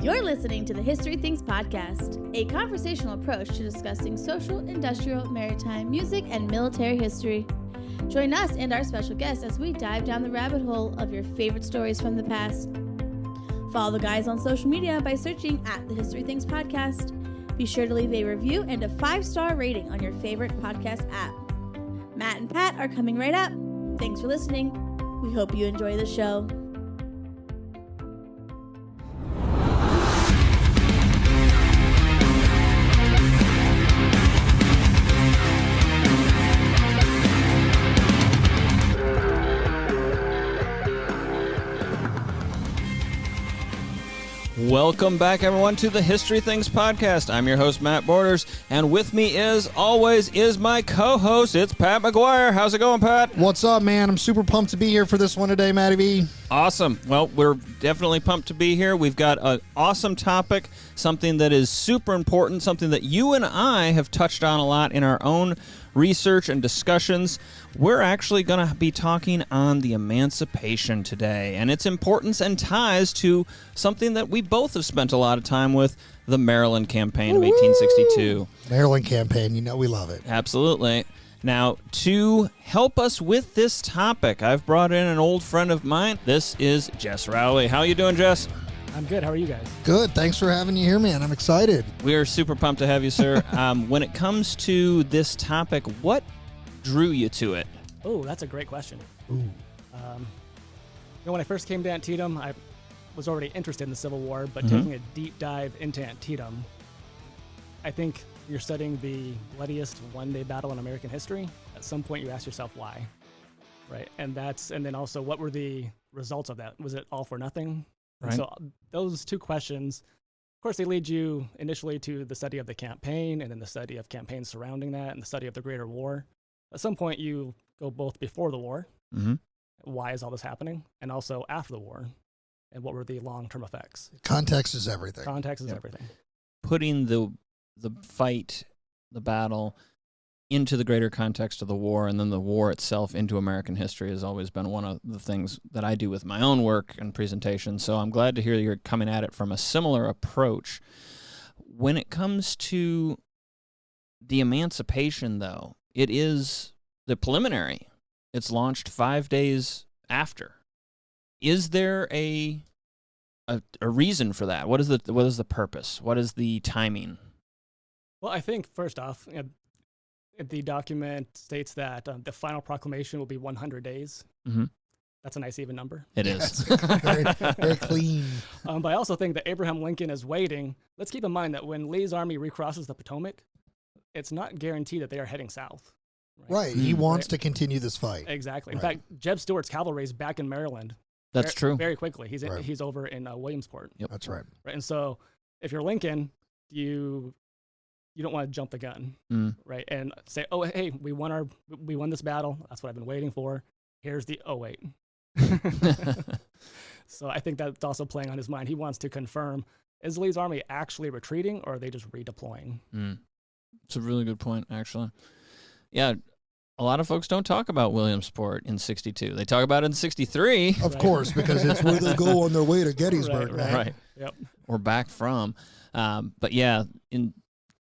You're listening to the History Things Podcast, a conversational approach to discussing social, industrial, maritime, music, and military history. Join us and our special guests as we dive down the rabbit hole of your favorite stories from the past. Follow the guys on social media by searching at the History Things Podcast. Be sure to leave a review and a 5-star rating on your favorite podcast app. Matt and Pat are coming right up. Thanks for listening. We hope you enjoy the show. Welcome back, everyone, to the History Things Podcast. I'm your host, Matt Borders, and with me, as always, is my co-host. It's Pat McGuire. How's it going, Pat? What's up, man? I'm super pumped to be here for this one today, Matty B. Awesome. Well, we're definitely pumped to be here. We've got an awesome topic, something that is super important, something that you and I have touched on a lot in our own research and discussions. We're actually going to be talking on the Emancipation today and its importance and ties to something that we both have spent a lot of time with, the Maryland Campaign of 1862. Maryland Campaign, you know we love it. Absolutely. Now, to help us with this topic, I've brought in an old friend of mine. This is Jess Rowley. How you doing, Jess? I'm good. How are you guys? Good. Thanks for having you here, man. I'm excited. We are super pumped to have you, sir. When it comes to this topic, what drew you to it? Oh, that's a great question. When I first came to Antietam, I was already interested in the Civil War, but taking a deep dive into Antietam, I think you're studying the bloodiest one-day battle in American history. At some point, you ask yourself why, right? And then also, what were the results of that? Was it all for nothing? Right. So those two questions, of course, they lead you initially to the study of the campaign, and then the study of campaigns surrounding that, and the study of the greater war. At some point, you go both before the war. Why is all this happening? And also after the war, and what were the long-term effects? Context is everything. Context is everything. Putting the fight, the battle, into the greater context of the war, and then the war itself into American history has always been one of the things that I do with my own work and presentation. So I'm glad to hear you're coming at it from a similar approach. When it comes to the Emancipation, though, it is the preliminary. It's launched 5 days after. Is there a reason for that? What is the purpose? What is the timing? Well, I think first off, the document states that the final proclamation will be 100 days. That's a nice even number. It is. very, very clean. But I also think that Abraham Lincoln is waiting. Let's keep in mind that when Lee's army recrosses the Potomac, it's not guaranteed that they are heading south. Right. He wants to continue this fight. Exactly. In Right. fact, Jeb Stuart's cavalry is back in Maryland. That's true. Very quickly. He's Right. he's over in Williamsport. Yep. That's right. Right. And so if you're Lincoln, you don't want to jump the gun, right? And say, oh, hey, we won this battle. That's what I've been waiting for. Here's the, oh, wait. So I think that's also playing on his mind. He wants to confirm, is Lee's army actually retreating, or are they just redeploying? It's a really good point, actually. Yeah, a lot of folks don't talk about Williamsport in 62. They talk about it in 63. Of course, because it's where they go on their way to Gettysburg. Right. Yep. Or back from. But yeah, in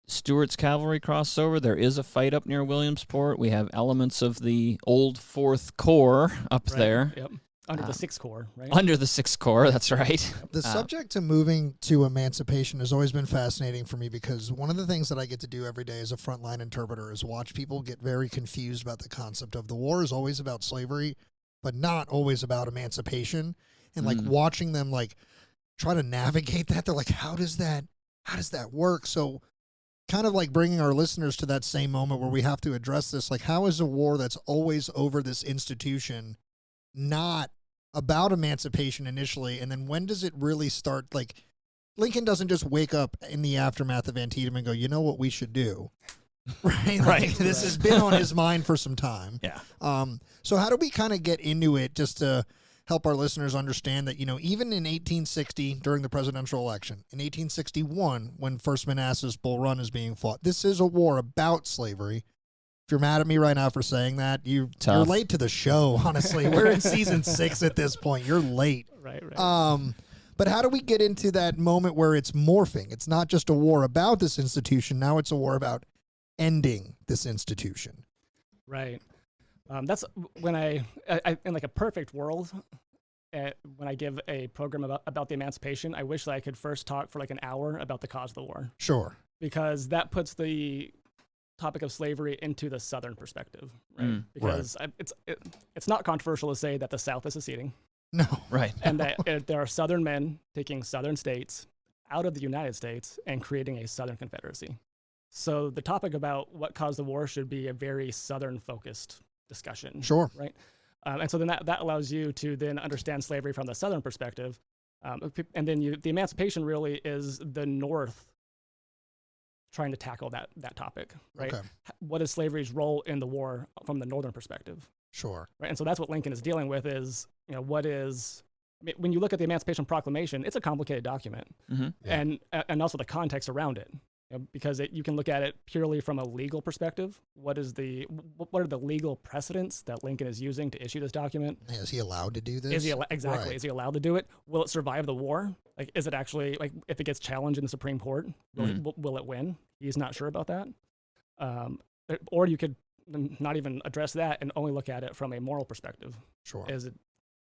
Stuart's cavalry crossover, there is a fight up near Williamsport. We have elements of the old 4th Corps up there. Yep. Under the 6th Corps, right? Under the 6th Corps, that's right. The subject to moving to emancipation has always been fascinating for me, because one of the things that I get to do every day as a frontline interpreter is watch people get very confused about the concept of the war is always about slavery, but not always about emancipation. And like watching them like try to navigate that, they're like, how does that work? So kind of like bringing our listeners to that same moment where we have to address this, like, how is a war that's always over this institution not about emancipation initially, and then when does it really start? Like, Lincoln doesn't just wake up in the aftermath of Antietam and go, you know what we should do? Right? Like, this has been on his mind for some time. Yeah. So how do we kind of get into it just to help our listeners understand that, even in 1860, during the presidential election, in 1861, when First Manassas Bull Run is being fought, this is a war about slavery. If you're mad at me right now for saying that, you're late to the show, honestly. We're in season 6 at this point. You're late. Right. But how do we get into that moment where it's morphing? It's not just a war about this institution. Now it's a war about ending this institution. Right. That's when I in like a perfect world, when I give a program about the emancipation, I wish that I could first talk for like an hour about the cause of the war. Sure. Because that puts the topic of slavery into the Southern perspective, right? Because it's not controversial to say that the South is seceding. No. Right. And that there are Southern men taking Southern states out of the United States and creating a Southern Confederacy. So the topic about what caused the war should be a very Southern-focused discussion. Sure. Right? And so then that allows you to then understand slavery from the Southern perspective. And then the emancipation really is the North trying to tackle that topic, right? Okay. What is slavery's role in the war from the Northern perspective? Sure. Right? And so that's what Lincoln is dealing with is, what is, I mean, when you look at the Emancipation Proclamation, it's a complicated document. And also the context around it. Because you can look at it purely from a legal perspective. What are the legal precedents that Lincoln is using to issue this document? Is he allowed to do this? Exactly. Right. Is he allowed to do it? Will it survive the war? Like, is it actually, like, if it gets challenged in the Supreme Court, will it win? He's not sure about that. Or you could not even address that and only look at it from a moral perspective. Sure. Is it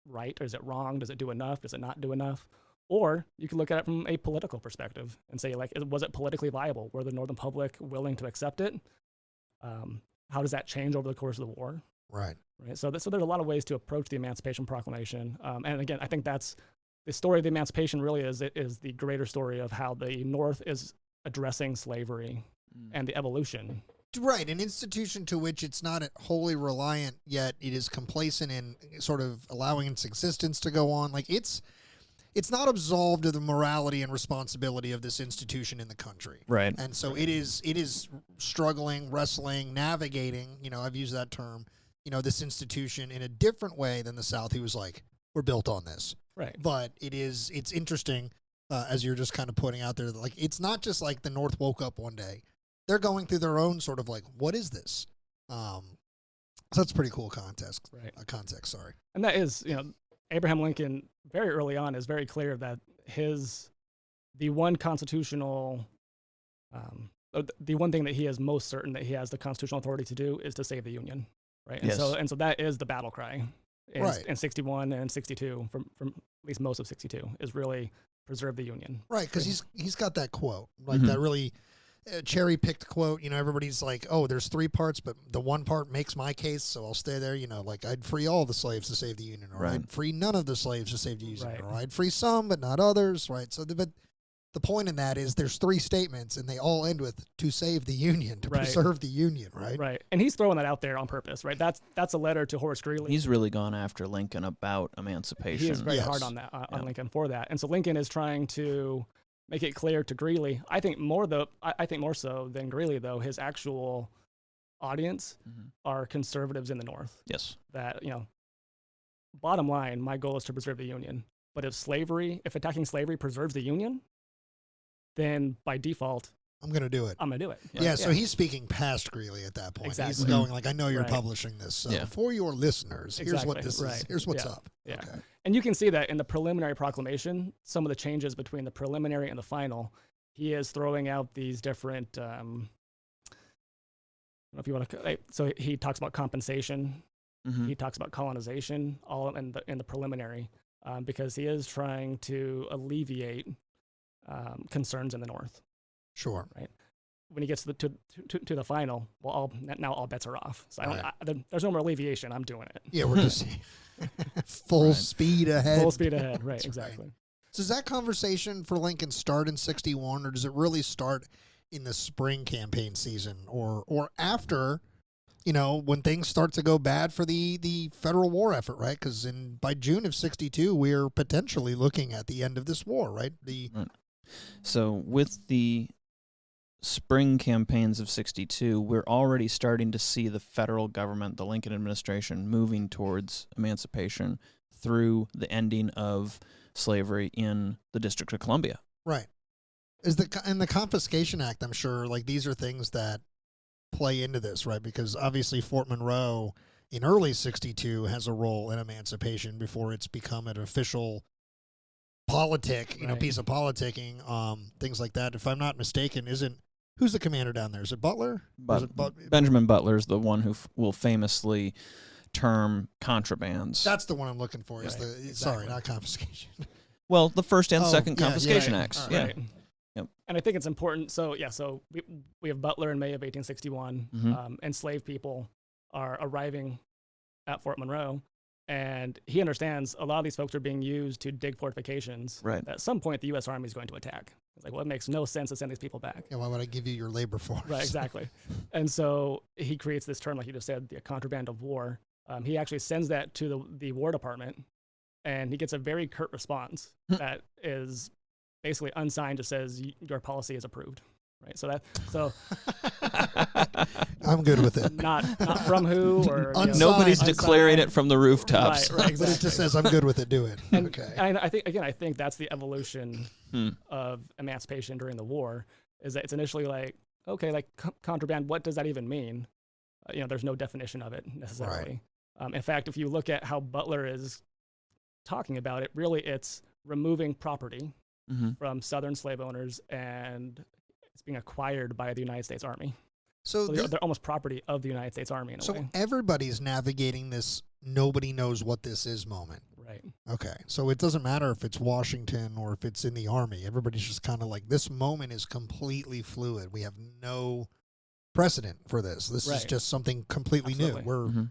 right or is it wrong? Does it do enough? Does it not do enough? Or you could look at it from a political perspective and say, like, was it politically viable? Were the Northern public willing to accept it? How does that change over the course of the war? Right. So there's a lot of ways to approach the Emancipation Proclamation. And again, I think that's the story of the Emancipation really is the greater story of how the North is addressing slavery and the evolution. Right, an institution to which it's not wholly reliant, yet it is complacent in sort of allowing its existence to go on. Like, it's not absolved of the morality and responsibility of this institution in the country. Right. And so it is struggling, wrestling, navigating, I've used that term, this institution in a different way than the South, who was like, we're built on this. Right. But it's interesting, as you're just kind of putting out there, that, like, it's not just like the North woke up one day. They're going through their own sort of like, what is this? So that's a pretty cool context. Right. Context, sorry. And that is, Abraham Lincoln very early on is very clear that the one constitutional, the one thing that he is most certain that he has the constitutional authority to do is to save the Union, right? And Yes. so that is the battle cry Right. in 61 and 62, from at least most of 62, is really preserve the Union. Right, because he's got that quote, like that really cherry-picked quote. Everybody's like, oh, there's three parts, but the one part makes my case, so I'll stay there. Like, I'd free all the slaves to save the Union, or Right. I'd free none of the slaves to save the Union, Right. or I'd free some, but not others, right? So, but the point in that is there's three statements, and they all end with to save the Union, to Right. preserve the Union, right? Right. And he's throwing that out there on purpose, right? That's a letter to Horace Greeley. He's really gone after Lincoln about emancipation. He is very Yes. hard on that, on Yeah. Lincoln for that. And so Lincoln is trying to make it clear to Greeley. I think more so than Greeley, though, his actual audience are conservatives in the North. Yes. That, bottom line, my goal is to preserve the Union. But if attacking slavery preserves the Union, then by default, I'm going to do it. I'm going to do it. Yeah, so he's speaking past Greeley at that point. He's Exactly. going like, I know you're Right. publishing this, so Yeah. for your listeners, here's what Exactly. this is. Right. Here's what's Yeah. up. Yeah. Okay. And you can see that in the preliminary proclamation, some of the changes between the preliminary and the final, he is throwing out these different, I don't know if you want to, so he talks about compensation, he talks about colonization, all in the preliminary, because he is trying to alleviate concerns in the North. Sure. When he gets to the final, well, now all bets are off. So Right. there's no more alleviation. I'm doing it. Yeah, we're just full Right. speed ahead. Full speed ahead. Right. That's Exactly. right. So does that conversation for Lincoln start in 61, or does it really start in the spring campaign season, or after, when things start to go bad for the federal war effort, right? Because by June of 62, we're potentially looking at the end of this war, right? So with the spring campaigns of 62, we're already starting to see the federal government, the Lincoln administration, moving towards emancipation through the ending of slavery in the District of Columbia. Right. In the Confiscation Act, I'm sure, like, these are things that play into this, right? Because obviously Fort Monroe in early 62 has a role in emancipation before it's become an official piece of politicking, things like that. If I'm not mistaken, who's the commander down there? Is it Butler? Benjamin Butler is the one who will famously term contrabands. That's the one I'm looking for. Is Right, sorry, not confiscation. Well, the first and second confiscation acts. Right. Yeah. Right. Yep. And I think it's important. So we have Butler in May of 1861. Enslaved people are arriving at Fort Monroe, and he understands a lot of these folks are being used to dig fortifications. Right. At some point, the U.S. Army is going to attack. It's like, well, it makes no sense to send these people back. Yeah, why would I give you your labor force? Right, exactly. And so he creates this term, like you just said, the contraband of war. He actually sends that to the War Department, and he gets a very curt response that is basically unsigned, just says your policy is approved. Right. So I'm good with it. Not from who or Nobody's declaring it from the rooftops. Right, exactly. But it just says I'm good with it. Do it. And Okay. I think that's the evolution of emancipation during the war. Is that it's initially like, okay, like contraband. What does that even mean? There's no definition of it necessarily. Right. In fact, if you look at how Butler is talking about it, really it's removing property from Southern slave owners, and it's being acquired by the United States Army. So they're almost property of the United States Army in a way. So everybody's navigating this nobody knows what this is moment. Right. Okay. So it doesn't matter if it's Washington or if it's in the Army. Everybody's just kind of like, this moment is completely fluid. We have no precedent for this. This is just something completely new.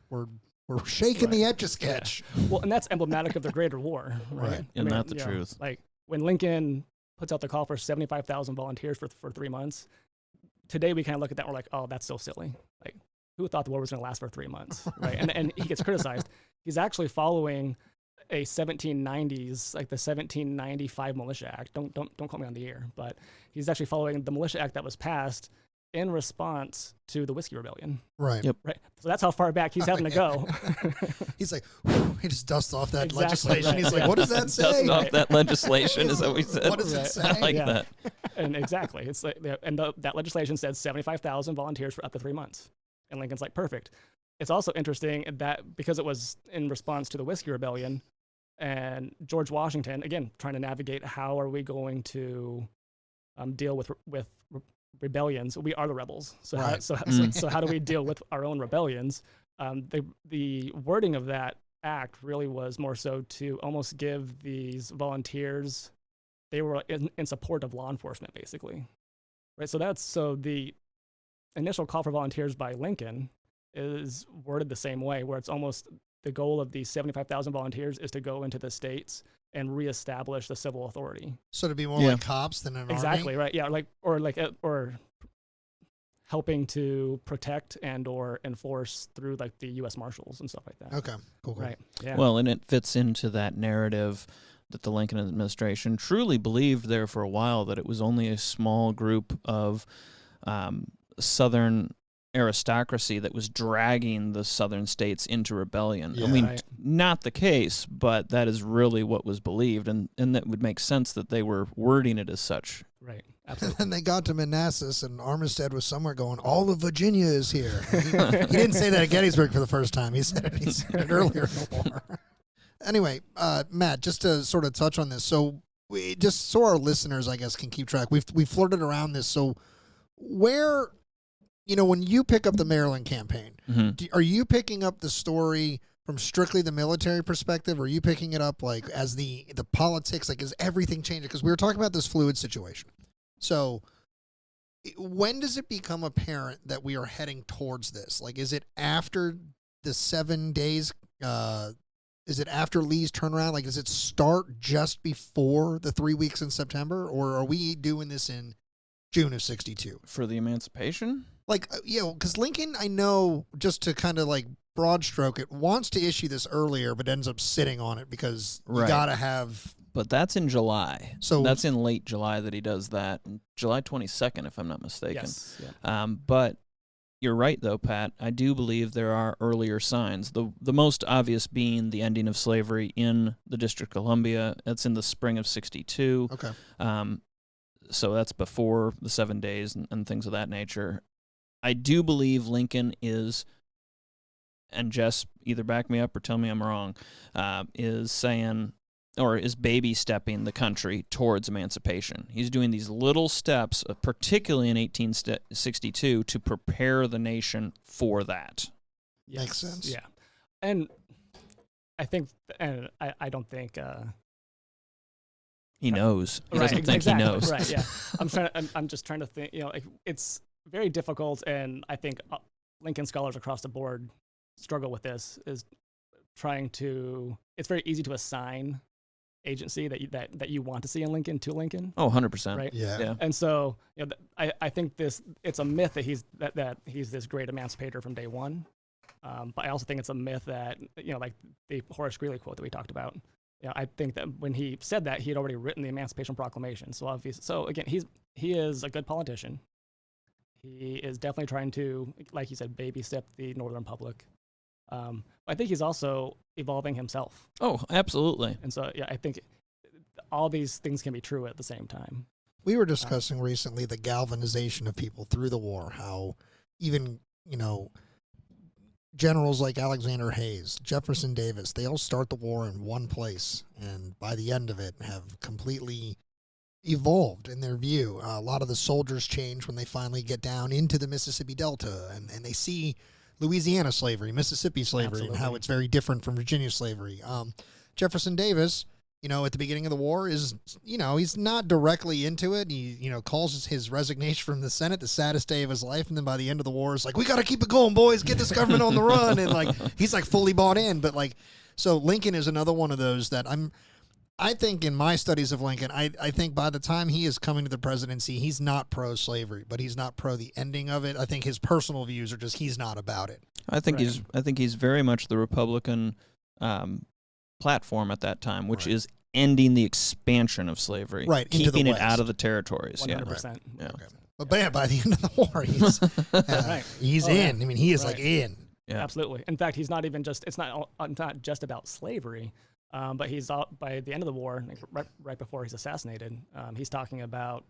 We're shaking the Etch-a-Sketch. Yeah. Well, and that's emblematic of the Greater War, right? Isn't that the truth? Like when Lincoln puts out the call for 75,000 volunteers for 3 months, today we kind of look at that and we're like, oh, that's so silly. Like, who thought the war was going to last for 3 months, right? And he gets criticized. He's actually following a 1790s, like the 1795 Militia Act. Don't quote me on the year, but he's actually following the Militia Act that was passed in response to the Whiskey Rebellion. Right. Yep. Right. So that's how far back he's having to go. He's like, he just dusts off that Exactly, legislation. right, He's like, what does that say? Dust off that legislation is what we said. What does it say? I like that. And exactly. It's like, that legislation said 75,000 volunteers for up to 3 months. And Lincoln's like, perfect. It's also interesting that because it was in response to the Whiskey Rebellion, and George Washington, again, trying to navigate how are we going to deal with rebellions. We are the rebels. So how do we deal with our own rebellions? The wording of that act really was more so to almost give these volunteers, they were in support of law enforcement, basically. Right. So the initial call for volunteers by Lincoln is worded the same way, where it's almost the goal of these 75,000 volunteers is to go into the states and reestablish the civil authority. So to be more like cops than an army? Exactly, right. Yeah, or helping to protect and or enforce through like the U.S. Marshals and stuff like that. Okay, cool. Right. Yeah. Well, and it fits into that narrative that the Lincoln administration truly believed there for a while, that it was only a small group of Southern aristocracy that was dragging the southern states into rebellion. Yeah. I mean, Right. not the case, but that is really what was believed, and that would make sense that they were wording it as such. Right. And Absolutely. then they got to Manassas, and Armistead was somewhere going, all of Virginia is here. He didn't say that at Gettysburg for the first time. He said it earlier in the war. Anyway, Matt, just to sort of touch on this, so our listeners, I guess, can keep track. We flirted around this. So where, when you pick up the Maryland campaign, are you picking up the story from strictly the military perspective, or are you picking it up like as the politics, like is everything changing? Because we were talking about this fluid situation. So when does it become apparent that we are heading towards this? Like, is it after the 7 days? Is it after Lee's turnaround? Like, does it start just before the 3 weeks in September, or are we doing this in June of 62? For the Emancipation? Like, because Lincoln, I know, just to kind of like broad stroke it, wants to issue this earlier, but ends up sitting on it because you got to have. But that's in July. So that's in late July that he does that. July 22nd, if I'm not mistaken. Yes. Yeah. But you're right, though, Pat. I do believe there are earlier signs. The most obvious being the ending of slavery in the District of Columbia. That's in the spring of 62. Okay. So that's before the 7 days and things of that nature. I do believe Lincoln is, and Jess, either back me up or tell me I'm wrong, is saying or is baby stepping the country towards emancipation. He's doing these little steps, particularly in 1862, to prepare the nation for that. Yes. Makes sense. Yeah, and I think, and I don't think He knows. He right, doesn't think exactly, he knows. Right. Yeah. I'm just trying to think. Like, it's very difficult, and I think Lincoln scholars across the board struggle with this. Is trying to. It's very easy to assign agency that you want to see in Lincoln to Lincoln. Oh, 100%. Right. Yeah. And so, I think it's a myth that he's this great emancipator from day one. But I also think it's a myth that, like the Horace Greeley quote that we talked about. I think that when he said that, he had already written the Emancipation Proclamation. So again, he is a good politician. He is definitely trying to, like you said, baby step the Northern Republic. I think he's also evolving himself. Oh, absolutely. And so, I think all these things can be true at the same time. We were discussing recently the galvanization of people through the war, how even, generals like Alexander Hayes, Jefferson Davis, they all start the war in one place, and by the end of it have completely evolved in their view. A lot of the soldiers change when they finally get down into the Mississippi Delta, and they see Louisiana slavery, Mississippi slavery, and how it's very different from Virginia slavery. Jefferson Davis, at the beginning of the war is, he's not directly into it. He, calls his resignation from the Senate the saddest day of his life. And then by the end of the war, it's like, we got to keep it going, boys, get this government on the run. And he's fully bought in. But so Lincoln is another one of those that I think in my studies of Lincoln, I think by the time he is coming to the presidency, he's not pro-slavery, but he's not pro the ending of it. I think his personal views are just he's not about it. I think he's very much the Republican platform at that time, which is ending the expansion of slavery, keeping it out of the territories. 100%. Yeah. Okay. But by the end of the war, he's in. I mean, he is in. Yeah. Absolutely. In fact, he's not even just. It's not just about slavery. But he's by the end of the war, right before he's assassinated, he's talking about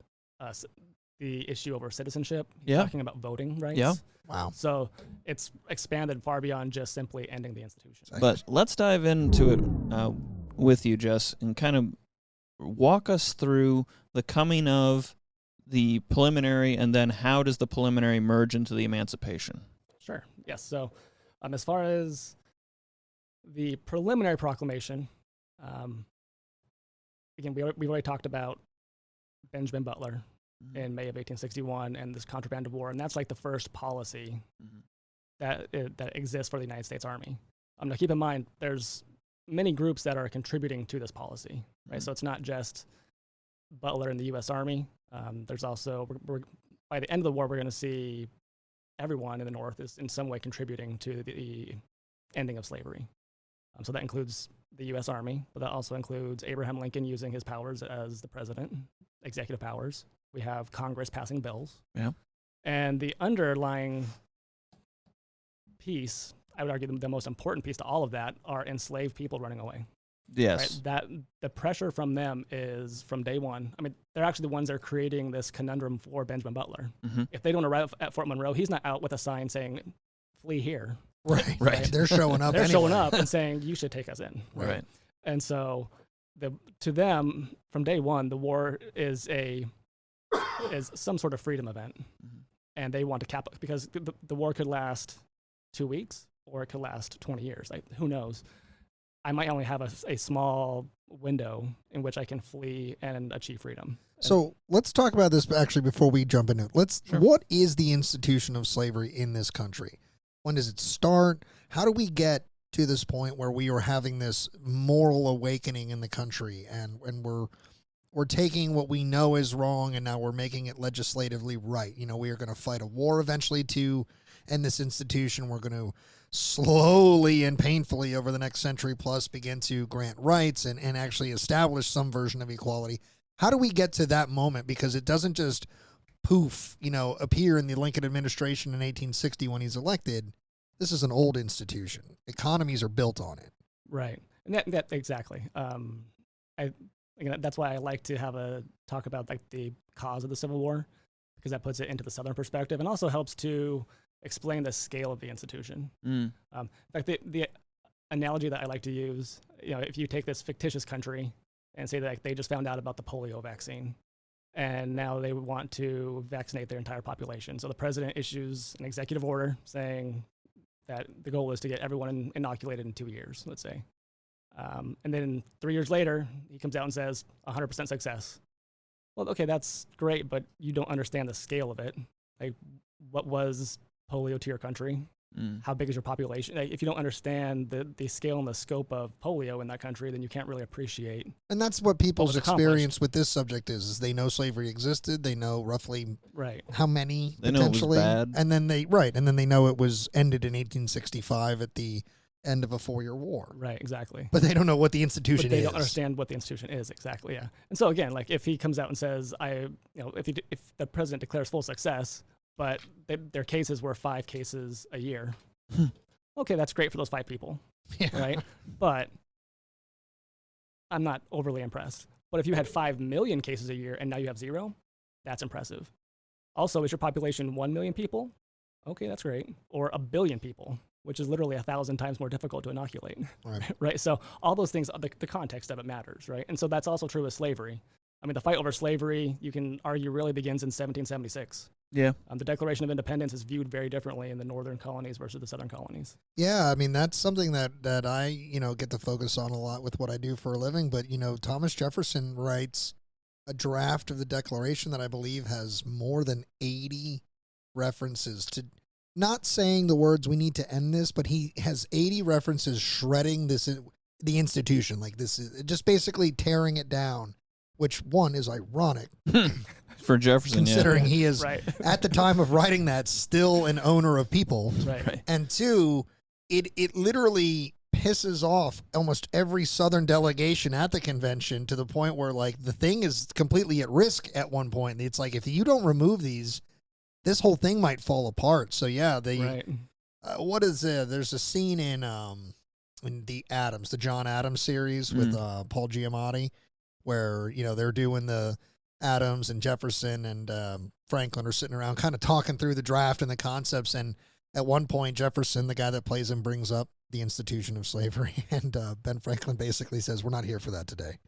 the issue over citizenship. He's talking about voting rights. Yeah. Wow. So it's expanded far beyond just simply ending the institution. But let's dive into it with you, Jess, and kind of walk us through the coming of the preliminary, and then how does the preliminary merge into the Emancipation? Sure. Yes. So as far as the preliminary proclamation, again, we've already talked about Benjamin Butler in May of 1861 and this contraband of war, and that's the first policy that exists for the United States Army. Now, keep in mind, there's many groups that are contributing to this policy, right? So it's not just Butler and the U.S. Army. There's also, by the end of the war, we're going to see everyone in the North is in some way contributing to the ending of slavery. So that includes the U.S. Army, but that also includes Abraham Lincoln using his powers as the president, executive powers. We have Congress passing bills. Yeah. And the underlying piece, I would argue the most important piece to all of that, are enslaved people running away. Yes. Right? That the pressure from them is from day one. I mean, they're actually the ones that are creating this conundrum for Benjamin Butler. If they don't arrive at Fort Monroe, he's not out with a sign saying, "Flee here." Right. They're showing up. They're anyway. showing up and saying, "You should take us in." Right. And so, to them, from day one, the war is some sort of freedom event, and they want to cap it because the war could last 2 weeks or it could last 20 years. Who knows? I might only have a small window in which I can flee and achieve freedom. So let's talk about this actually before we jump into it. What is the institution of slavery in this country? When does it start? How do we get to this point where we are having this moral awakening in the country and we're taking what we know is wrong and now we're making it legislatively right? We are going to fight a war eventually to end this institution. We're going to slowly and painfully over the next century plus begin to grant rights and actually establish some version of equality. How do we get to that moment? Because it doesn't just poof, appear in the Lincoln administration in 1860 when he's elected. This is an old institution. Economies are built on it. Right. And that exactly. That's why I like to have a talk about the cause of the Civil War, because that puts it into the Southern perspective and also helps to explain the scale of the institution. In fact, analogy that I like to use, if you take this fictitious country and say that they just found out about the polio vaccine, and now they want to vaccinate their entire population. So the president issues an executive order saying that the goal is to get everyone inoculated in 2 years, let's say. And then 3 years later, he comes out and says 100% success. Well, okay, that's great, but you don't understand the scale of it. Like, what was polio to your country? How big is your population? Like, if you don't understand the scale and the scope of polio in that country, then you can't really appreciate. And that's what people's was experience with this subject is they know slavery existed. They know roughly how many They know it was potentially. bad. And then they know it was ended in 1865 at the end of a 4-year war. Right, exactly. But they don't know what the institution is. But they don't understand what the institution is, exactly, yeah. And so again, like if he comes out and says, if the president declares full success, but their cases were 5 cases a year, okay, that's great for those 5 people, right? But I'm not overly impressed. But if you had 5 million cases a year and now you have 0, that's impressive. Also, is your population 1 million people? Okay, that's great. Or 1 billion people, which is literally 1,000 times more difficult to inoculate, right? So all those things, the context of it matters, right? And so that's also true with slavery. I mean, the fight over slavery, you can argue, really begins in 1776. Yeah. The Declaration of Independence is viewed very differently in the northern colonies versus the southern colonies. Yeah, I mean, that's something that I, get to focus on a lot with what I do for a living. But, Thomas Jefferson writes a draft of the Declaration that I believe has more than 80 references to not saying the words "we need to end this," but he has 80 references shredding the institution. Like, this is just basically tearing it down, which one is ironic for Jefferson, considering he is at the time of writing that still an owner of people. Right. And 2, it literally pisses off almost every Southern delegation at the convention to the point where, like, the thing is completely at risk at one point. It's like, if you don't remove these, this whole thing might fall apart. So yeah, what is there's a scene in the John Adams series with Paul Giamatti, where they're doing the Adams and Jefferson and Franklin are sitting around kind of talking through the draft and the concepts, and at one point Jefferson, the guy that plays him, brings up the institution of slavery, and Ben Franklin basically says, "We're not here for that today.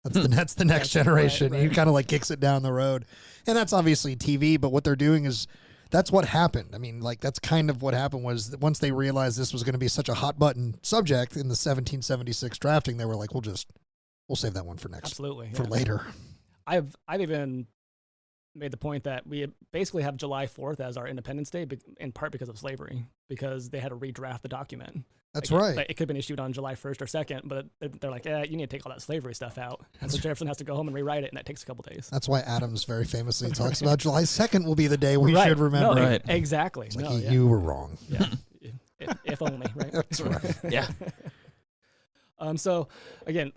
That's the next generation." He kind of like kicks it down the road. And that's obviously TV, but what they're doing is that's what happened. I mean, like, that's kind of what happened was that once they realized this was going to be such a hot button subject in the 1776 drafting, they were like, we'll save that one for later. I've even made the point that we basically have July 4th as our Independence Day, in part because of slavery, because they had to redraft the document. That's right. It could have been issued on July 1st or 2nd, but they're like, you need to take all that slavery stuff out. And so Jefferson has to go home and rewrite it, and that takes a couple days. That's why Adams very famously talks about July 2nd will be the day we should remember. No, exactly. It's like, you were wrong. Yeah. if only, right? That's right. Yeah. So, again,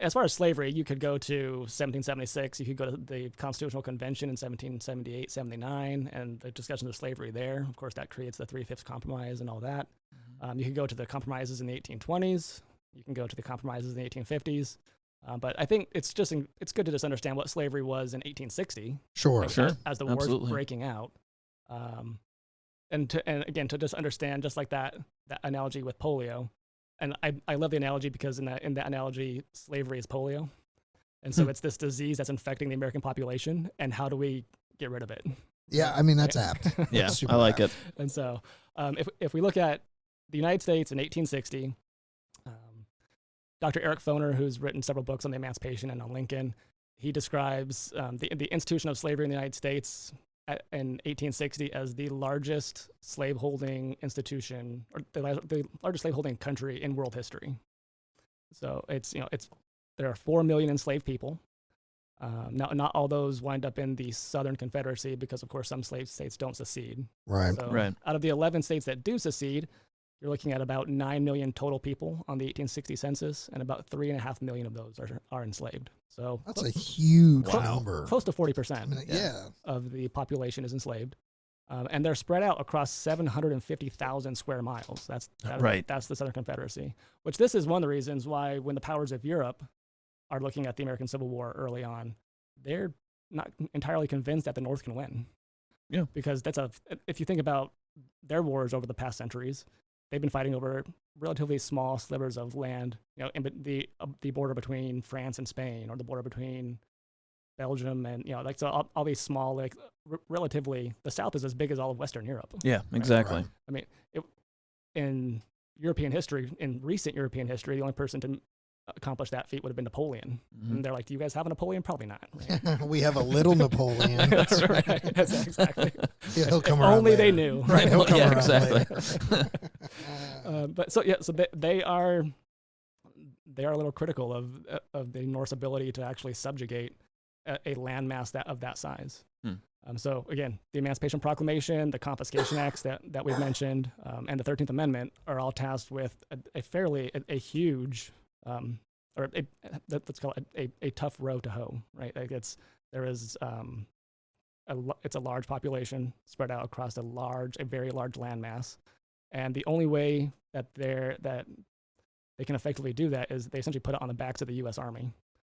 as far as slavery, you could go to 1776. You could go to the Constitutional Convention in 1778, 79, and the discussion of slavery there. Of course, that creates the 3/5 Compromise and all that. You could go to the compromises in the 1820s. You can go to the compromises in the 1850s. But I think it's good to just understand what slavery was in 1860. Sure. As the war is breaking out. And again, to just understand, just like that analogy with polio. And I love the analogy because in that analogy, slavery is polio. And so it's this disease that's infecting the American population. And how do we get rid of it? Yeah, I mean, that's apt. Yeah, I like it. And so if we look at the United States in 1860, Dr. Eric Foner, who's written several books on the Emancipation and on Lincoln, he describes the institution of slavery in the United States in 1860 as the largest slaveholding institution, or the largest slaveholding country in world history. So there are 4 million enslaved people. Now, not all those wind up in the Southern Confederacy because, of course, some slave states don't secede. Right. So out of the 11 states that do secede, you're looking at about 9 million total people on the 1860 census, and about 3.5 million of those are enslaved. So that's a huge number. Close to 40% of the population is enslaved. And they're spread out across 750,000 square miles. That's the Southern Confederacy, which this is one of the reasons why when the powers of Europe are looking at the American Civil War early on, they're not entirely convinced that the North can win. Yeah. Because if you think about their wars over the past centuries, they've been fighting over relatively small slivers of land, in the border between France and Spain, or the border between Belgium, and so all these small, relatively, the South is as big as all of Western Europe. Yeah, exactly. Right. I mean, in European history, in recent European history, the only person to accomplish that feat would have been Napoleon. Mm-hmm. And they're like, do you guys have a Napoleon? Probably not. Right? We have a little Napoleon. That's right. That's exactly. Yeah, he'll come if around only later. they knew. Right, he'll come Yeah, around exactly. later. But so they are a little critical of the Norse ability to actually subjugate a landmass of that size. So again, the Emancipation Proclamation, the Confiscation Acts that we've mentioned, and the 13th Amendment are all tasked with a huge, let's call it a tough row to hoe, right? Like it's a large population spread out across a very large landmass, and the only way that they can effectively do that is they essentially put it on the backs of the U.S. Army.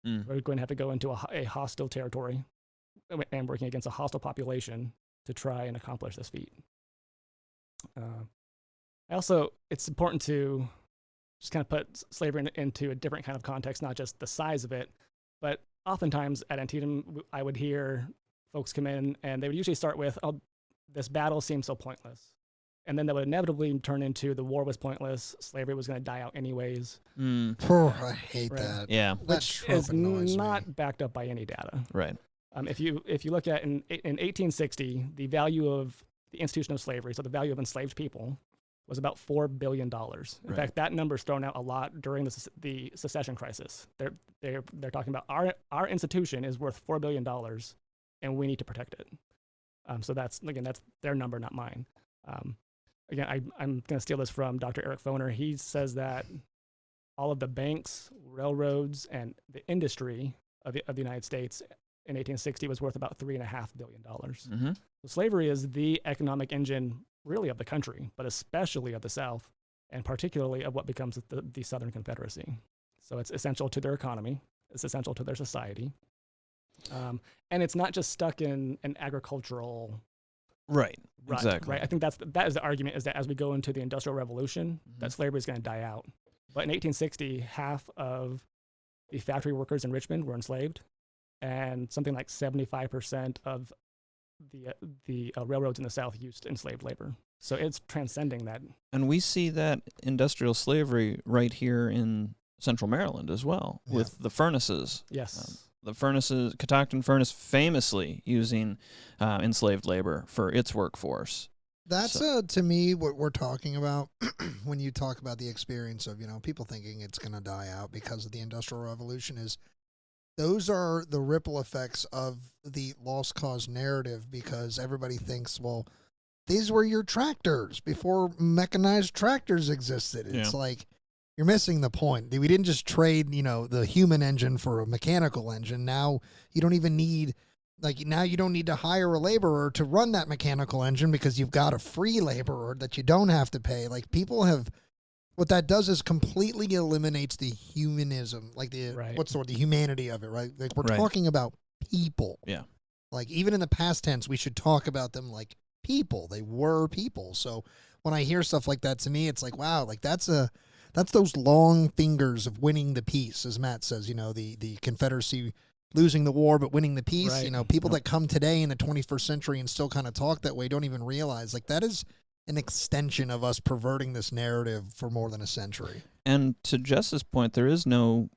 We're going to have to go into a hostile territory and working against a hostile population to try and accomplish this feat. It's important to just kind of put slavery into a different kind of context, not just the size of it, but oftentimes at Antietam, I would hear folks come in and they would usually start with, oh, this battle seems so pointless. And then that would inevitably turn into the war was pointless, slavery was going to die out anyways. I hate that. Yeah. Which is not backed up by any data. Right. If you look at in 1860, the value of the institution of slavery, so the value of enslaved people, was about $4 billion. In fact, that number is thrown out a lot during the secession crisis. They're talking about our institution is worth $4 billion, and we need to protect it. So that's their number, not mine. Again, I'm going to steal this from Dr. Eric Foner. He says that all of the banks, railroads, and the industry of the United States in 1860 was worth about $3.5 billion. Mm-hmm. So slavery is the economic engine, really, of the country, but especially of the South, and particularly of what becomes the Southern Confederacy. So it's essential to their economy. It's essential to their society. And it's not just stuck in an agricultural Right. rut, Exactly. right? I think that is the argument, is that as we go into the Industrial Revolution, that slavery is going to die out. But in 1860, half of the factory workers in Richmond were enslaved, and something like 75% of the railroads in the South used enslaved labor. So it's transcending that. And we see that industrial slavery right here in Central Maryland as well, with the furnaces. Yes. The furnaces, Catoctin Furnace, famously using enslaved labor for its workforce. That's to me what we're talking about when you talk about the experience of people thinking it's going to die out because of the Industrial Revolution. Is those are the ripple effects of the lost cause narrative, because everybody thinks, well, these were your tractors before mechanized tractors existed. It's like, you're missing the point. We didn't just trade, the human engine for a mechanical engine. Now you don't even need, you don't need to hire a laborer to run that mechanical engine because you've got a free laborer that you don't have to pay. What that does is completely eliminates the humanism, the humanity of it, right? Like we're talking about people. Yeah. Like even in the past tense, we should talk about them like people. They were people. So when I hear stuff like that, to me, it's like, wow, that's those long fingers of winning the peace, as Matt says, the Confederacy losing the war but winning the peace. Right. People that come today in the 21st century and still kind of talk that way don't even realize that is an extension of us perverting this narrative for more than a century. And to Jess's point, there's no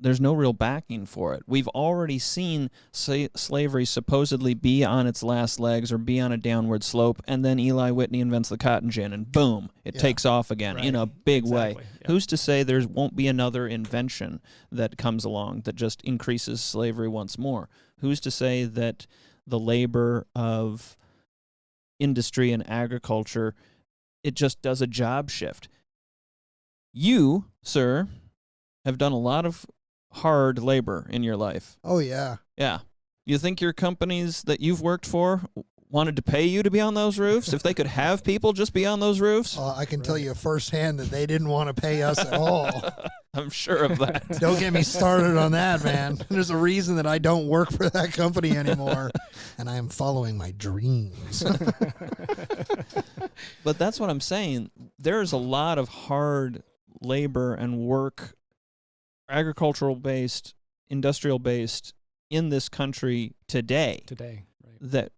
real backing for it. We've already seen slavery supposedly be on its last legs or be on a downward slope, and then Eli Whitney invents the cotton gin, and boom, it takes off again in a big way. Yeah. Who's to say there won't be another invention that comes along that just increases slavery once more? Who's to say that the labor of industry and agriculture, it just does a job shift? You, sir, have done a lot of hard labor in your life. Oh, yeah. Yeah. You think your companies that you've worked for wanted to pay you to be on those roofs, if they could have people just be on those roofs, I can tell you firsthand that they didn't want to pay us at all. I'm sure of that. Don't get me started on that, man. There's a reason that I don't work for that company anymore, and I am following my dreams. But that's what I'm saying. There's a lot of hard labor and work, agricultural-based, industrial-based, in this country today. Today, right. That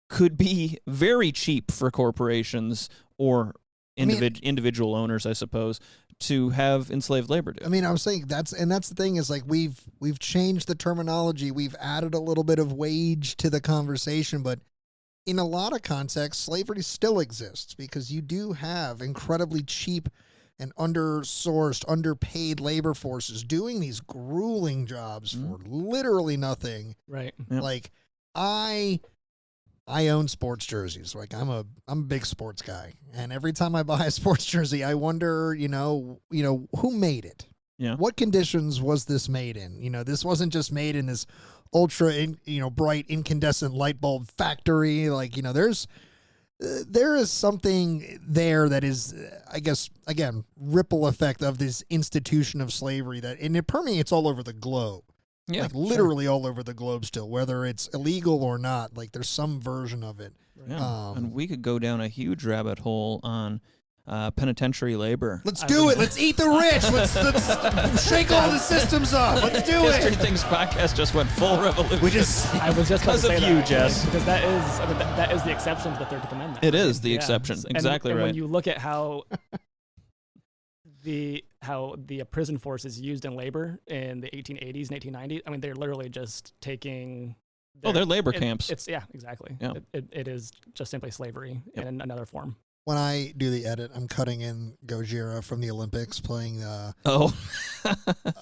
could be very cheap for corporations or individual owners, I suppose, to have enslaved labor do. I mean, I was saying that's the thing is, like, we've changed the terminology. We've added a little bit of wage to the conversation, but in a lot of contexts, slavery still exists because you do have incredibly cheap and undersourced, underpaid labor forces doing these grueling jobs for literally nothing. Right. Yep. Like, I own sports jerseys. Like, I'm a big sports guy, and every time I buy a sports jersey, I wonder, who made it? Yeah. What conditions was this made in? This wasn't just made in this ultra, bright incandescent light bulb factory. Like, there is something there that is, I guess, again, ripple effect of this institution of slavery and it permeates all over the globe. Yeah, like literally all over the globe still, whether it's illegal or not. Like, there's some version of it. Yeah. And we could go down a huge rabbit hole on penitentiary labor. Let's do it. Let's eat the rich. Let's shake all the systems up. Let's do History it. Things podcast just went full revolution. I was just about to say because of you, that, Jess. because that is the exception to the 13th Amendment. It is the exception. Exactly and right. When you look at how the prison force is used in labor in the 1880s and 1890s, I mean, they're literally just taking. They're labor camps. It's exactly. Yeah. It is just simply slavery in another form. When I do the edit, I'm cutting in Gojira from the Olympics playing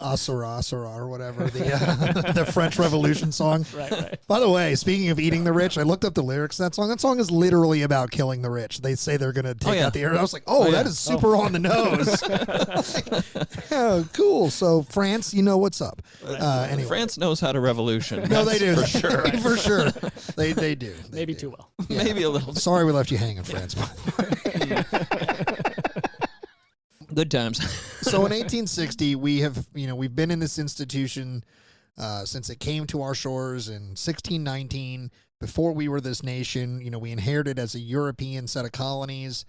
Asura or whatever, the French Revolution song. Right. By the way, speaking of eating the rich, I looked up the lyrics of that song. That song is literally about killing the rich. They say they're going to take out the air. I was like, that is super on the nose. Oh, cool. So France, you know what's up. Anyway. France knows how to revolution. No, they do. For sure. For sure. They do. Maybe too well. Yeah. Maybe a little. Sorry we left you hanging, France. Good times. So in 1860, we've been in this institution since it came to our shores in 1619. Before we were this nation, we inherited as a European set of colonies.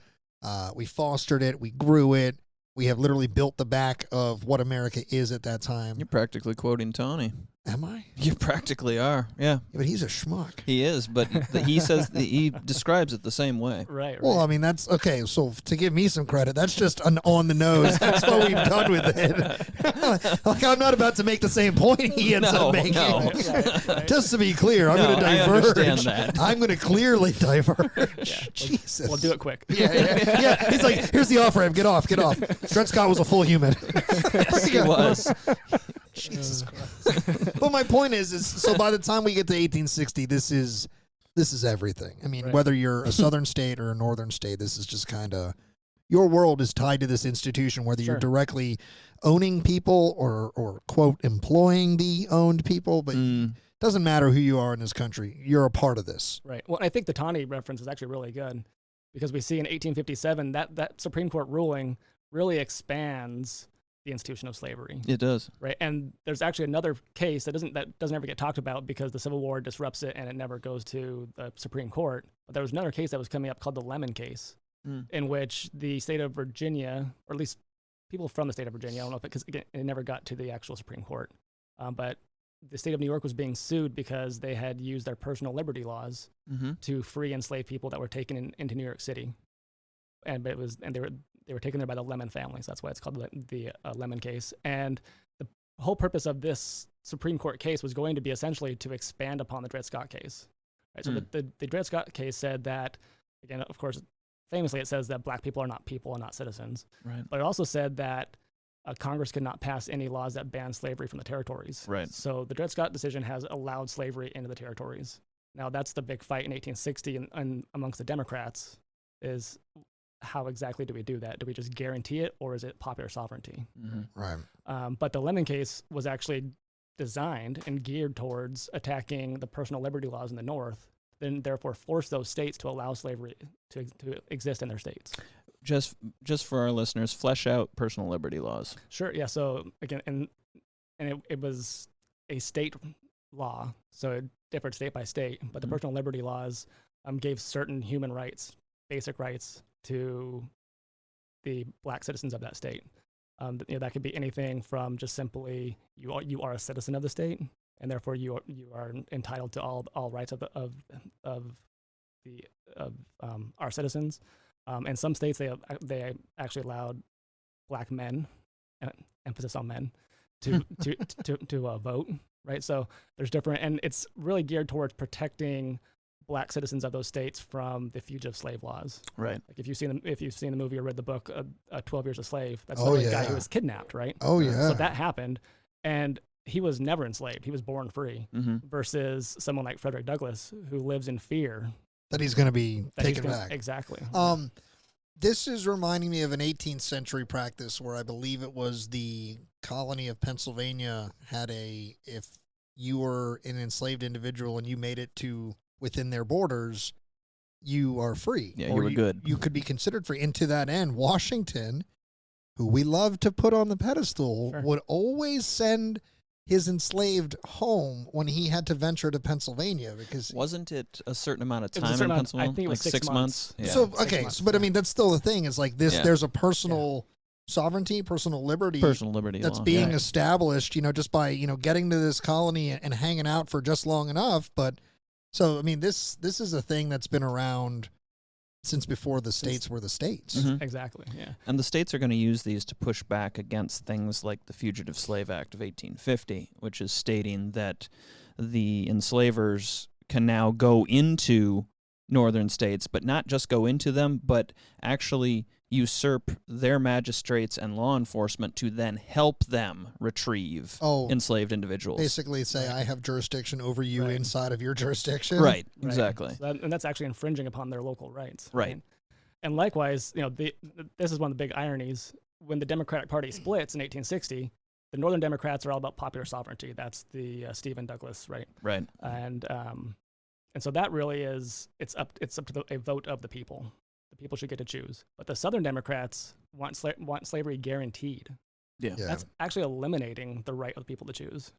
We fostered it. We grew it. We have literally built the back of what America is at that time. You're practically quoting Tawny. Am I? You practically are, yeah. But he's a schmuck. He is, but he says he describes it the same way. Right. Well, I mean, that's okay. So to give me some credit, that's just an on the nose. That's what we've done with it. Like, I'm not about to make the same point he ends up making. No. Right. Just to be clear, I'm going to I diverge. understand that. I'm going to clearly diverge. Jesus. We'll do it quick. Yeah. He's like, here's the off ramp. Get off. Dred Scott was a full human. Yes, he was. Jesus Christ. But my point is so by the time we get to 1860, this is everything. I mean, whether you're a southern state or a northern state, this is just kind of your world is tied to this institution, whether you're directly owning people or quote employing the owned people, but it doesn't matter who you are in this country. You're a part of this. Right. Well, I think the Taney reference is actually really good because we see in 1857 that Supreme Court ruling really expands the institution of slavery. It does. Right. And there's actually another case that doesn't ever get talked about because the Civil War disrupts it and it never goes to the Supreme Court. But there was another case that was coming up called the Lemon case, in which the state of Virginia, or at least people from the state of Virginia, I don't know if because it never got to the actual Supreme Court, but the state of New York was being sued because they had used their personal liberty laws to free enslaved people that were taken into New York City, and they were taken there by the Lemon families. That's why it's called the Lemon case. And the whole purpose of this Supreme Court case was going to be essentially to expand upon the Dred Scott case. Right? So the Dred Scott case said that, again, of course, famously it says that black people are not people and not citizens. Right. But it also said that Congress could not pass any laws that ban slavery from the territories. Right. So the Dred Scott decision has allowed slavery into the territories. Now that's the big fight in 1860 and amongst the Democrats is how exactly do we do that? Do we just guarantee it, or is it popular sovereignty? Right. But the Lemon case was actually designed and geared towards attacking the personal liberty laws in the North then therefore force those states to allow slavery to exist in their states. Just for our listeners, flesh out personal liberty laws. Sure. Yeah. So again, and it was a state law, so it differed state by state. But the personal liberty laws gave certain human rights, basic rights, to the black citizens of that state. That could be anything from just simply you are a citizen of the state, and therefore you are entitled to all rights of our citizens. And some states they actually allowed black men, emphasis on men, to vote. Right. So there's different, and it's really geared towards protecting black citizens of those states from the fugitive slave laws. Right. Like if you've seen the movie or read the book 12 Years a Slave, that's the guy who was kidnapped, right? Oh yeah. So that happened, and he was never enslaved. He was born free. Versus someone like Frederick Douglass, who lives in fear that he's going to be taken back. Exactly. This is reminding me of an 18th century practice where I believe it was the colony of Pennsylvania had if you were an enslaved individual and you made it to within their borders, you are free. Yeah, you were good. You could be considered free. And to that end, Washington, who we love to put on the pedestal, would always send his enslaved home when he had to venture to Pennsylvania, because wasn't it a certain amount of time in Pennsylvania? I think it was like 6 months. Yeah. So but I mean that's still the thing. Is like this. Yeah. There's a personal sovereignty, personal liberty that's being established. Just by getting to this colony and hanging out for just long enough. But so I mean this is a thing that's been around since before the states were the states. Exactly, yeah. And the states are going to use these to push back against things like the Fugitive Slave Act of 1850, which is stating that the enslavers can now go into northern states, but not just go into them, but actually usurp their magistrates and law enforcement to then help them retrieve enslaved individuals. Basically say, I have jurisdiction over you inside of your jurisdiction. Right, exactly. So and that's actually infringing upon their local rights. Right. And likewise, this is one of the big ironies. When the Democratic Party splits in 1860, the Northern Democrats are all about popular sovereignty. That's the Stephen Douglas, right? Right. And so that really is, it's up to a vote of the people. The people should get to choose. But the Southern Democrats want slavery guaranteed. Yeah. That's actually eliminating the right of the people to choose.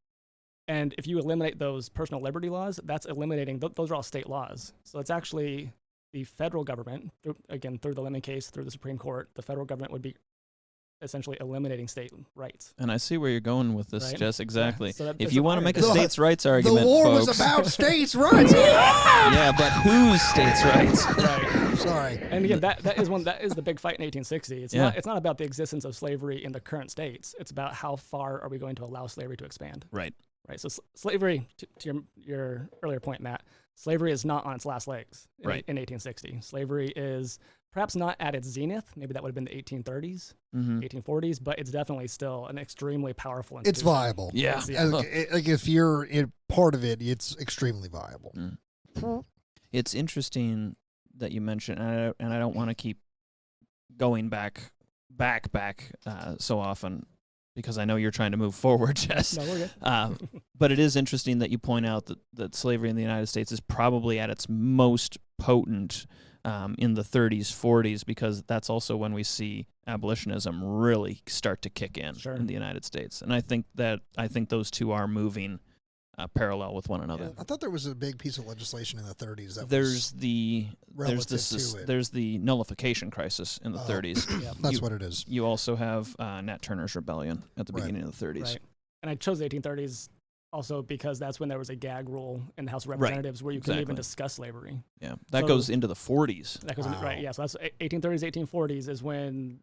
And if you eliminate those personal liberty laws, that's eliminating, those are all state laws. So it's actually the federal government, through the Lemon case, through the Supreme Court, the federal government would be essentially eliminating state rights. And I see where you're going with this, Jess. Exactly. Yeah. So if you want to make a states' rights argument, the war folks, was about states' rights. Yeah, but whose states' rights? Right. Sorry. And again, that is the big fight in 1860. It's not about the existence of slavery in the current states. It's about how far are we going to allow slavery to expand. Right. Right. So slavery, to your earlier point, Matt, slavery is not on its last legs in 1860. Slavery is perhaps not at its zenith. Maybe that would have been the 1830s, 1840s, but it's definitely still an extremely powerful institution. It's viable. Yeah. Like if you're part of it, it's extremely viable. It's interesting that you mentioned, and I don't want to keep going back so often, because I know you're trying to move forward, Jess. No, we're good. But it is interesting that you point out that slavery in the United States is probably at its most potent in the 30s, 40s, because that's also when we see abolitionism really start to kick in in the United States. And I think those two are moving parallel with one another. Yeah. I thought there was a big piece of legislation in the 30s that there's the nullification crisis in the 30s. Yeah, that's what it is. You also have Nat Turner's rebellion at the beginning of the 30s. Right. And I chose the 1830s also because that's when there was a gag rule in the House of Representatives where you couldn't even discuss slavery. Yeah, that goes into the 40s. That goes into, right, yeah. So that's 1830s, 1840s is when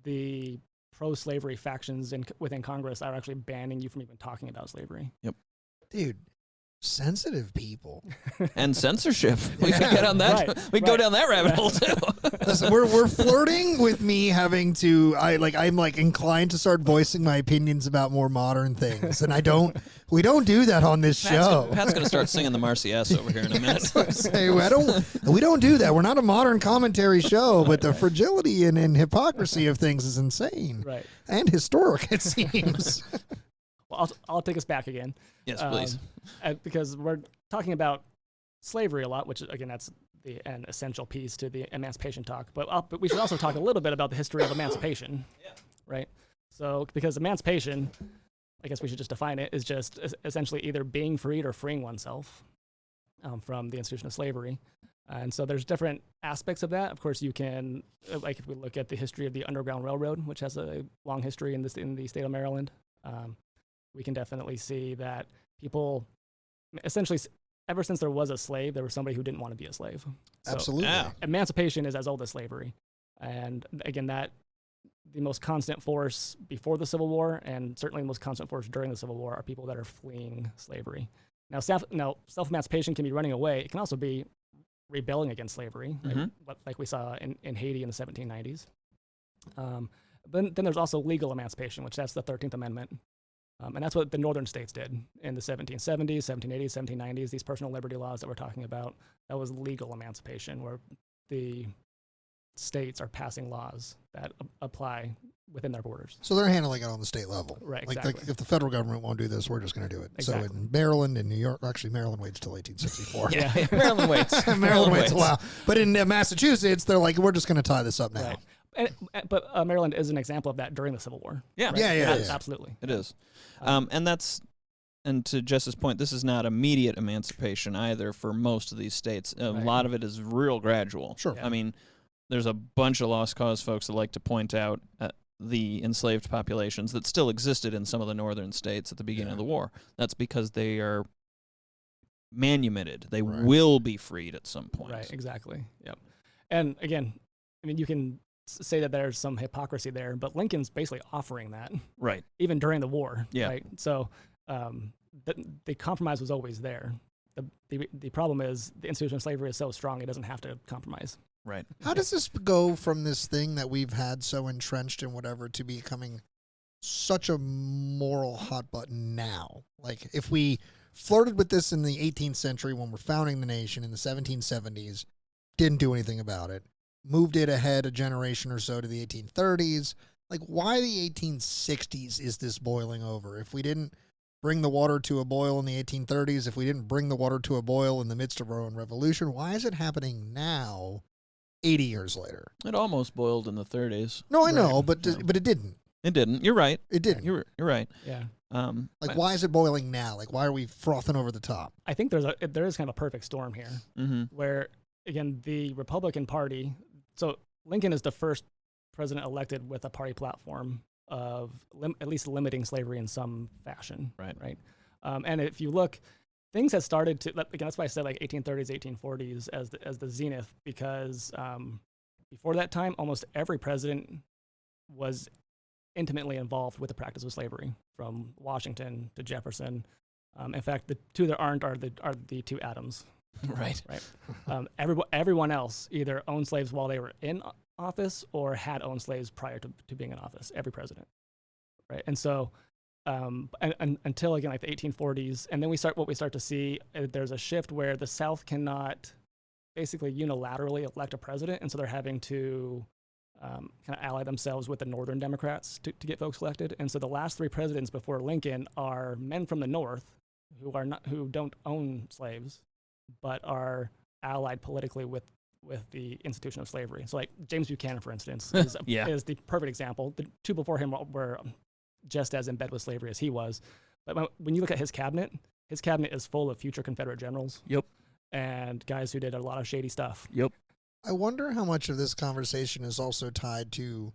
the pro-slavery factions within Congress are actually banning you from even talking about slavery. Yep. Dude, sensitive people. And censorship. We could get on that. We could go down that rabbit hole too. Listen, we're flirting with me having to. I'm inclined to start voicing my opinions about more modern things, and we don't do that on this show. Pat's gonna start singing the Marseillaise over here in a minute. We don't do that. We're not a modern commentary show, but the fragility and hypocrisy of things is insane, right? And historic, it seems. Well, I'll take us back again. Yes, please. Because we're talking about slavery a lot, which again, that's an essential piece to the emancipation talk. But we should also talk a little bit about the history of emancipation, right? So because emancipation, I guess we should just define it, is just essentially either being freed or freeing oneself from the institution of slavery. And so there's different aspects of that. Of course, you can, like if we look at the history of the Underground Railroad, which has a long history in the state of Maryland, we can definitely see that people essentially, ever since there was a slave, there was somebody who didn't want to be a slave. So Absolutely. emancipation is as old as slavery. And again, that the most constant force before the Civil War, and certainly the most constant force during the Civil War, are people that are fleeing slavery. Now, self-emancipation can be running away. It can also be rebelling against slavery, like we saw in Haiti in the 1790s. But then there's also legal emancipation, which that's the 13th Amendment. And that's what the northern states did in the 1770s, 1780s, 1790s. These personal liberty laws that we're talking about, that was legal emancipation, where the states are passing laws that apply within their borders. So they're handling it on the state level. Right, exactly. Like if the federal government won't do this, we're just going to do it. Exactly. So in Maryland and New York, actually Maryland waits till 1864. Yeah, Maryland waits. Maryland waits a while. But in Massachusetts, they're like, we're just going to tie this up now. Right. But Maryland is an example of that during the Civil War. Yeah. Right? Yeah. Absolutely. It is. And to Jess's point, this is not immediate emancipation either for most of these states. A lot of it is real gradual. Sure. I mean, there's a bunch of lost cause folks that like to point out the enslaved populations that still existed in some of the northern states at the beginning of the war. That's because they are manumitted. They will be freed at some point. Right, exactly. Yep. And again, I mean, you can say that there's some hypocrisy there, but Lincoln's basically offering that. Right. Even during the war. Yeah. Right. So the compromise was always there. The problem is the institution of slavery is so strong it doesn't have to compromise. Right. How does this go from this thing that we've had so entrenched in whatever to becoming such a moral hot button now? Like if we flirted with this in the 18th century when we're founding the nation in the 1770s, didn't do anything about it, moved it ahead a generation or so to the 1830s, like why the 1860s is this boiling over? If we didn't bring the water to a boil in the 1830s, if we didn't bring the water to a boil in the midst of our own revolution, why is it happening now, 80 years later? It almost boiled in the 30s. No, I know, but it didn't. It didn't. You're right. It didn't. You're right. Yeah. Why is it boiling now? Like, why are we frothing over the top? I think there is kind of a perfect storm here, where again the Republican Party. So Lincoln is the first president elected with a party platform of at least limiting slavery in some fashion. Right. And if you look, things have started to, again, that's why I said like 1830s, 1840s as the zenith, because before that time, almost every president was intimately involved with the practice of slavery, from Washington to Jefferson. In fact, the two that aren't are the two Adams. Right. Everyone else either owned slaves while they were in office or had owned slaves prior to being in office. Every president, right? And so, until again like the 1840s, and then we start to see there's a shift where the South cannot basically unilaterally elect a president, and so they're having to kind of ally themselves with the Northern Democrats to get folks elected. And so the last three presidents before Lincoln are men from the North who don't own slaves, but are allied politically with the institution of slavery. So like James Buchanan, for instance, is the perfect example. The two before him were just as in bed with slavery as he was. But when you look at his cabinet is full of future Confederate generals. Yep. And guys who did a lot of shady stuff. Yep. I wonder how much of this conversation is also tied to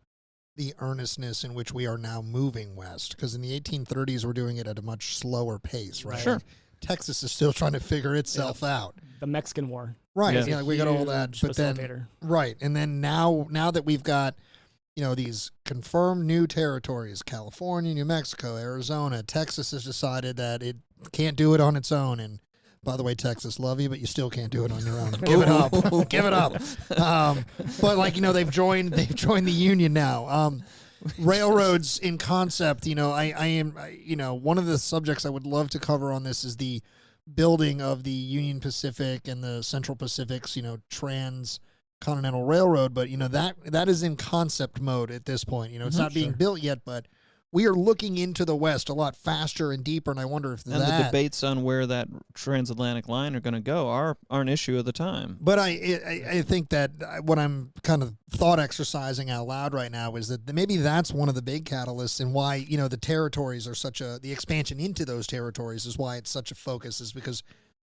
the earnestness in which we are now moving west. Because in the 1830s, we're doing it at a much slower pace, right? Sure. Like, Texas is still trying to figure itself out. The Mexican War. Right. Yeah. We got all that. But then, right. And then now that we've got, these confirmed new territories, California, New Mexico, Arizona, Texas has decided that it can't do it on its own. And by the way, Texas, love you, but you still can't do it on your own. Give it up. Give it up. But they've joined the union now. Railroads in concept, I am one of the subjects I would love to cover on this is the building of the Union Pacific and the Central Pacific's, transcontinental railroad. But, that is in concept mode at this point. It's not being built yet, but we are looking into the West a lot faster and deeper, and I wonder if and the debates on where that transatlantic line are going to go are an issue of the time. But I think that what I'm kind of thought exercising out loud right now is that maybe that's one of the big catalysts, and why, you know, the territories are the expansion into those territories is why it's such a focus, is because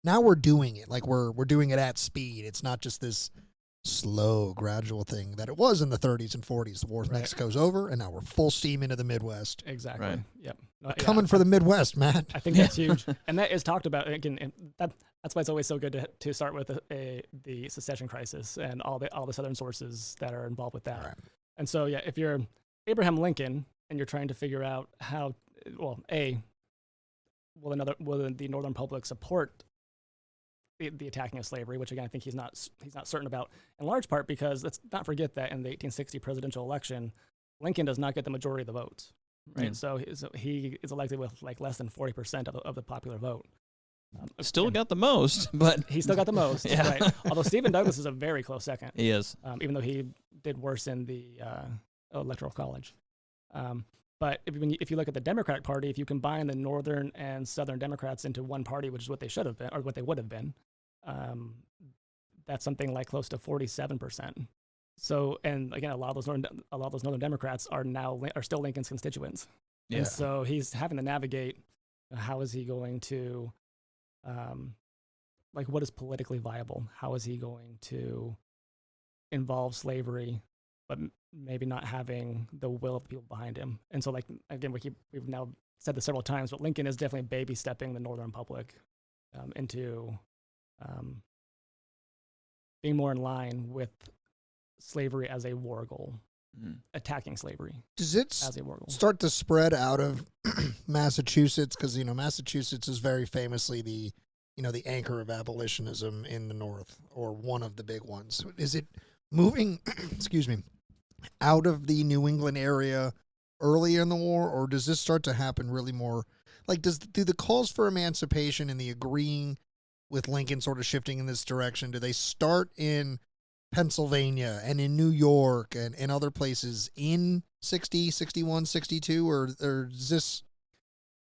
now we're doing it. Like we're doing it at speed. It's not just this slow, gradual thing that it was in the 30s and 40s. The war with Mexico's over, and now we're full steam into the Midwest. Exactly. Right. Yep. Coming for the Midwest, Matt. I think that's huge, and that is talked about again. And that's why it's always so good to start with the secession crisis and all the Southern sources that are involved with that. Right. And so, yeah, if you're Abraham Lincoln and you're trying to figure out how, will the Northern Republic support the attacking of slavery, which again I think he's not certain about, in large part because let's not forget that in the 1860 presidential election, Lincoln does not get the majority of the votes, right? Yeah. So he is elected with like less than 40% of the popular vote. Still got the most, but he still got the most, yeah. right? Although Stephen Douglas is a very close second. He is, even though he did worse in the electoral college. But if you look at the Democratic Party, if you combine the Northern and Southern Democrats into one party, which is what they should have been, or what they would have been, that's something like close to 47%. So, and again, a lot of those Northern Democrats are still Lincoln's constituents. Yeah. And so he's having to navigate how is he going to, what is politically viable? How is he going to involve slavery, but maybe not having the will of the people behind him? And so, like, again, we've now said this several times, but Lincoln is definitely baby stepping the Northern Republic into being more in line with slavery as a war goal, attacking slavery. Does it as a war goal start to spread out of Massachusetts? Because, you know, Massachusetts is very famously the anchor of abolitionism in the North, or one of the big ones. Is it moving, excuse me, out of the New England area early in the war, or does this start to happen really more? Like, do the calls for emancipation and the agreeing with Lincoln sort of shifting in this direction, do they start in Pennsylvania and in New York and other places in 60, 61, 62, or is this?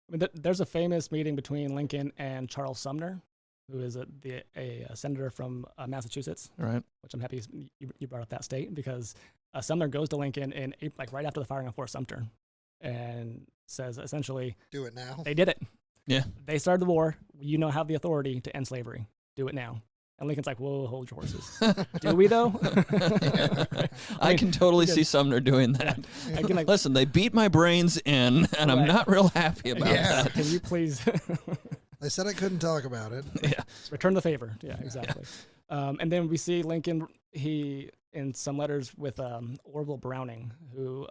I mean, there's a famous meeting between Lincoln and Charles Sumner, who is a senator from Massachusetts, right? Which I'm happy you brought up that state, because Sumner goes to Lincoln in right after the firing of Fort Sumter and says essentially, do it now. They did it. Yeah. They started the war. You have the authority to end slavery. Do it now. And Lincoln's like, whoa, hold your horses. Do we, though? I can totally see Sumner doing that. Yeah. Listen, they beat my brains in, and I'm not real happy about that. Can you please? They said I couldn't talk about it. Yeah. Return the favor. Yeah, exactly. Yeah. And then we see Lincoln, in some letters with Orville Browning, who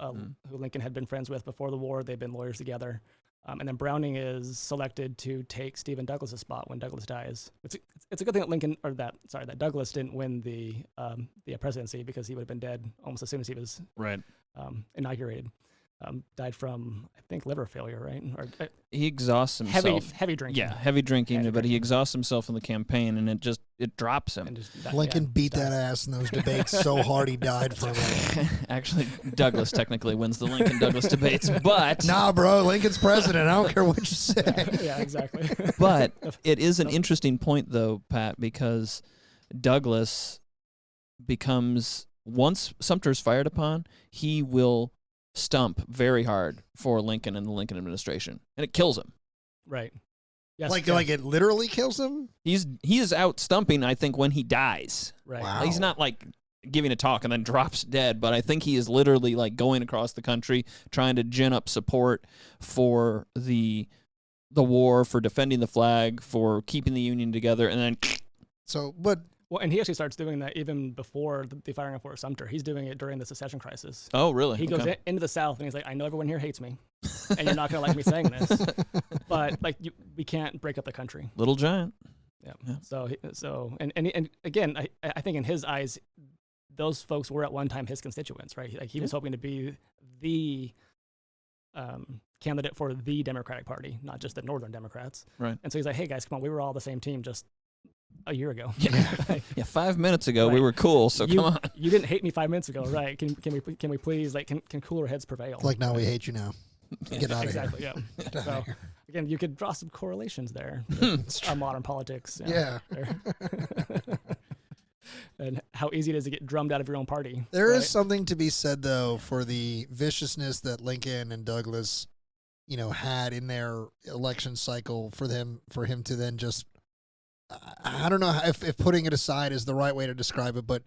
Lincoln had been friends with before the war. They've been lawyers together. And then Browning is selected to take Stephen Douglas's spot when Douglas dies. It's a good thing that that Douglas didn't win the presidency, because he would have been dead almost as soon as he was inaugurated. Died from, I think, liver failure, right? Or he exhausts himself. Heavy drinking. Yeah, heavy drinking, but he exhausts himself in the campaign, and it drops him. Lincoln beat that ass in those debates so hard he died from it. Actually, Douglas technically wins the Lincoln-Douglas debates, but... Nah, bro, Lincoln's president. I don't care what you say. Yeah, exactly. But it is an interesting point, though, Pat, because Douglas becomes... Once Sumter's fired upon, he will stump very hard for Lincoln and the Lincoln administration, and it kills him. Right. Yes. Like it literally kills him? He is out stumping, I think, when he dies. Right. Wow. He's not like giving a talk and then drops dead, but I think he is literally like going across the country trying to gin up support for the war, for defending the flag, for keeping the Union together, and then Well, and he actually starts doing that even before the firing of Fort Sumter. He's doing it during the secession crisis. Oh, really? He goes into the South and he's like, I know everyone here hates me, and you're not going to like me saying this, but we can't break up the country. Little Giant. Yeah. So again, I think in his eyes, those folks were at one time his constituents, right? Like he was hoping to be the candidate for the Democratic Party, not just the Northern Democrats. Right. And so he's like, hey guys, come on, we were all the same team just a year ago. Yeah. 5 minutes ago we were cool, so come on. You didn't hate me 5 minutes ago, right? Can we please, can cooler heads prevail? Like now we hate you now. Get out of exactly, here. yeah. Get out So, of here. again, you could draw some correlations there. It's Our modern politics. Yeah. And how easy it is to get drummed out of your own party. There right? is something to be said, though, for the viciousness that Lincoln and Douglas, had in their election cycle for him to then just, I don't know if putting it aside is the right way to describe it, but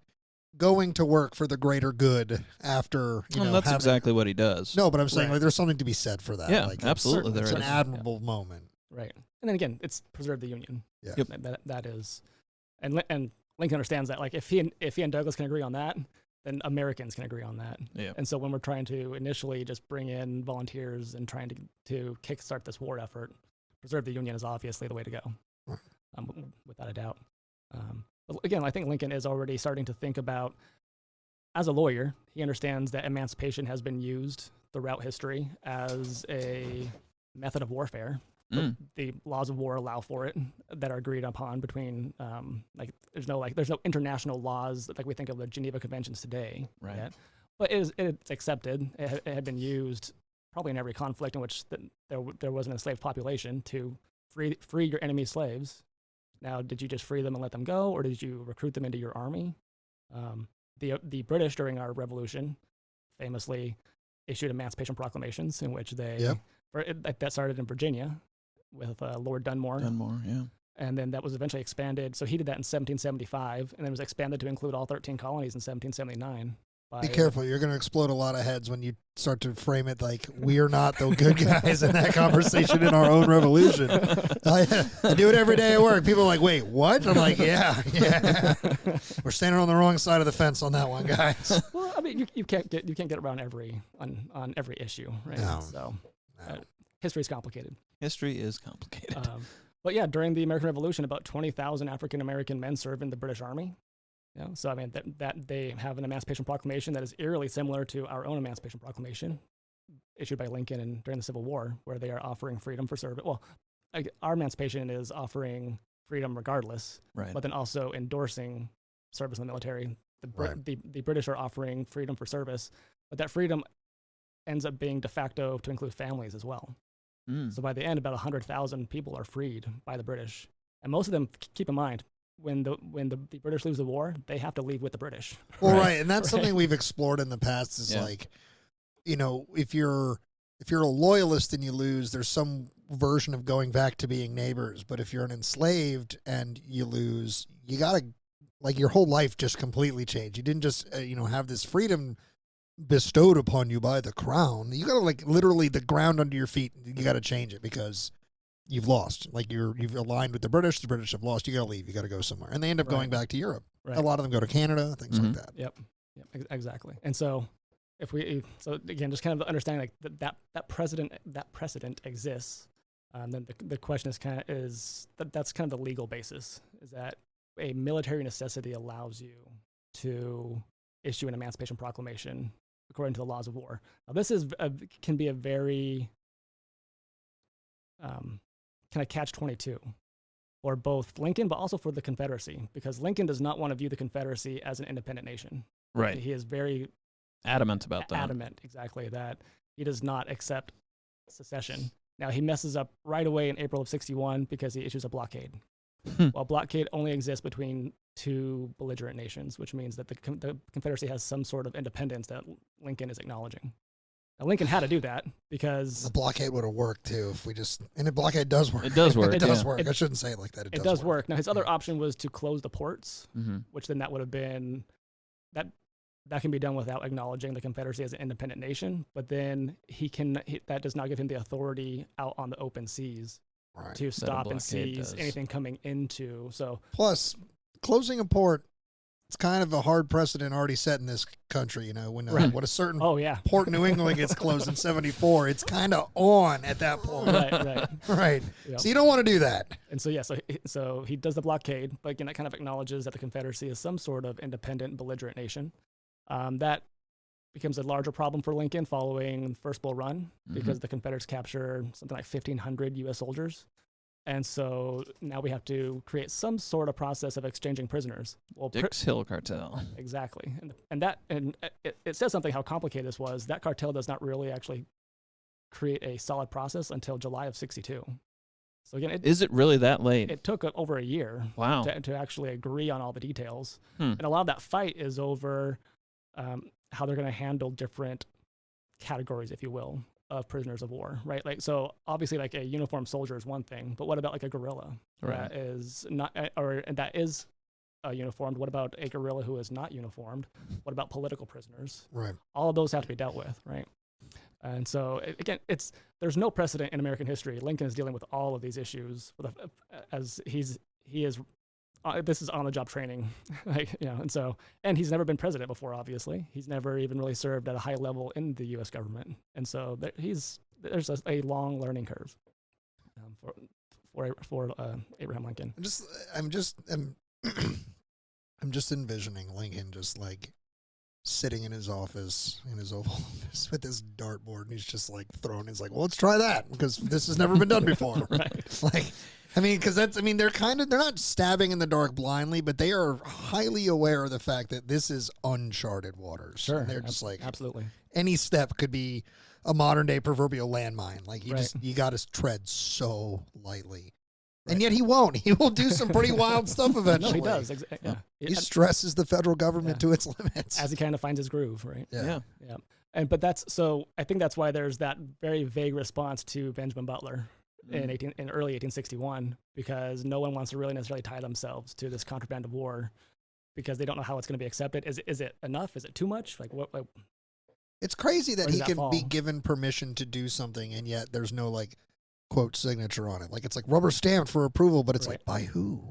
going to work for the greater good after, that's exactly what he does. No, but I'm saying Right. like there's something to be said for that. Yeah, like, absolutely It's there an is. admirable moment. Right. And then again, it's preserve the Union. Yeah. Yep. That is, and Lincoln understands that. Like if he and Douglas can agree on that, then Americans can agree on that. Yeah. And so when we're trying to initially just bring in volunteers and trying to kickstart this war effort, preserve the Union is obviously the way to go, Right. without a doubt. But again, I think Lincoln is already starting to think about, as a lawyer, he understands that emancipation has been used throughout history as a method of warfare. The laws of war allow for it that are agreed upon between there's no international laws like we think of the Geneva Conventions today, Right. yet. But it's accepted. It had been used probably in every conflict in which there was an enslaved population to free your enemy slaves. Now, did you just free them and let them go, or did you recruit them into your army? The British during our Revolution famously issued Emancipation proclamations in which that started in Virginia with Lord Dunmore. Yeah. And then that was eventually expanded. So he did that in 1775, and then it was expanded to include all 13 colonies in 1779. Be careful. You're going to explode a lot of heads when you start to frame it like we're not the good guys in that conversation in our own revolution. I do it every day at work. People are like, wait, what? I'm like, yeah. We're standing on the wrong side of the fence on that one, guys. Well, I mean, you can't get around on every issue, right? No. So history is complicated. History is complicated. But yeah, during the American Revolution, about 20,000 African American men served in the British Army. So I mean that they have an Emancipation Proclamation that is eerily similar to our own Emancipation Proclamation, issued by Lincoln and during the Civil War, where they are offering freedom for service. Well, our emancipation is offering freedom regardless, Right. but then also endorsing service in the military. The British are offering freedom for service, but that freedom ends up being de facto to include families as well. So by the end, about 100,000 people are freed by the British, and most of them, keep in mind, when the British lose the war, they have to leave with the British. Well, right, and that's something we've explored in the past. Is like, if you're a loyalist and you lose, there's some version of going back to being neighbors. But if you're an enslaved and you lose, you gotta your whole life just completely changed. You didn't just have this freedom bestowed upon you by the crown. You gotta literally the ground under your feet. You gotta change it because you've lost. You've aligned with the British. The British have lost. You got to leave. You got to go somewhere. And they end up going back to Europe. Right. A lot of them go to Canada, things like that. Yep, exactly. And so again, just kind of understanding that precedent exists. Then the question is that's kind of the legal basis, is that a military necessity allows you to issue an Emancipation Proclamation according to the laws of war. Now, this can be a very kind of catch-22 for both Lincoln, but also for the Confederacy, because Lincoln does not want to view the Confederacy as an independent nation. Right. He is very adamant about that. Adamant, exactly, that he does not accept secession. Now, he messes up right away in April of 61 because he issues a blockade. Well, blockade only exists between two belligerent nations, which means that the Confederacy has some sort of independence that Lincoln is acknowledging. Now, Lincoln had to do that because the blockade would have worked too and the blockade does work. It does work. It does work. I shouldn't say it like that. It does work. Now, his other option was to close the ports, Mm-hmm. which then that would have been that can be done without acknowledging the Confederacy as an independent nation. But then that does not give him the authority out on the open seas to stop and seize anything coming into. So plus, closing a port, it's kind of a hard precedent already set in this country. When a certain port in New England gets closed in 74, it's kind of on at that point. Right. Yep. So you don't want to do that. And so so he does the blockade, but again, that kind of acknowledges that the Confederacy is some sort of independent, belligerent nation. That becomes a larger problem for Lincoln following the First Bull Run, because the Confederates capture something like 1,500 U.S. soldiers. And so now we have to create some sort of process of exchanging prisoners. Well, Dix Hill Cartel. Exactly. And it says something how complicated this was. That cartel does not really actually create a solid process until July of 62. So again, Is it really that late? it took over a year Wow. to actually agree on all the details. Hmm. And a lot of that fight is over how they're going to handle different categories, if you will, of prisoners of war, right? Like, so obviously, like a uniformed soldier is one thing, but what about like a guerrilla Right. that is not, and that is uniformed? What about a guerrilla who is not uniformed? What about political prisoners? Right. All of those have to be dealt with, right? And so again, there's no precedent in American history. Lincoln is dealing with all of these issues as he is. This is on-the-job training, like, you know, and he's never been president before. Obviously, he's never even really served at a high level in the U.S. government, and so there's a long learning curve for Abraham Lincoln. I'm just envisioning Lincoln just like sitting in his office, in his Oval Office, with this dartboard, and he's just like throwing. He's like, "Well, let's try that because this has never been done before." Right. Like, I mean, because they're not stabbing in the dark blindly, but they are highly aware of the fact that this is uncharted waters. Sure. And they're just like, absolutely. any step could be a modern day proverbial landmine. Like Right. you got to tread so lightly. And yet he won't. He will do some pretty wild stuff eventually. No, he does. Yeah. He stresses the federal government to its limits. As he kind of finds his groove, right? Yeah. But I think that's why there's that very vague response to Benjamin Butler in early 1861, because no one wants to really necessarily tie themselves to this contraband of war because they don't know how it's going to be accepted. Is it enough? Is it too much? Like what? It's crazy that he can fall? be given permission to do something, and yet there's no like quote signature on it. Like it's like rubber stamped for approval, but it's Right. like by who?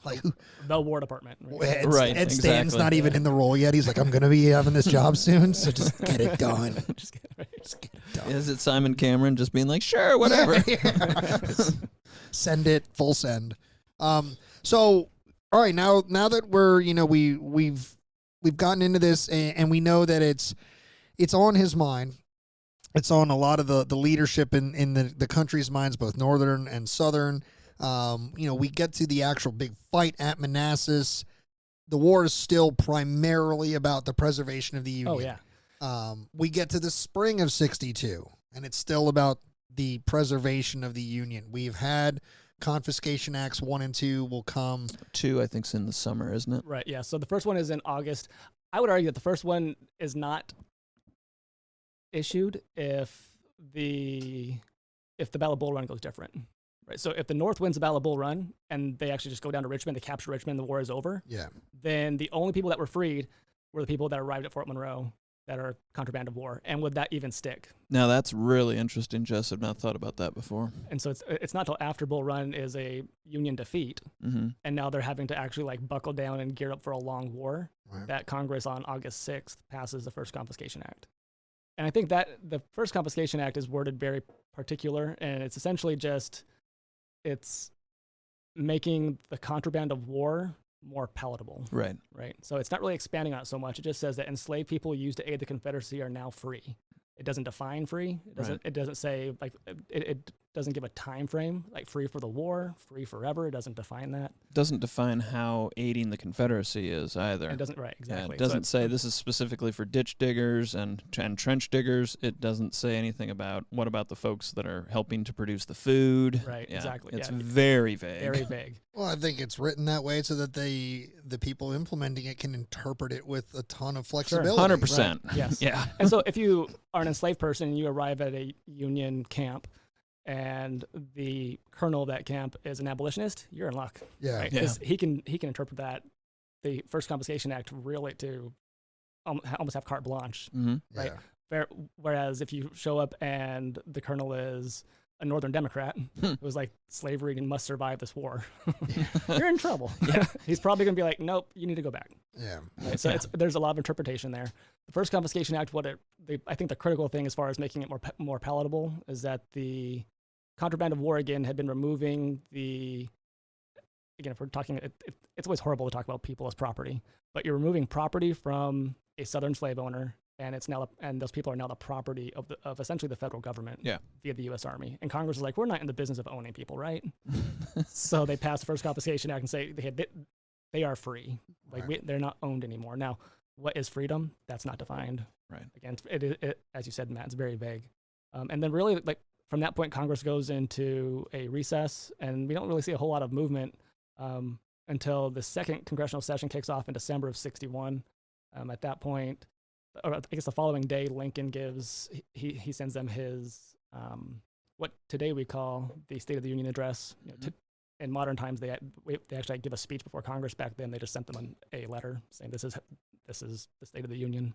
Like who? The War Department. Ed Exactly. Stanton's not even in the role yet. He's like, I'm going to be having this job soon, so just get it done. Just get it. Just get it done. Is it Simon Cameron just being like, sure, whatever? Yeah. Send it, full send. So, all right, now that we're, we've gotten into this and we know that it's on his mind. It's on a lot of the leadership in the country's minds, both northern and southern. We get to the actual big fight at Manassas. The war is still primarily about the preservation of the Union. Oh, yeah. We get to the spring of 62, and it's still about the preservation of the Union. We've had Confiscation Acts 1 and 2 will come. 2, I think, is in the summer, isn't it? Right, yeah. So the first one is in August. I would argue that the first one is not issued if the Battle of Bull Run goes different. Right. So if the North wins the Battle of Bull Run and they actually just go down to Richmond, they capture Richmond, the war is over. Yeah. Then the only people that were freed were the people that arrived at Fort Monroe that are contraband of war. And would that even stick? Now, that's really interesting, Jess. I've not thought about that before. And so it's not till after Bull Run is a Union defeat, and now they're having to actually like buckle down and gear up for a long war, that Congress on August 6th passes the First Confiscation Act. And I think that the First Confiscation Act is worded very particular, and it's essentially just it's making the contraband of war more palatable. Right. Right. So it's not really expanding on it so much. It just says that enslaved people used to aid the Confederacy are now free. It doesn't define free. It doesn't say like it doesn't give a time frame, like free for the war, free forever. It doesn't define that. Doesn't define how aiding the Confederacy is either. It doesn't, right, exactly. Yeah, it doesn't say this is specifically for ditch diggers and trench diggers. It doesn't say anything about what about the folks that are helping to produce the food. Right, Yeah, exactly. It's Yeah. very vague. Very vague. Well, I think it's written that way so that the people implementing it can interpret it with a ton of flexibility. 100%. Right. Yes. Yeah. And so if you are an enslaved person and you arrive at a Union camp and the colonel of that camp is an abolitionist, you're in luck. Yeah. Right? Yeah. 'Cause he can interpret that, the First Confiscation Act, really to almost have carte blanche. Right. Yeah. Whereas if you show up and the colonel is a Northern Democrat who was like, slavery must survive this war, you're in trouble. Yeah. He's probably going to be like, nope, you need to go back. Yeah. Right? So there's a lot of interpretation there. The First Confiscation Act, I think the critical thing as far as making it more palatable is that the contraband of war again had been removing if we're talking, it's always horrible to talk about people as property, but you're removing property from a Southern slave owner, and it's now and those people are now the property of essentially the federal government via the U.S. Army. And Congress is like, we're not in the business of owning people, right? So they passed the First Confiscation Act and say they are free, like they're not owned anymore. Now what is freedom? That's not defined. Right. Again, it as you said, Matt, it's very vague. And then really, like from that point, Congress goes into a recess, and we don't really see a whole lot of movement until the second congressional session kicks off in December of '61. At that point, or I guess the following day, Lincoln he sends them his what today we call the State of the Union address. In modern times, they actually give a speech before Congress. Back then, they just sent them a letter saying this is the State of the Union.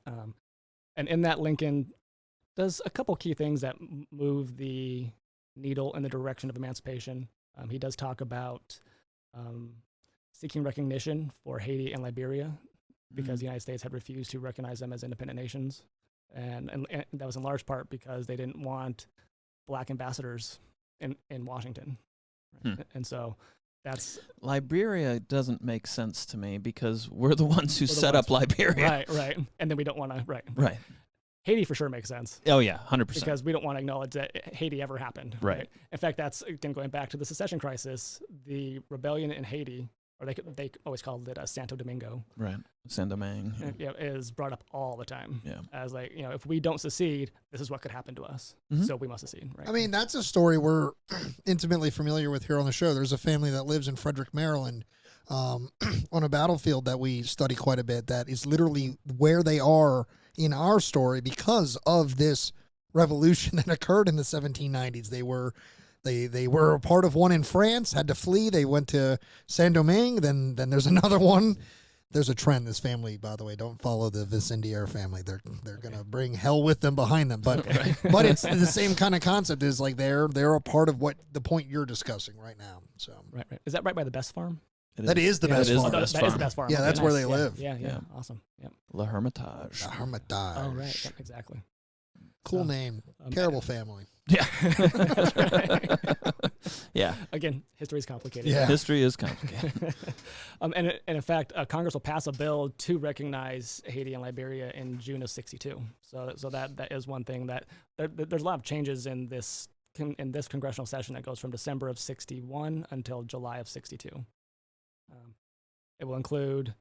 And in that, Lincoln does a couple key things that move the needle in the direction of emancipation. He does talk about seeking recognition for Haiti and Liberia because the United States had refused to recognize them as independent nations. And that was in large part because they didn't want black ambassadors in Washington. And so that's... Liberia doesn't make sense to me because we're the ones who set up Liberia. Right. And then we don't want to... Right. Haiti for sure makes sense. Oh, yeah, 100%. Because we don't want to acknowledge that Haiti ever happened. Right. In fact, that's, again, going back to the secession crisis, the rebellion in Haiti, or they always called it Santo Domingo. Right. Saint Domingue. Is brought up all the time. Yeah. As like, if we don't secede, this is what could happen to us. So we must secede. Right. I mean, that's a story we're intimately familiar with here on the show. There's a family that lives in Frederick, Maryland, on a battlefield that we study quite a bit that is literally where they are in our story because of this revolution that occurred in the 1790s. They were a part of one in France, had to flee. They went to Saint Domingue. Then there's another one. There's a trend. This family, by the way, don't follow the Vicendier family. They're gonna bring hell with them behind them. But but it's the same kind of concept. Is like they're a part of what the point you're discussing right now. So right. Is that right by the Best Farm? That is the best farm. That is the Best Farm. Yeah, that's where they live. Yeah. Awesome. Yep. La Hermitage. The Hermitage. Oh, right. Yep, exactly. Cool name. Terrible family. Yeah. That's right. Yeah. Again, history is complicated. Yeah. History is complicated. And in fact, Congress will pass a bill to recognize Haiti and Liberia in June of '62. So that is one thing that there's a lot of changes in this congressional session that goes from December of '61 until July of '62. It will include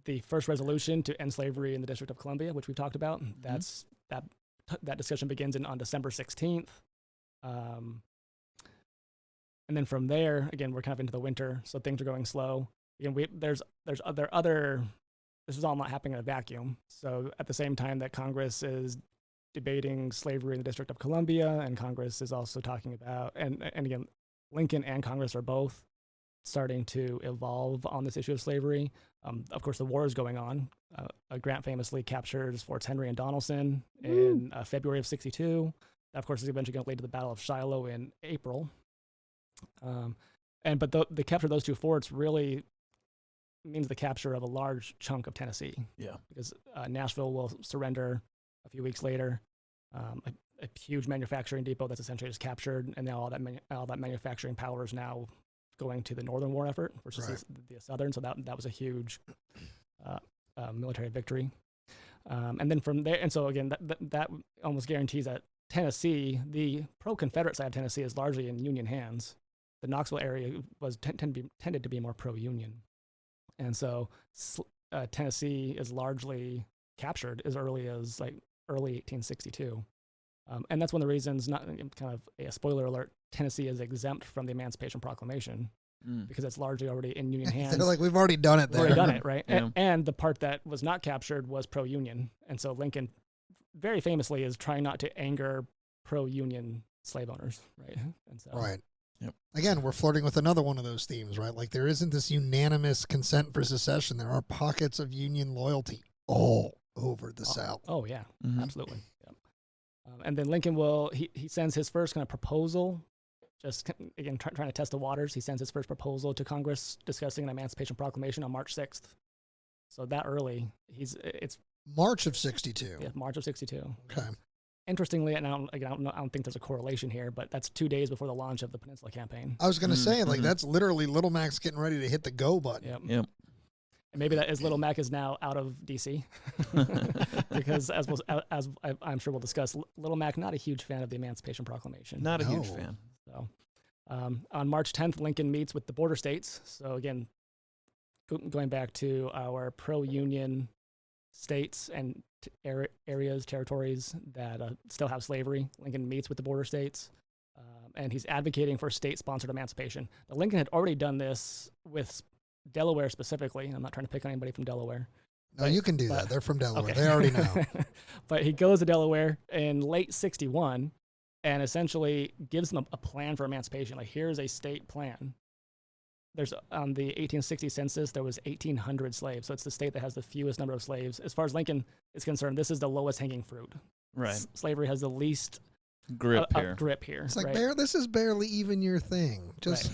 the first resolution to end slavery in the District of Columbia, which we've talked about. That discussion begins on December 16th. And then from there, again, we're kind of into the winter, so things are going slow. Again, there's other. This is all not happening in a vacuum. So at the same time that Congress is debating slavery in the District of Columbia, and Congress is also talking about, and again, Lincoln and Congress are both starting to evolve on this issue of slavery. Of course, the war is going on. Grant famously captures Forts Henry and Donelson in February of '62. That, of course, is eventually going to lead to the Battle of Shiloh in April. But the capture of those two forts really means the capture of a large chunk of Tennessee. Yeah, because Nashville will surrender a few weeks later. A huge manufacturing depot that's essentially just captured, and now all that manufacturing power is now going to the Northern War effort versus the Southern. So that was a huge military victory. And then from there, and so again, that almost guarantees that Tennessee, the pro-Confederate side of Tennessee, is largely in Union hands. The Knoxville area was tended to be more pro-Union, and so Tennessee is largely captured as early as early 1862. And that's one of the reasons, not kind of a spoiler alert, Tennessee is exempt from the Emancipation Proclamation because it's largely already in Union hands. They're like, we've already done it there. We've already done it, right? Yeah. And the part that was not captured was pro-Union. And so Lincoln very famously is trying not to anger pro-Union slave owners, right? And so, right. Yep. Again, we're flirting with another one of those themes, right? Like there isn't this unanimous consent for secession. There are pockets of Union loyalty all over the South. Oh yeah, absolutely. Yep. And then Lincoln he sends his first kind of proposal, just again trying to test the waters. He sends his first proposal to Congress discussing an Emancipation Proclamation on March 6th. So that early, it's March of '62. Yeah, March of '62. Okay. Interestingly, and I don't think there's a correlation here, but that's 2 days before the launch of the Peninsula Campaign. I was going to say, that's literally Little Mac's getting ready to hit the go button. Yep. And maybe that is Little Mac is now out of D.C. because as I'm sure we'll discuss, Little Mac not a huge fan of the Emancipation Proclamation. Not a huge fan. So on March 10th, Lincoln meets with the border states. So again, going back to our pro-union states and areas, territories that still have slavery. Lincoln meets with the border states, and he's advocating for state-sponsored emancipation. Now, Lincoln had already done this with Delaware specifically. I'm not trying to pick on anybody from Delaware. No, you can do that. They're from Delaware. Okay. They already know. But he goes to Delaware in late 61 and essentially gives them a plan for emancipation. Like, here's a state plan. There's on the 1860 census, there was 1,800 slaves. So it's the state that has the fewest number of slaves. As far as Lincoln is concerned, this is the lowest hanging fruit. Right. Slavery has the least grip here. It's like, right? this is barely even your thing. Just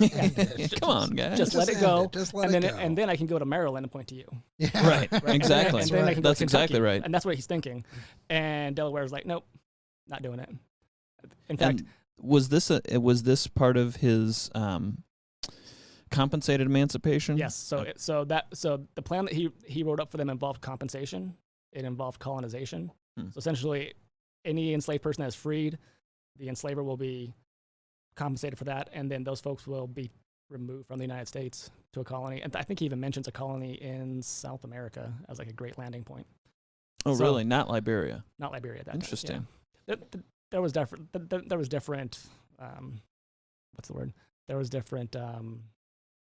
Come on, guys. Just let it go. Just let it go. And then I can go to Maryland and point to you. Yeah. Right. Exactly. And then I can go That's to Kentucky. exactly right. And that's what he's thinking. And Delaware's like, nope, not doing it. In fact, and was this part of his compensated emancipation? yes. So the plan that he wrote up for them involved compensation. It involved colonization. So essentially, any enslaved person that's freed, the enslaver will be compensated for that, and then those folks will be removed from the United States to a colony. And I think he even mentions a colony in South America as like a great landing point. Oh, So- really? Not Liberia. Not Liberia. That time, Interesting. yeah. There was different. There was different. What's the word? There was different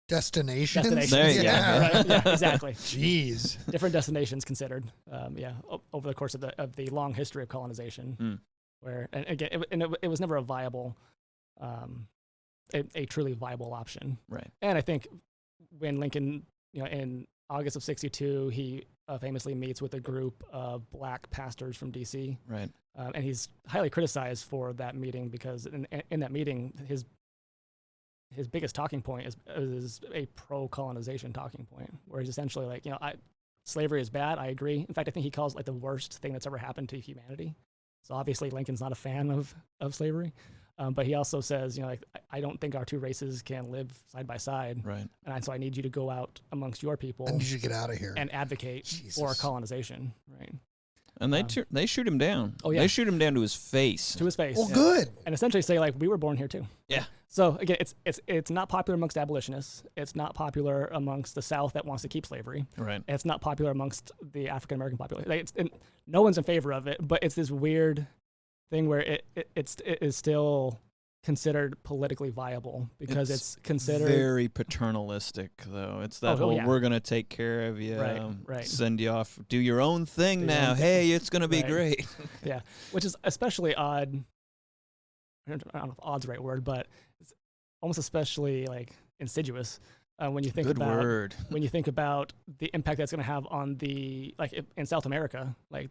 Destinations. destinations. There you go. Right, yeah, exactly. Jeez. Different destinations considered. Over the course of the long history of colonization, where and again, it was never a viable, a truly viable option. Right. And I think when Lincoln, in August of '62, he famously meets with a group of black pastors from D.C. Right. And he's highly criticized for that meeting because in that meeting, his biggest talking point is a pro-colonization talking point, where he's essentially like, slavery is bad. I agree. In fact, I think he calls it like the worst thing that's ever happened to humanity. So obviously Lincoln's not a fan of slavery. But he also says, I don't think our two races can live side by side. Right. And so I need you to go out amongst your people And you should get out of here. and advocate for colonization. Right. And they shoot him down. Oh, yeah. They shoot him down to his face. To his face. Well, good. And essentially say, like, we were born here too. Yeah. So again, it's not popular amongst abolitionists. It's not popular amongst the South that wants to keep slavery. Right. It's not popular amongst the African American population. Like, no one's in favor of it, but it's this weird thing where it is still considered politically viable because it's considered very paternalistic, though. It's that whole we're gonna take care of you, right. send you off, do your own thing Do your now. own thing. Hey, it's gonna be Right. great. Yeah, which is especially odd. I don't know if odd's the right word, but it's almost especially like insidious when you think Good about word. when you think about the impact that's going to have on in South America. Like,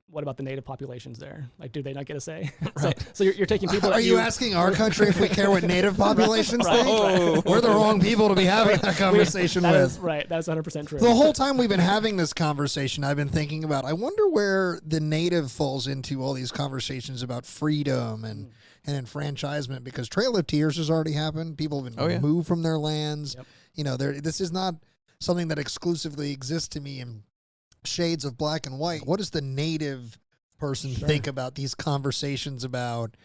what about the native populations there? Like, do they not get a say? Right. So you're taking people. Are you asking our country if we care what native populations Right. think? Oh. We're the wrong people to be having that conversation That with. is right. That's 100% true. The whole time we've been having this conversation, I've been thinking about, I wonder where the native falls into all these conversations about freedom and enfranchisement, because Trail of Tears has already happened. People have been removed from their lands. Yep. This is not something that exclusively exists to me in shades of black and white. What does the native person think about these conversations about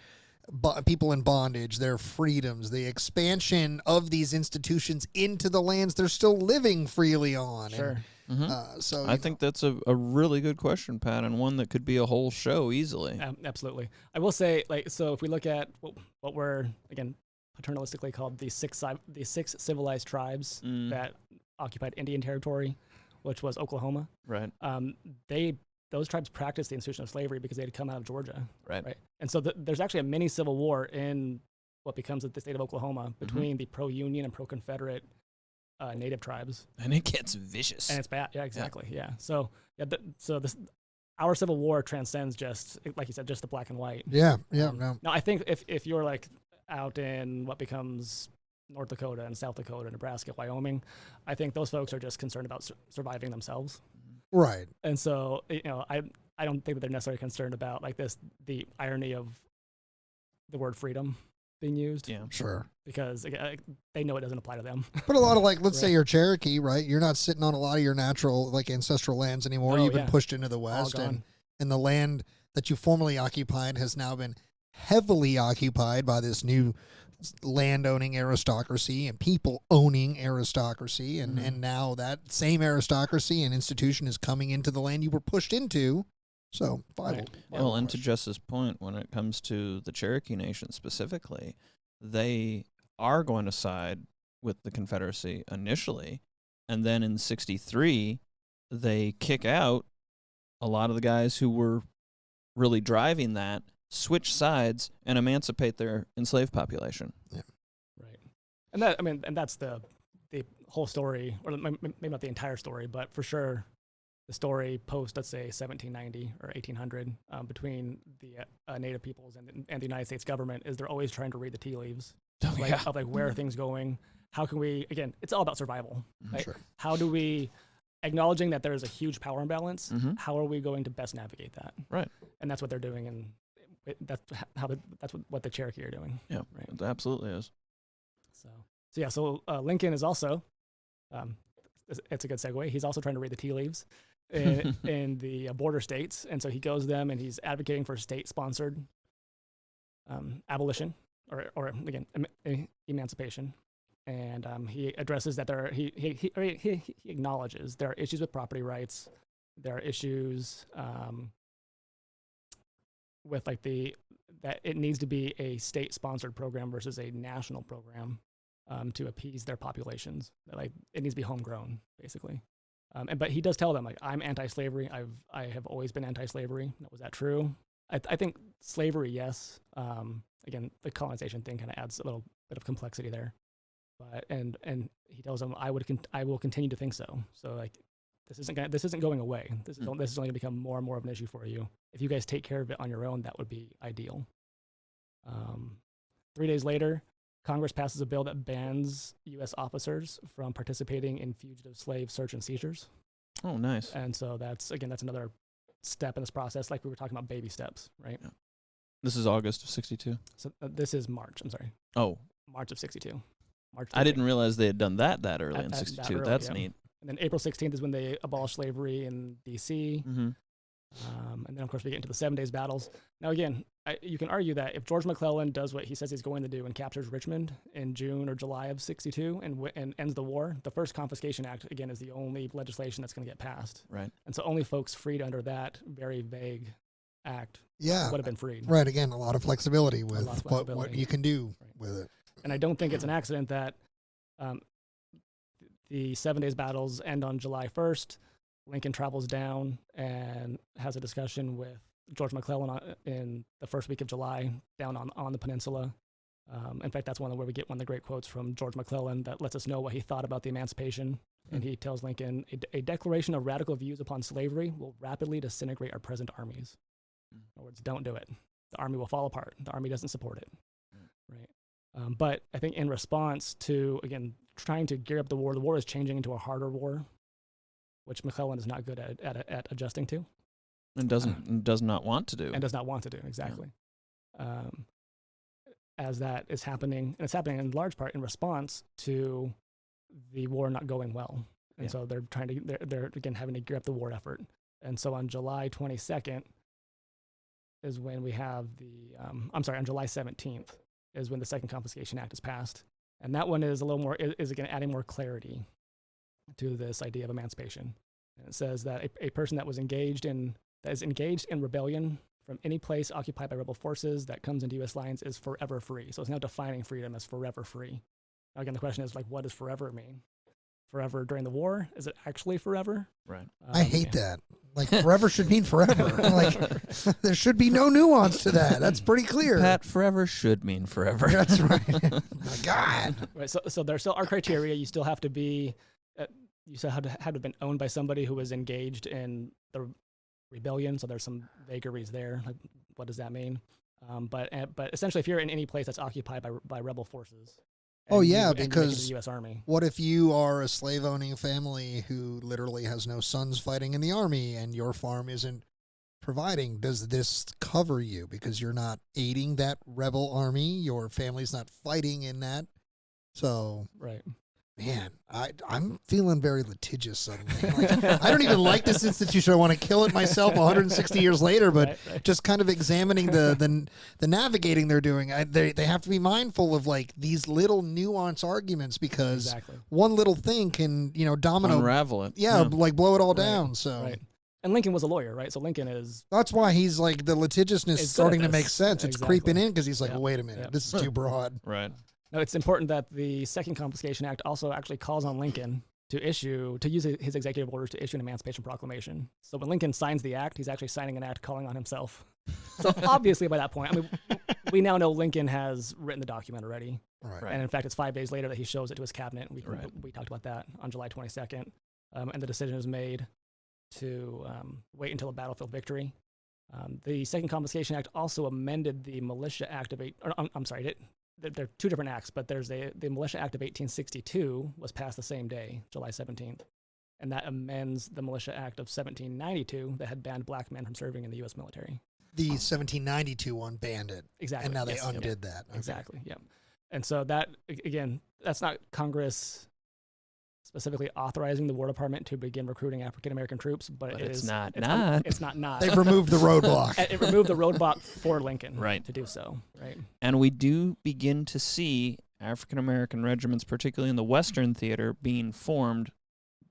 people in bondage, their freedoms, the expansion of these institutions into the lands they're still living freely on? Sure. So I think that's a really good question, Pat, and one that could be a whole show easily. Absolutely. I will say, so if we look at what we're, again, paternalistically called the six civilized tribes that occupied Indian Territory, which was Oklahoma. Right. Those tribes practiced the institution of slavery because they had come out of Georgia. Right. And so there's actually a mini civil war in what becomes the state of Oklahoma between the pro-Union and pro-Confederate native tribes. And it gets vicious. And it's bad. Yeah, exactly. Yeah. So our civil war transcends just, like you said, just the black and white. No. Now, I think if you're like out in what becomes North Dakota and South Dakota, Nebraska, Wyoming, I think those folks are just concerned about surviving themselves. Right. And so, I don't think that they're necessarily concerned about like the irony of the word freedom being used. Yeah. Sure. Because they know it doesn't apply to them. But a lot of let's say you're Cherokee, right? You're not sitting on a lot of your natural ancestral lands anymore. You've been pushed into the West, and the land that you formerly occupied has now been heavily occupied by this new land-owning aristocracy and people-owning aristocracy, and now that same aristocracy and institution is coming into the land you were pushed into. So, well, and to Jess's point, when it comes to the Cherokee Nation specifically, they are going to side with the Confederacy initially, and then in 1963, they kick out a lot of the guys who were really driving that, switch sides, and emancipate their enslaved population. Yeah. Right. And that's the whole story, or maybe not the entire story, but for sure the story post, let's say, 1790 or 1800, between the Native peoples and the United States government, is they're always trying to read the tea leaves of where are things going. How can we, again, it's all about survival. Right? Sure. How do we, acknowledging that there is a huge power imbalance, how are we going to best navigate that? Right. And that's what they're doing, and that's what the Cherokee are doing. Yeah, right. It absolutely is. So Lincoln is also, it's a good segue. He's also trying to read the tea leaves in the border states, and so he goes to them and he's advocating for state-sponsored abolition, or again, emancipation. And he addresses that he acknowledges there are issues with property rights. There are issues with that it needs to be a state-sponsored program versus a national program to appease their populations. Like, it needs to be homegrown, basically. But he does tell them, like, I'm anti-slavery. I have always been anti-slavery. Was that true? I think slavery, yes. Again, the colonization thing kind of adds a little bit of complexity there. But and he tells them, I will continue to think so. So, like, this isn't going away. This is only going to become more and more of an issue for you. If you guys take care of it on your own, that would be ideal. 3 days later, Congress passes a bill that bans U.S. officers from participating in fugitive slave search and seizures. Oh, nice. And so that's another step in this process, like we were talking about, baby steps, right? Yeah. This is August of 1962? So this is March, I'm sorry. Oh. March of 1962. I didn't realize they had done that early in 1962. That's neat. And then April 16th is when they abolished slavery in D.C. Mm-hmm. And then, of course, we get into the 7 Days Battles. Now, again, you can argue that if George McClellan does what he says he's going to do and captures Richmond in June or July of 1962 and ends the war, the first Confiscation Act, again, is the only legislation that's going to get passed. Right. And so only folks freed under that very vague act would have been freed. Right. Again, a lot of flexibility with what you can do with it. And I don't think it's an accident that the 7 Days Battles end on July 1st. Lincoln travels down and has a discussion with George McClellan in the first week of July down on the peninsula. In fact, that's where we get one of the great quotes from George McClellan that lets us know what he thought about the emancipation. And he tells Lincoln, a declaration of radical views upon slavery will rapidly disintegrate our present armies. In other words, don't do it. The army will fall apart. The army doesn't support it. Right. But I think in response to, again, trying to gear up the war is changing into a harder war, which McClellan is not good at adjusting to. And does not want to do. And does not want to do, exactly. As that is happening, and it's happening in large part in response to the war not going well. And so they're they're again having to gear up the war effort. And so on July 22nd is when we have on July 17th is when the Second Confiscation Act is passed. And that one is a little more, is again adding more clarity to this idea of emancipation. And it says that a person that is engaged in rebellion from any place occupied by rebel forces that comes into U.S. lines is forever free. So it's now defining freedom as forever free. Now, again, the question is, like, what does forever mean? Forever during the war? Is it actually forever? Right. I hate that. Like, forever should mean forever. Like, there should be no nuance to that. That's pretty clear. Pat, forever should mean forever. That's right. My God. Right. So there still are criteria. You still have to be, you still have to have been owned by somebody who was engaged in the rebellion. So there's some vagaries there. Like, what does that mean? But essentially, if you're in any place that's occupied by rebel forces. Oh, yeah, because the U.S. Army. What if you are a slave-owning family who literally has no sons fighting in the army and your farm isn't providing? Does this cover you because you're not aiding that rebel army? Your family's not fighting in that. So, right, man, I'm feeling very litigious suddenly. Like, I don't even like this institution. I want to kill it myself 160 years later, but Right. just kind of examining the navigating they're doing. They have to be mindful of like these little nuance arguments because Exactly. one little thing can, domino. Unravel it. Yeah, like blow it all down. So Right. And Lincoln was a lawyer, right? So Lincoln is that's why he's like the litigiousness It's starting good to at make this. sense. It's Exactly. creeping in because he's like, Yep. wait a minute, Yep. this is too broad. Right. Now, it's important that the Second Confiscation Act also actually calls on Lincoln to use his executive orders to issue an Emancipation Proclamation. So when Lincoln signs the act, he's actually signing an act calling on himself. So obviously by that point, I mean, we now know Lincoln has written the document already. Right. Right. And in fact, it's 5 days later that he shows it to his cabinet. And Right. we talked about that on July 22nd. And the decision is made to wait until a battlefield victory. The Second Confiscation Act also amended the Militia Act of there are two different acts, but there's the Militia Act of 1862 was passed the same day, July 17th, and that amends the Militia Act of 1792 that had banned black men from serving in the U.S. military. The 1792 one banned it. Exactly. And now they yes, undid that. Okay. Exactly. Yeah. And so that, again, that's not Congress specifically authorizing the War Department to begin recruiting African American troops, but it's is not it's not. It's not. They've removed the roadblock. It removed the roadblock for Lincoln Right. to do so. Right. And we do begin to see African American regiments, particularly in the Western theater, being formed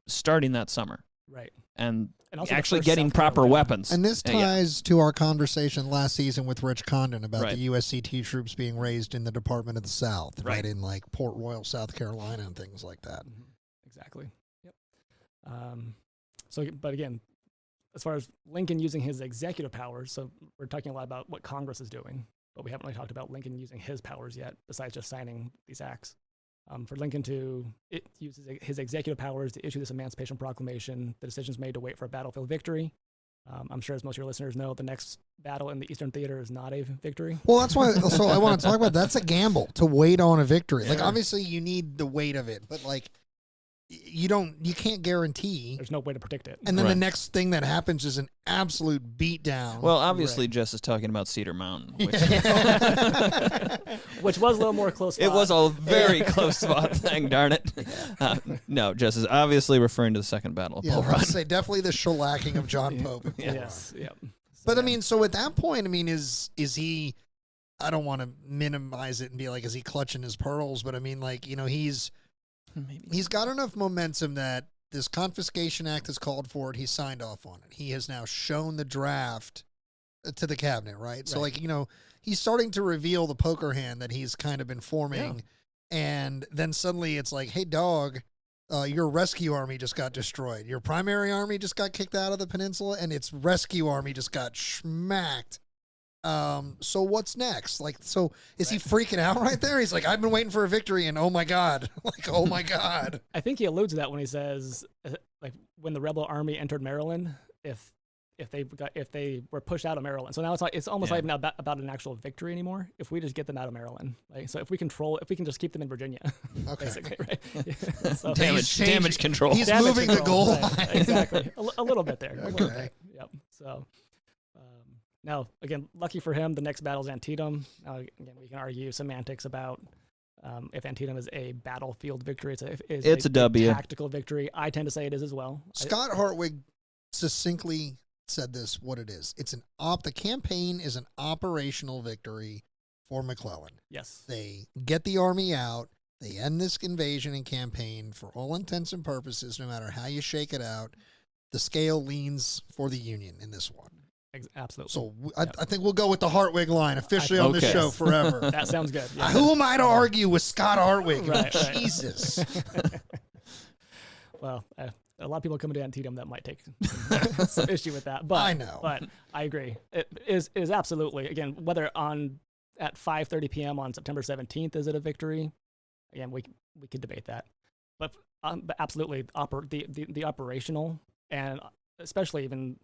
starting that summer. Right. And also the actually first getting South proper Carolina. weapons. And this Yeah. ties to our conversation last season with Rich Condon about Right. the USCT troops being raised in the Department of the South, Right. right in like Port Royal, South Carolina, and things like that. Mhm. Exactly. Yep. But again, as far as Lincoln using his executive powers, so we're talking a lot about what Congress is doing, but we haven't really talked about Lincoln using his powers yet, besides just signing these acts. For Lincoln to use his executive powers to issue this Emancipation Proclamation, the decision's made to wait for a battlefield victory. I'm sure, as most of your listeners know, the next battle in the Eastern Theater is not a victory. Well, that's why. So I want to talk about that's a gamble to wait on a victory. Like obviously you need the weight of it, but like you can't guarantee. There's no way to predict it. And then the Right. next thing that happens is an absolute beatdown. Well, obviously, Jess is talking about Cedar Mountain, which Which was a little more close. it was a very close spot thing, darn it. No, Jess is obviously referring to the Second Battle of yeah, Bull I'll Run. say definitely the shellacking of John Pope. at Bull Run. Yes. Yep. But I mean, so at that point, I mean, is he? I don't want to minimize it and be like, is he clutching his pearls? But I mean, like, he's got enough momentum that this Confiscation Act has called for it. He signed off on it. He has now shown the draft to the cabinet, right? So, like, he's starting to reveal the poker hand that he's kind of been forming. Yeah. And then suddenly it's like, hey, dog, your rescue army just got destroyed. Your primary army just got kicked out of the peninsula, and its rescue army just got schmacked. So what's next? Like, so is he freaking out right there? He's like, I've been waiting for a victory, and oh my God, like, oh my God. I think he alludes to that when he says, like, when the rebel army entered Maryland, if they were pushed out of Maryland. So now it's almost like not about an actual victory anymore. If we just get them out of Maryland, like, so if we can just keep them in Virginia, Okay. basically, right? So, Damage control. He's damage moving the control, goal right, line. exactly, a little bit there. A little Okay. bit. Yep. So. Now, again, lucky for him, the next battle is Antietam. Again, we can argue semantics about if Antietam is a battlefield victory. It's a W. Tactical victory. I tend to say it is as well. Scott Hartwig succinctly said this, what it is. It's the campaign is an operational victory for McClellan. Yes. They get the army out. They end this invasion and campaign for all intents and purposes, no matter how you shake it out. The scale leans for the Union in this one. Absolutely. So I think we'll go with the Hartwig line officially on this show forever. That sounds good. Yeah. Who am I to argue with Scott Hartwig? Right. Jesus. Well, a lot of people coming to Antietam that might take some issue with that. But I know. But I agree. It is absolutely, again, whether at 5:30 p.m. on September 17th is it a victory? Again, we could debate that. But absolutely, the operational and especially even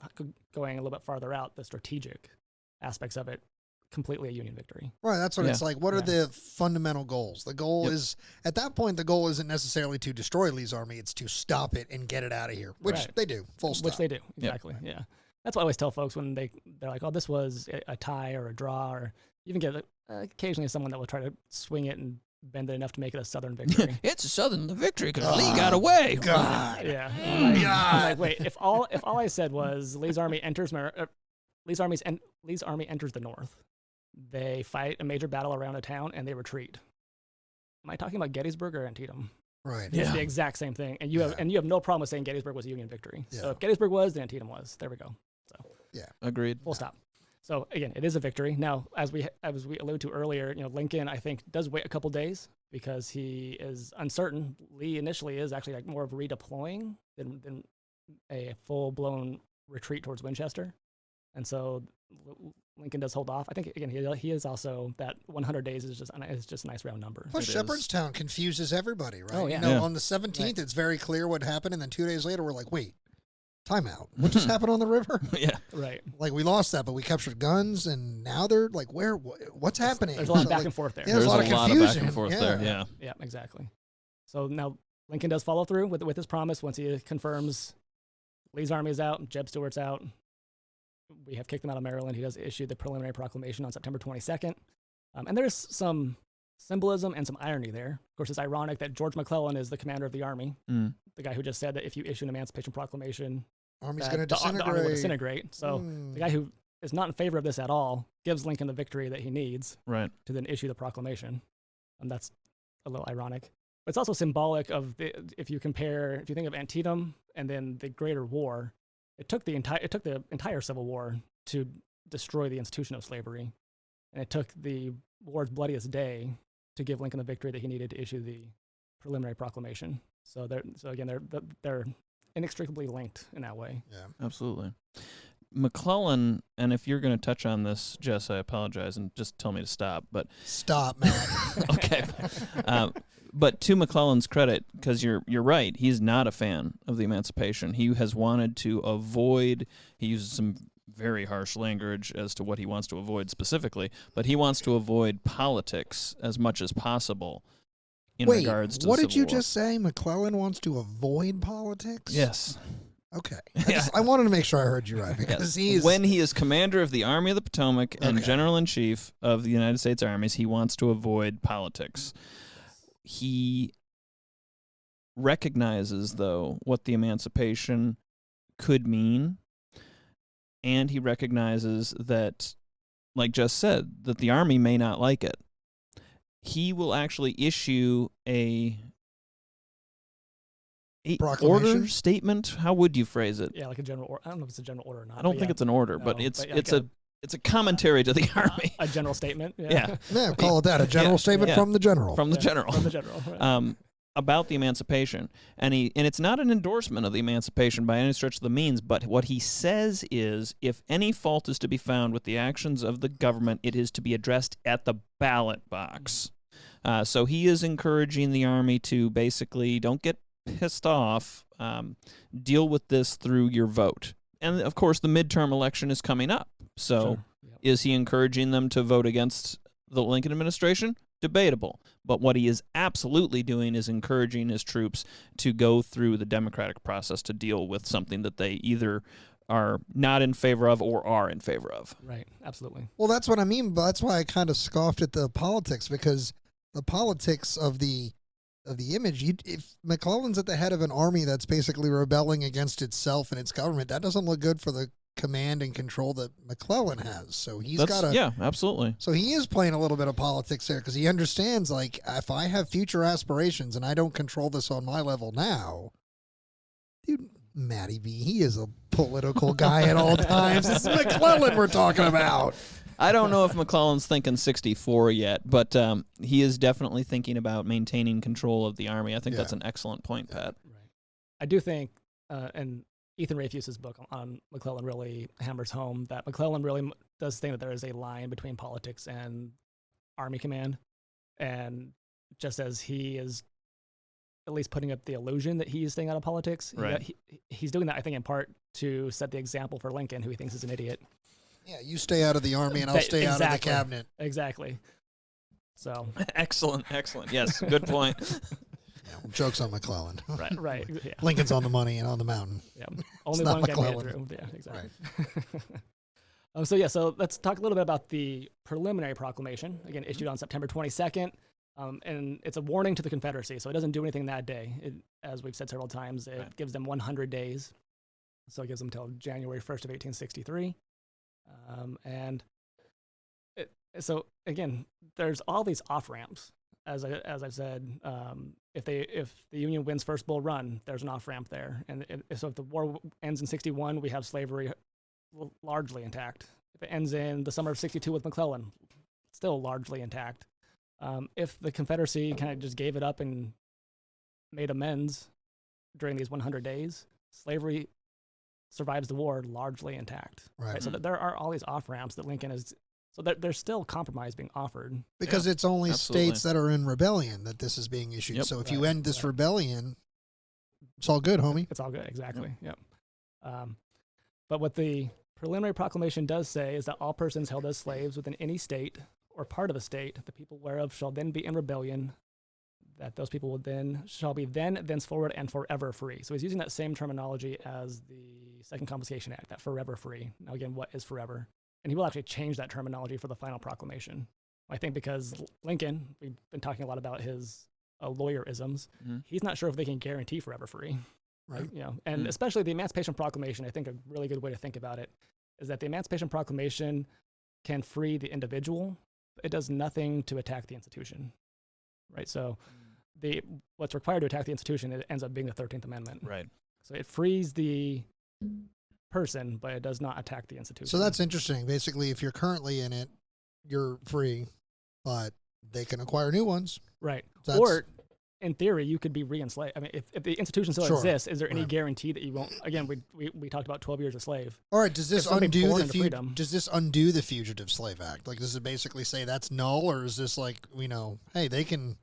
going a little bit farther out, the strategic aspects of it, completely a Union victory. Right, that's what it's like. What are the fundamental goals? The goal Yep. is, at that point, the goal isn't necessarily to destroy Lee's army, it's to stop it and get it out of here, which they do, full stop. Which they do, exactly, yeah. That's what I always tell folks when they're like, oh, this was a tie or a draw, or even get occasionally someone that will try to swing it and bend it enough to make it a Southern victory. It's a Southern victory because Lee got away. God. Yeah. God. I'm like, wait, if all I said was Lee's army enters the north, they fight a major battle around a town, and they retreat. Am I talking about Gettysburg or Antietam? Right. It's the exact same thing, and you have no problem with saying Gettysburg was a Union victory. Yeah. So if Gettysburg was, then Antietam was. There we go. So Yeah. Agreed. full stop. So again, it is a victory. Now, as we alluded to earlier, Lincoln, I think, does wait a couple days because he is uncertain. Lee initially is actually like more of redeploying than a full-blown retreat towards Winchester, and so Lincoln does hold off. I think again he is also that 100 days is just a nice round number. Plus, Shepherdstown confuses everybody, right? Oh, yeah. On the 17th, it's very clear what happened, and then 2 days later, we're like, wait, time out. What just happened on the river? Yeah. Right. Like, we lost that, but we captured guns, and now they're like, what's happening? There's a lot of back and forth there. Yeah, there's a lot of back confusion. and forth there. Yeah. Yeah, exactly. So now Lincoln does follow through with his promise once he confirms Lee's army is out, Jeb Stuart's out. We have kicked him out of Maryland. He does issue the preliminary proclamation on September 22nd. And there's some symbolism and some irony there. Of course, it's ironic that George McClellan is the commander of the army, the guy who just said that if you issue an Emancipation Proclamation, Army's that going to the army will disintegrate. disintegrate. So the guy who is not in favor of this at all gives Lincoln the victory that he needs Right. to then issue the proclamation. And that's a little ironic. But it's also symbolic of if you think of Antietam and then the Greater War, it took the entire Civil War to destroy the institution of slavery, and it took the war's bloodiest day to give Lincoln the victory that he needed to issue the preliminary proclamation. So they're inextricably linked in that way. Yeah. Absolutely. McClellan, and if you're going to touch on this, Jess, I apologize, and just tell me to stop. But Stop, Matt. okay. But to McClellan's credit, because you're right, he's not a fan of the Emancipation. He has wanted to avoid. He uses some very harsh language as to what he wants to avoid specifically, but he wants to avoid politics as much as possible in regards to what the did you Civil War. just say? McClellan wants to avoid politics? Yes. Okay. I wanted to make sure I heard you right because when he is commander of the Army of the Potomac and Okay. General-in-Chief of the United States Armies, he wants to avoid politics. He recognizes, though, what the Emancipation could mean, and he recognizes that, like Jess said, that the Army may not like it. He will actually issue a Proclamation? order statement. How would you phrase it? Yeah, like a general order. I don't know if it's a general order or not. I don't think it's an order, No, but it's but a commentary to the Army. a general statement. Yeah. Yeah, call it that. A general statement yeah. from the general. From the general. From the general. Right. About the Emancipation. And it's not an endorsement of the Emancipation by any stretch of the means, but what he says is if any fault is to be found with the actions of the government, it is to be addressed at the ballot box. So he is encouraging the Army to basically don't get pissed off, deal with this through your vote. And, of course, the midterm election is coming up. So Sure. Yep. is he encouraging them to vote against the Lincoln administration? Debatable. But what he is absolutely doing is encouraging his troops to go through the democratic process to deal with something that they either are not in favor of or are in favor of. Right. Absolutely. Well, that's what I mean, but that's why I kind of scoffed at the politics, because the politics of the image, if McClellan's at the head of an army that's basically rebelling against itself and its government, that doesn't look good for the command and control that McClellan has. So Yeah, absolutely. So he is playing a little bit of politics there because he understands, like, if I have future aspirations and I don't control this on my level now, dude, Matty B, he is a political guy at all times. This is McClellan we're talking about. I don't know if McClellan's thinking 64 yet, but he is definitely thinking about maintaining control of the Army. I think that's an excellent point, Pat. Right. I do think, and Ethan Rafeus's book on McClellan really hammers home that McClellan really does think that there is a line between politics and Army command. And just as he is at least putting up the illusion that he's staying out of politics, right. he's doing that, I think, in part to set the example for Lincoln, who he thinks is an idiot. Yeah, you stay out of the Army and I'll stay out of the cabinet. Exactly. So Excellent. Yes, good point. Yeah, jokes on McClellan. Right. Yeah. Lincoln's on the money and on the mountain. Yeah. Only not one can get McClellan. through. Yeah, exactly. So let's talk a little bit about the preliminary proclamation, again issued on September 22nd. And it's a warning to the Confederacy, so it doesn't do anything that day. As we've said several times, it gives them 100 days. So it gives them until January 1st of 1863. So again, there's all these off-ramps. As I've said, if the Union wins first Bull Run, there's an off-ramp there. And so if the war ends in 61, we have slavery largely intact. If it ends in the summer of 62 with McClellan, still largely intact. If the Confederacy kind of just gave it up and made amends during these 100 days, slavery survives the war largely intact. Right? So there are all these off-ramps that Lincoln is... So there's still compromise being offered. Because it's only states that are in rebellion that this is being issued. Yep. So if you end this rebellion, it's all good, homie. It's all good, exactly. Yep. But what the preliminary proclamation does say is that all persons held as slaves within any state or part of a state, the people whereof shall then be in rebellion, that those people shall be thenceforward and forever free. So he's using that same terminology as the Second Confiscation Act, that forever free. Now again, what is forever? And he will actually change that terminology for the final proclamation. I think because Lincoln, we've been talking a lot about his lawyer-isms, he's not sure if they can guarantee forever free. Right. And especially the Emancipation Proclamation, I think a really good way to think about it is that the Emancipation Proclamation can free the individual. It does nothing to attack the institution, right? So what's required to attack the institution, it ends up being the 13th Amendment. Right. So it frees the person, but it does not attack the institution. So that's interesting. Basically, if you're currently in it, you're free, but they can acquire new ones. Right. Or in theory, you could be re-enslaved. I mean, if the institution still exists, is there any guarantee that you won't? Again, we talked about 12 years a slave. All right, does this undo the Fugitive Slave Act? Like, does it basically say that's null, or is this like, hey, they can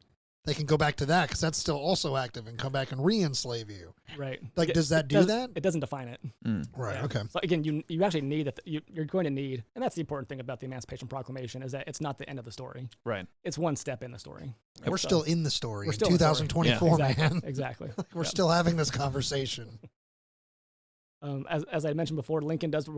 go back to that because that's still also active and come back and re-enslave you? Right. Like, does that do that? It doesn't define it. Right. Yeah. Okay. So again, you actually need that. You're going to need, and that's the important thing about the Emancipation Proclamation is that it's not the end of the story. Right. It's one step in the story. We're still in the story. We're still in 2024, man. Exactly. We're still having this conversation. As I mentioned before, Lincoln does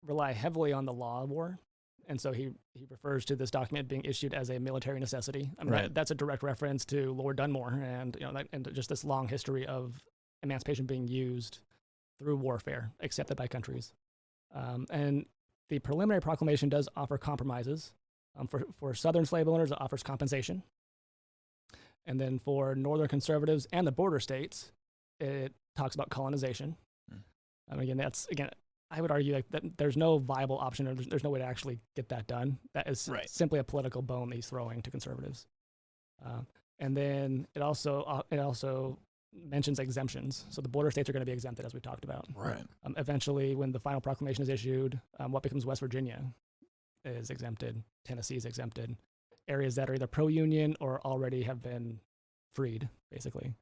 rely heavily on the law of war. And so he refers to this document being issued as a military necessity. I mean, that's a direct reference to Lord Dunmore and and just this long history of emancipation being used through warfare, accepted by countries. And the preliminary proclamation does offer compromises. For Southern slave owners, it offers compensation. And then for Northern conservatives and the border states, it talks about colonization. I would argue that there's no viable option, or there's no way to actually get that done. That is simply a political bone that he's throwing to conservatives. And then it also mentions exemptions. So the border states are going to be exempted, as we talked about. Right. Eventually, when the final proclamation is issued, what becomes West Virginia is exempted. Tennessee is exempted. Areas that are either pro-union or already have been freed, basically,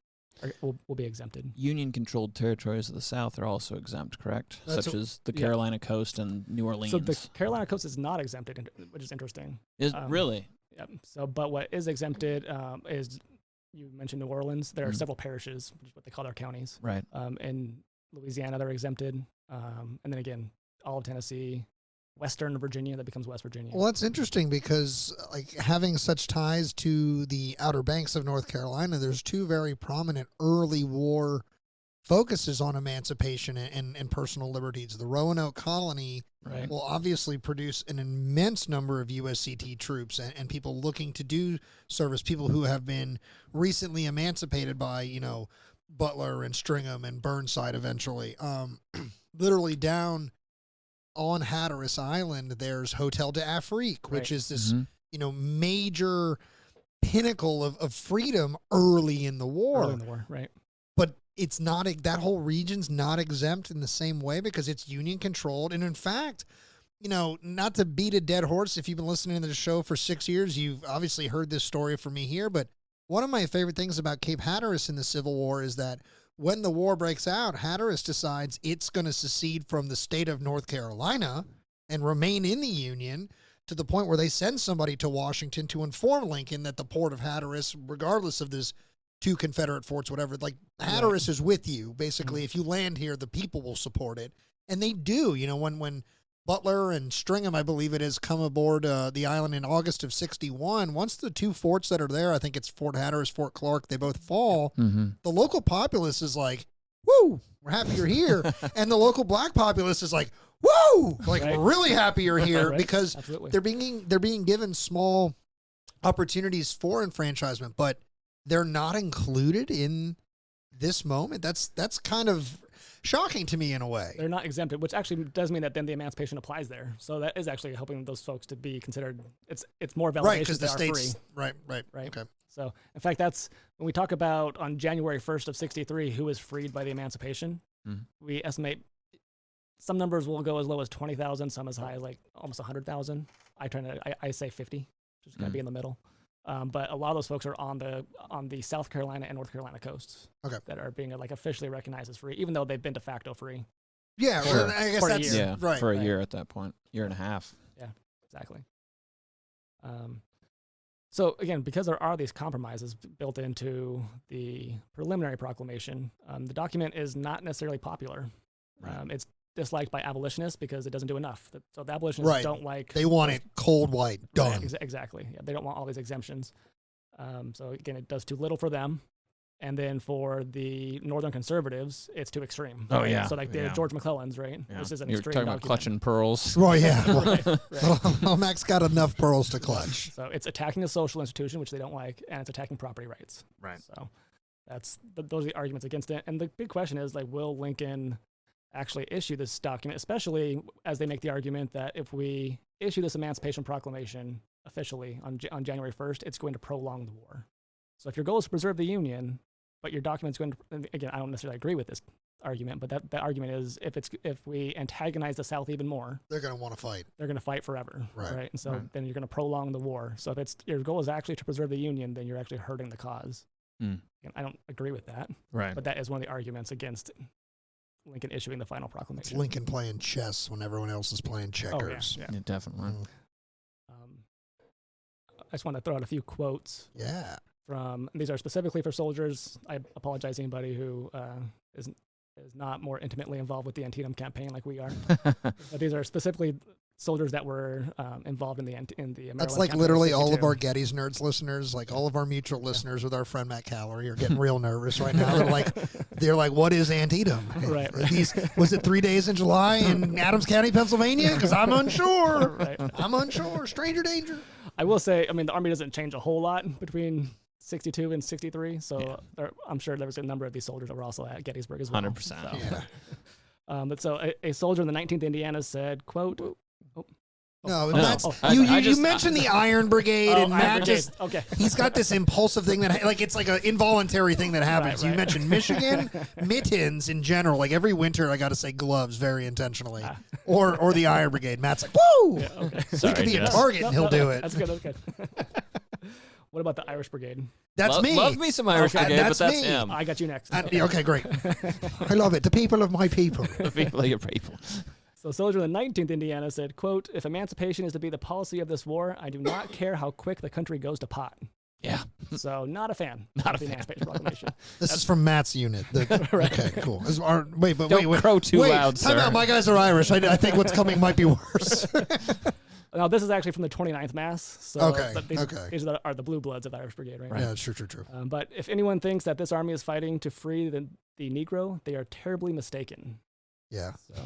will be exempted. Union-controlled territories of the South are also exempt, correct? Such as the Carolina coast and New Orleans. So the Carolina coast is not exempted, which is interesting. Really? Yeah. So, but what is exempted is, you mentioned New Orleans. There are several parishes, which is what they call their counties. Right. In Louisiana, they're exempted. And then again, all of Tennessee, Western Virginia, that becomes West Virginia. Well, that's interesting because, having such ties to the Outer Banks of North Carolina, there's two very prominent early war focuses on emancipation and personal liberties. The Roanoke Colony will obviously produce an immense number of USCT troops and people looking to do service, people who have been recently emancipated by, Butler and Stringham and Burnside eventually. Literally down on Hatteras Island, there's Hotel d'Afrique, which is this, major pinnacle of freedom early in the war. Early in the war, right. But it's not, that whole region's not exempt in the same way because it's union controlled. And in fact, not to beat a dead horse, if you've been listening to the show for 6 years, you've obviously heard this story from me here. But one of my favorite things about Cape Hatteras in the Civil War is that when the war breaks out, Hatteras decides it's going to secede from the state of North Carolina and remain in the Union, to the point where they send somebody to Washington to inform Lincoln that the port of Hatteras, regardless of this two Confederate forts, whatever, Hatteras is with you. Basically, if you land here, the people will support it. And they do. When Butler and Stringham, I believe it is, come aboard the island in August of 61. Once the two forts that are there, I think it's Fort Hatteras, Fort Clark, they both fall, the local populace is like, woo, we're happy you're here. And the local black populace is like, woo, like we're really happy you're here because they're being given small opportunities for enfranchisement, but they're not included in this moment. That's kind of shocking to me in a way. They're not exempted, which actually does mean that then the emancipation applies there. So that is actually helping those folks to be considered. It's more validation because the state's free. Right. Okay. So in fact, that's when we talk about on January 1st of 63 who was freed by the emancipation. We estimate some numbers will go as low as 20,000, some as high as like almost 100,000. I say 50, just kind of be in the middle. But a lot of those folks are on the South Carolina and North Carolina coasts that are being like officially recognized as free, even though they've been de facto free. Yeah, sure. Well, I guess For a that's year. right. For a year at that point, year and a half. Yeah, exactly. So again, because there are these compromises built into the preliminary proclamation, the document is not necessarily popular. Right. It's disliked by abolitionists because it doesn't do enough. So the abolitionists don't like... They want it cold white, done. Right, exactly. Yeah, they don't want all these exemptions. So again, it does too little for them. And then for the Northern conservatives, it's too extreme. Oh, yeah. So like the George McClellan's, right? Yeah. This is an You're extreme talking document. about clutching pearls. Well, yeah. Right. Well, Mac's got enough pearls to clutch. So it's attacking a social institution, which they don't like, and it's attacking property rights. Right. So those are the arguments against it. And the big question is, like, will Lincoln actually issue this document, especially as they make the argument that if we issue this Emancipation Proclamation officially on January 1st, it's going to prolong the war. So if your goal is to preserve the Union, but your document's going to, again, I don't necessarily agree with this argument, but that argument is if we antagonize the South even more, they're going to want to fight. They're going to fight forever, right? And so then you're going to prolong the war. So if it's your goal is actually to preserve the Union, then you're actually hurting the cause. And I don't agree with that, right? But that is one of the arguments against Lincoln issuing the final proclamation. It's Lincoln playing chess when everyone else is playing checkers. Yeah. Yeah, definitely. I just want to throw out a few quotes. Yeah. These are specifically for soldiers. I apologize to anybody who is not more intimately involved with the Antietam campaign like we are. But these are specifically soldiers that were involved in the Maryland That's like campaign literally of all of 62. our Getty's Nerds listeners, like all of our mutual listeners with our friend Matt Calorie are getting real nervous right now. They're like, what is Antietam? Right. Was it 3 days in July in Adams County, Pennsylvania? Because I'm unsure. Right. I'm unsure. Stranger danger. I will say, I mean, the Army doesn't change a whole lot between 62 and 63, so I'm sure there was a number of these soldiers that were also at Gettysburg as well. 100%. So. Yeah. But so a soldier in the 19th Indiana said, quote, you mentioned the Iron Brigade, and Matt just, he's got this impulsive thing that, like, it's like an involuntary thing that happens. Right. You mentioned Michigan, mittens in general. Like, every winter, I got to say gloves very intentionally. Or the Iron Brigade. Matt's like, woo! Yeah, okay. He could be a target, and he'll do it. That's good. What about the Irish Brigade? That's me. Love me some Irish Brigade, but that's me. him. I got you next. Okay, great. I love it. The people of my people. The people of your people. So a soldier in the 19th Indiana said, quote, if emancipation is to be the policy of this war, I do not care how quick the country goes to pot. Yeah. So not a fan Not of a the fan. Emancipation Proclamation. This is from Matt's unit. Okay, cool. Wait. Don't crow too loud, time sir. out. My guys are Irish. I think what's coming might be worse. Now, this is actually from the 29th Mass. So Okay. These are the blue bloods of the Irish Brigade, right? Yeah, true. But if anyone thinks that this army is fighting to free the Negro, they are terribly mistaken. Yeah. So.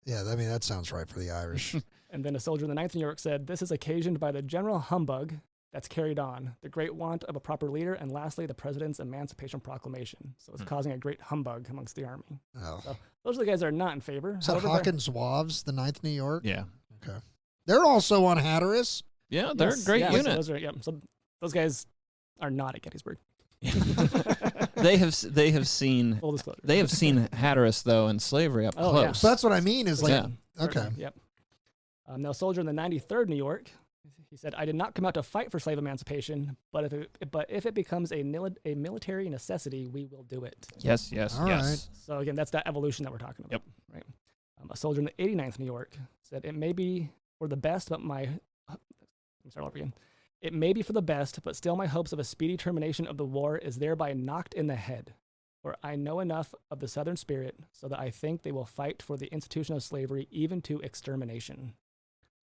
Yeah, I mean, that sounds right for the Irish. And then a soldier in the 9th New York said, this is occasioned by the general humbug that's carried on, the great want of a proper leader, and lastly, the President's Emancipation Proclamation. So it's causing a great humbug amongst the Army. Oh. So those are the guys that are not in favor. Is that Hawkins Zouaves, the 9th New York? Yeah. Okay. They're also on Hatteras. Yeah, they're a great unit. So those guys are not at Gettysburg. They have seen Full disclosure. They have seen Hatteras though in slavery up close. Yeah. So that's what I mean is like, Yeah. okay. Yep. Now, a soldier in the 93rd New York, he said, I did not come out to fight for slave emancipation, but if it becomes a military necessity, we will do it. Yes. All right. So again, that's that evolution that we're talking about. Yep. Right. A soldier in the 89th New York said, it may be for the best, but let me start over again. It may be for the best, but still my hopes of a speedy termination of the war is thereby knocked in the head. For I know enough of the Southern spirit so that I think they will fight for the institution of slavery even to extermination.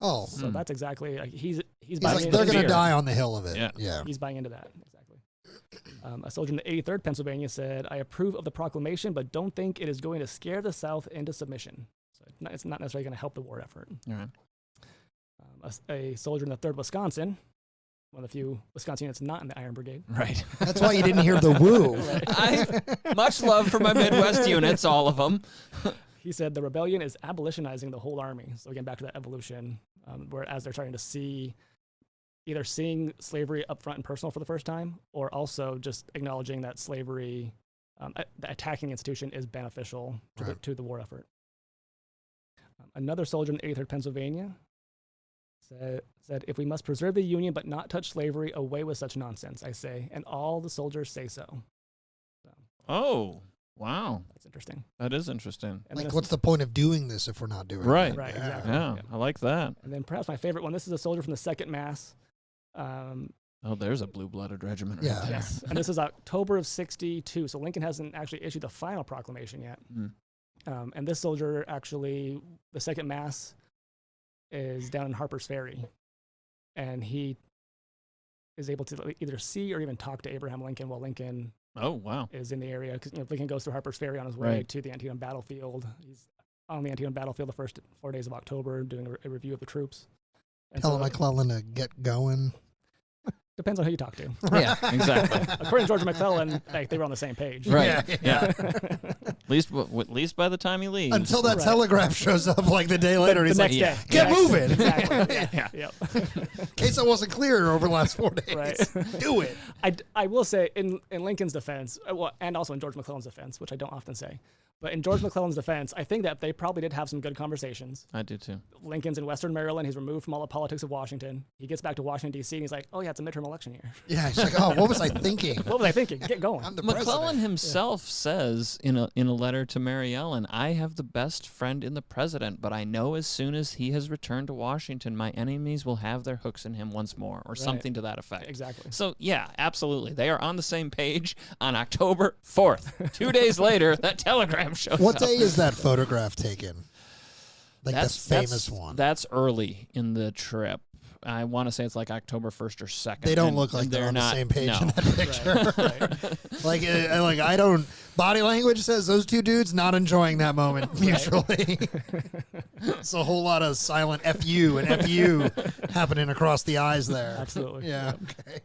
Oh, So that's exactly he's he's buying like into they're going to fear. die on the hill of it. Yeah. Yeah. He's buying into that. Exactly. A soldier in the 83rd Pennsylvania said, I approve of the proclamation, but don't think it is going to scare the South into submission. So it's not necessarily going to help the war effort. All right. A soldier in the 3rd Wisconsin, one of the few Wisconsin units not in the Iron Brigade. Right. That's why you didn't hear the woo. I much love for my Midwest units, all of them. He said the rebellion is abolitionizing the whole army. So again, back to that evolution, where as they're starting to see, either seeing slavery up front and personal for the first time, or also just acknowledging that slavery, attacking the institution is beneficial to the war effort. Another soldier in the 83rd Pennsylvania said, if we must preserve the Union but not touch slavery, away with such nonsense, I say, and all the soldiers say so. Oh, wow. That's interesting. That is interesting. And Like, then what's the point of doing this if we're not doing Right. it? Right, Yeah. exactly. Yeah, I like that. And then perhaps my favorite one, this is a soldier from the 2nd Mass. Oh, there's a blue-blooded regiment right Yeah. there. Yes, and this is October of 62, so Lincoln hasn't actually issued the final proclamation yet. And this soldier actually, the 2nd Mass is down in Harper's Ferry, and he is able to either see or even talk to Abraham Lincoln while Lincoln Oh, wow. is in the area, because Lincoln goes through Harper's Ferry on his way Right. to the Antietam battlefield. He's on the Antietam battlefield the first 4 days of October, doing a review of the troops. And Telling so, McClellan to get going. depends on who you talk to. Yeah, exactly. According to George McClellan, they were on the same page. Right. Yeah. At least by the time he leaves. Until that Right. telegraph shows up like the day later, and The he's like, next day. get Yeah, moving. Exactly. Yeah. Yep. In case I wasn't clear over the last 4 days. Right. Do it. I will say, in Lincoln's defense, and also in George McClellan's defense, which I don't often say, but in George McClellan's defense, I think that they probably did have some good conversations. I do too. Lincoln's in Western Maryland. He's removed from all the politics of Washington. He gets back to Washington, D.C., and he's like, oh, yeah, it's a midterm election year. Yeah, he's like, oh, what was I thinking? What was I thinking? Get going. I'm the McClellan president. himself says in a letter to Mary Ellen, I have the best friend in the president, but I know as soon as he has returned to Washington, my enemies will have their hooks in him once more, or something to that effect. Exactly. So, yeah, absolutely. They are on the same page on October 4th. 2 days later, that telegram shows What up. day is that photograph taken? Like this famous one. That's early in the trip. I want to say it's like October 1st or 2nd. They don't and look like they're on the same page no. in that picture. Like I don't. Body language says those two dudes not enjoying that moment mutually. It's a whole lot of silent "fu" and "fu" happening across the eyes there. Absolutely. Yeah. Yep. Okay.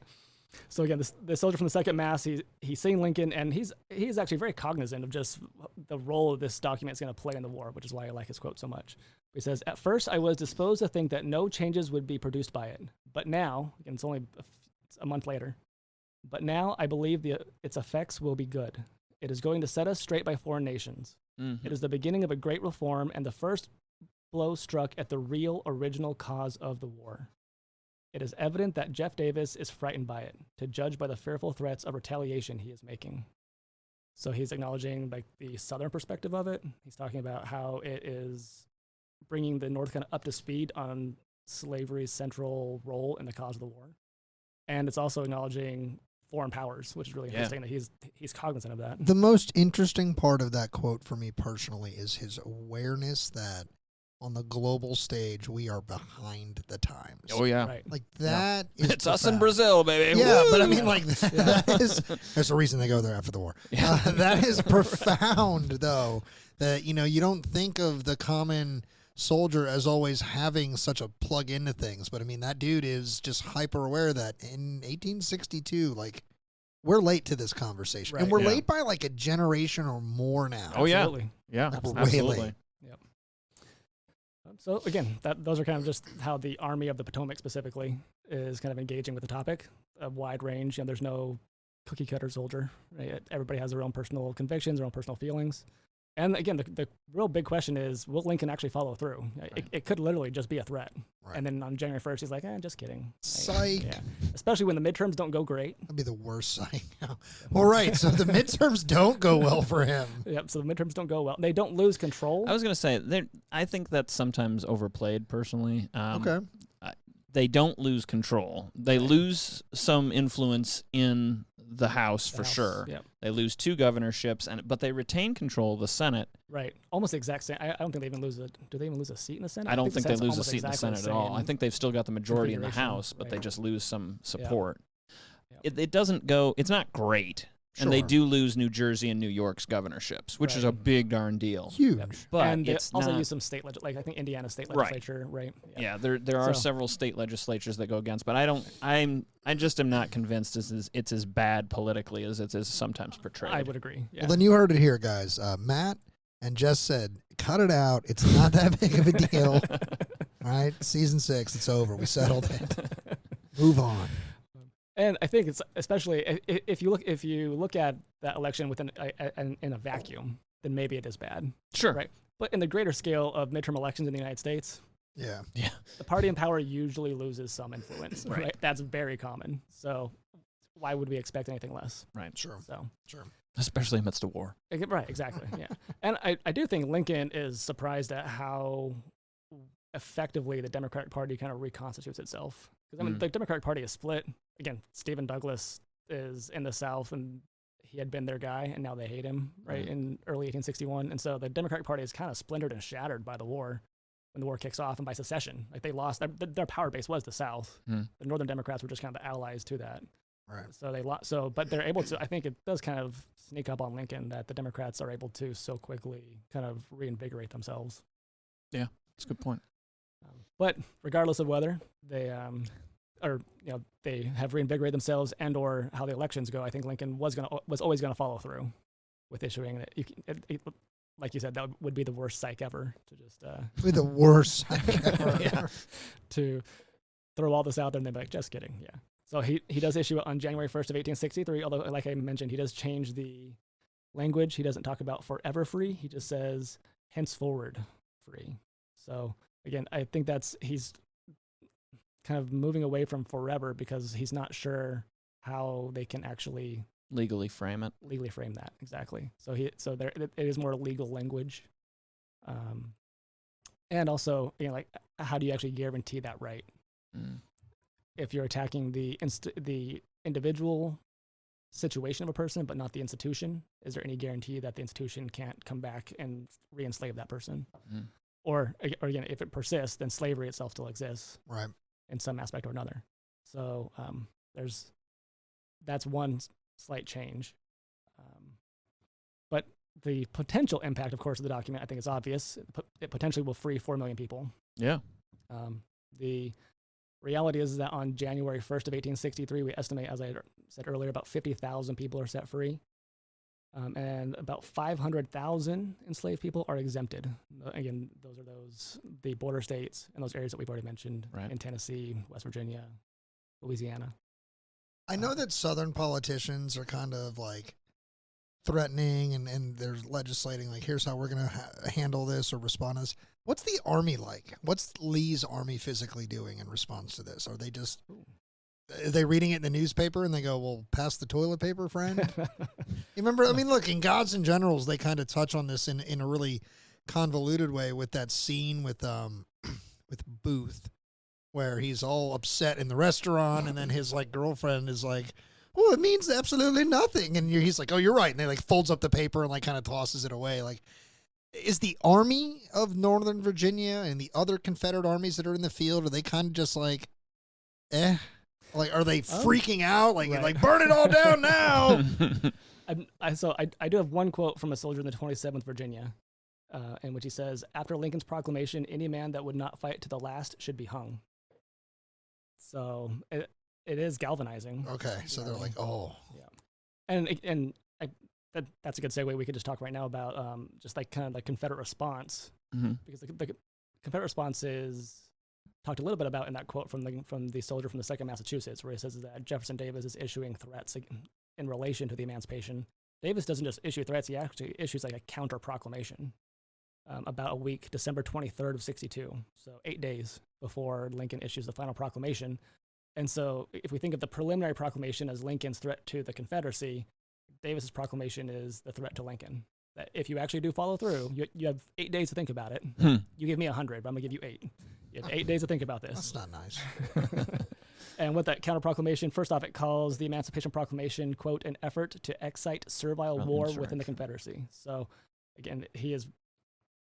So again, this soldier from the 2nd Mass, he's seeing Lincoln, and he's actually very cognizant of just the role this document is going to play in the war, which is why I like his quote so much. He says, at first I was disposed to think that no changes would be produced by it, but now, again, it's only a month later, but now I believe its effects will be good. It is going to set us straight by foreign nations. Mhm. It is the beginning of a great reform and the first blow struck at the real original cause of the war. It is evident that Jeff Davis is frightened by it, to judge by the fearful threats of retaliation he is making. So he's acknowledging like the Southern perspective of it. He's talking about how it is bringing the North kind of up to speed on slavery's central role in the cause of the war. And it's also acknowledging foreign powers, which is really interesting that he's cognizant of that. The most interesting part of that quote for me personally is his awareness that on the global stage we are behind the times. Oh, yeah. Right. Like that is It's us in profound. Brazil, baby. Yeah, Woo! but I mean, like, that is, there's a reason they go there after the war. Yeah. That is profound, though, that, you don't think of the common soldier as always having such a plug into things. But I mean, that dude is just hyper aware that in 1862, like, we're late to this conversation. Right. And we're Yeah. late by like a generation or more now. Oh, yeah. Absolutely. Yeah, Like, we're way absolutely. late. So again, those are kind of just how the Army of the Potomac specifically is kind of engaging with the topic. A wide range. There's no cookie cutter soldier. Right? Everybody has their own personal convictions, their own personal feelings. And again, the real big question is, will Lincoln actually follow through? It could literally just be a threat. Right. And then on January 1st, he's like, just kidding. Psych. Yeah. Especially when the midterms don't go great. That'd be the worst sign now. Well, right. So the midterms don't go well for him. Yep. So the midterms don't go well. They don't lose control. I was going to say, I think that's sometimes overplayed, personally. Okay. They don't lose control. They lose some influence in the House for sure. Yep. They lose 2 governorships, but they retain control of the Senate. Right. Almost the exact same. I don't think they even lose do they even lose a seat in the Senate? I don't think they the lose a seat in the Senate at all. I think they've still got the majority in the House, but they just lose some support. Yep. It doesn't go, it's not great. Sure. And they do lose New Jersey and New York's governorships, which is a big darn deal. Huge. Yep. But and they it's also not, use some state I think Indiana state legislature, right? Yeah, there are several state legislatures that go against, but I just am not convinced it's as bad politically as it is sometimes portrayed. I would agree. Yeah. Well, then you heard it here, guys. Matt and Jess said, cut it out. It's not that big of a deal. All right, season 6, it's over. We settled it. Move on. And I think it's especially if you look at that election within in a vacuum, then maybe it is bad. Sure. Right. But in the greater scale of midterm elections in the United States, Yeah. the party in power usually loses some influence. Right. Right. That's very common. So why would we expect anything less? Right. Sure. So Sure. Especially amidst a war. right. Exactly. Yeah. And I do think Lincoln is surprised at how effectively the Democratic Party kind of reconstitutes itself. Because I mean, the Democratic Party is split. Again, Stephen Douglas is in the South, and he had been their guy, and now they hate him, right, in early 1861. And so the Democratic Party is kind of splintered and shattered by the war, when the war kicks off, and by secession. Like, they lost, their power base was the South. The Northern Democrats were just kind of the allies to that. Right. So they lost, but they're able to, I think it does kind of sneak up on Lincoln that the Democrats are able to so quickly kind of reinvigorate themselves. Yeah, that's a good point. But regardless of whether they they have reinvigorated themselves and or how the elections go, I think Lincoln was always gonna follow through with issuing it. Like you said, that would be the worst psych ever to just Be the worst psych ever. yeah, to throw all this out there and then be like, just kidding, yeah. So he does issue it on January 1st of 1863. Although, like I mentioned, he does change the language. He doesn't talk about forever free. He just says henceforward free. So again, I think he's kind of moving away from forever because he's not sure how they can actually legally frame that exactly. So it is more legal language, and also like how do you actually guarantee that right? If you're attacking the individual situation of a person but not the institution, is there any guarantee that the institution can't come back and re-enslave that person? Or again, if it persists, then slavery itself still exists, Right. in some aspect or another. So that's one slight change. But the potential impact, of course, of the document, I think is obvious. It potentially will free 4 million people. Yeah. The reality is that on January 1st of 1863, we estimate, as I said earlier, about 50,000 people are set free. And about 500,000 enslaved people are exempted. Again, those are the border states and those areas that we've already mentioned, right, in Tennessee, West Virginia, Louisiana. I know that Southern politicians are kind of like threatening and they're legislating, like, here's how we're going to handle this or respond to this. What's the Army like? What's Lee's Army physically doing in response to this? Are they just... Are they reading it in the newspaper and they go, well, pass the toilet paper, friend? You remember, I mean, look, in Gods and Generals, they kind of touch on this in a really convoluted way with that scene with Booth, where he's all upset in the restaurant and then his like girlfriend is like, well, it means absolutely nothing. And he's like, oh, you're right. And they like folds up the paper and like kind of tosses it away. Like, is the Army of Northern Virginia and the other Confederate armies that are in the field, are they kind of just like, like, are they freaking out? Like, right. like, burn it all down now. I do have one quote from a soldier in the 27th Virginia, in which he says, after Lincoln's proclamation, any man that would not fight to the last should be hung. So it is galvanizing. Okay, so they're like, oh. Yeah. And that's a good segue. We could just talk right now about just like kind of the Confederate response. Because the Confederate response is talked a little bit about in that quote from the soldier from the 2nd Massachusetts, where he says that Jefferson Davis is issuing threats in relation to the Emancipation. Davis doesn't just issue threats; he actually issues like a counter proclamation about a week, December 23rd of 62, so 8 days before Lincoln issues the final proclamation. And so, if we think of the preliminary proclamation as Lincoln's threat to the Confederacy, Davis's proclamation is the threat to Lincoln. That if you actually do follow through, you have 8 days to think about it. You give me 100, but I'm gonna give you 8. You have 8 days to think about this. That's not nice. And with that counter-proclamation, first off, it calls the Emancipation Proclamation, quote, an effort to excite servile war within the Confederacy. So, again, he is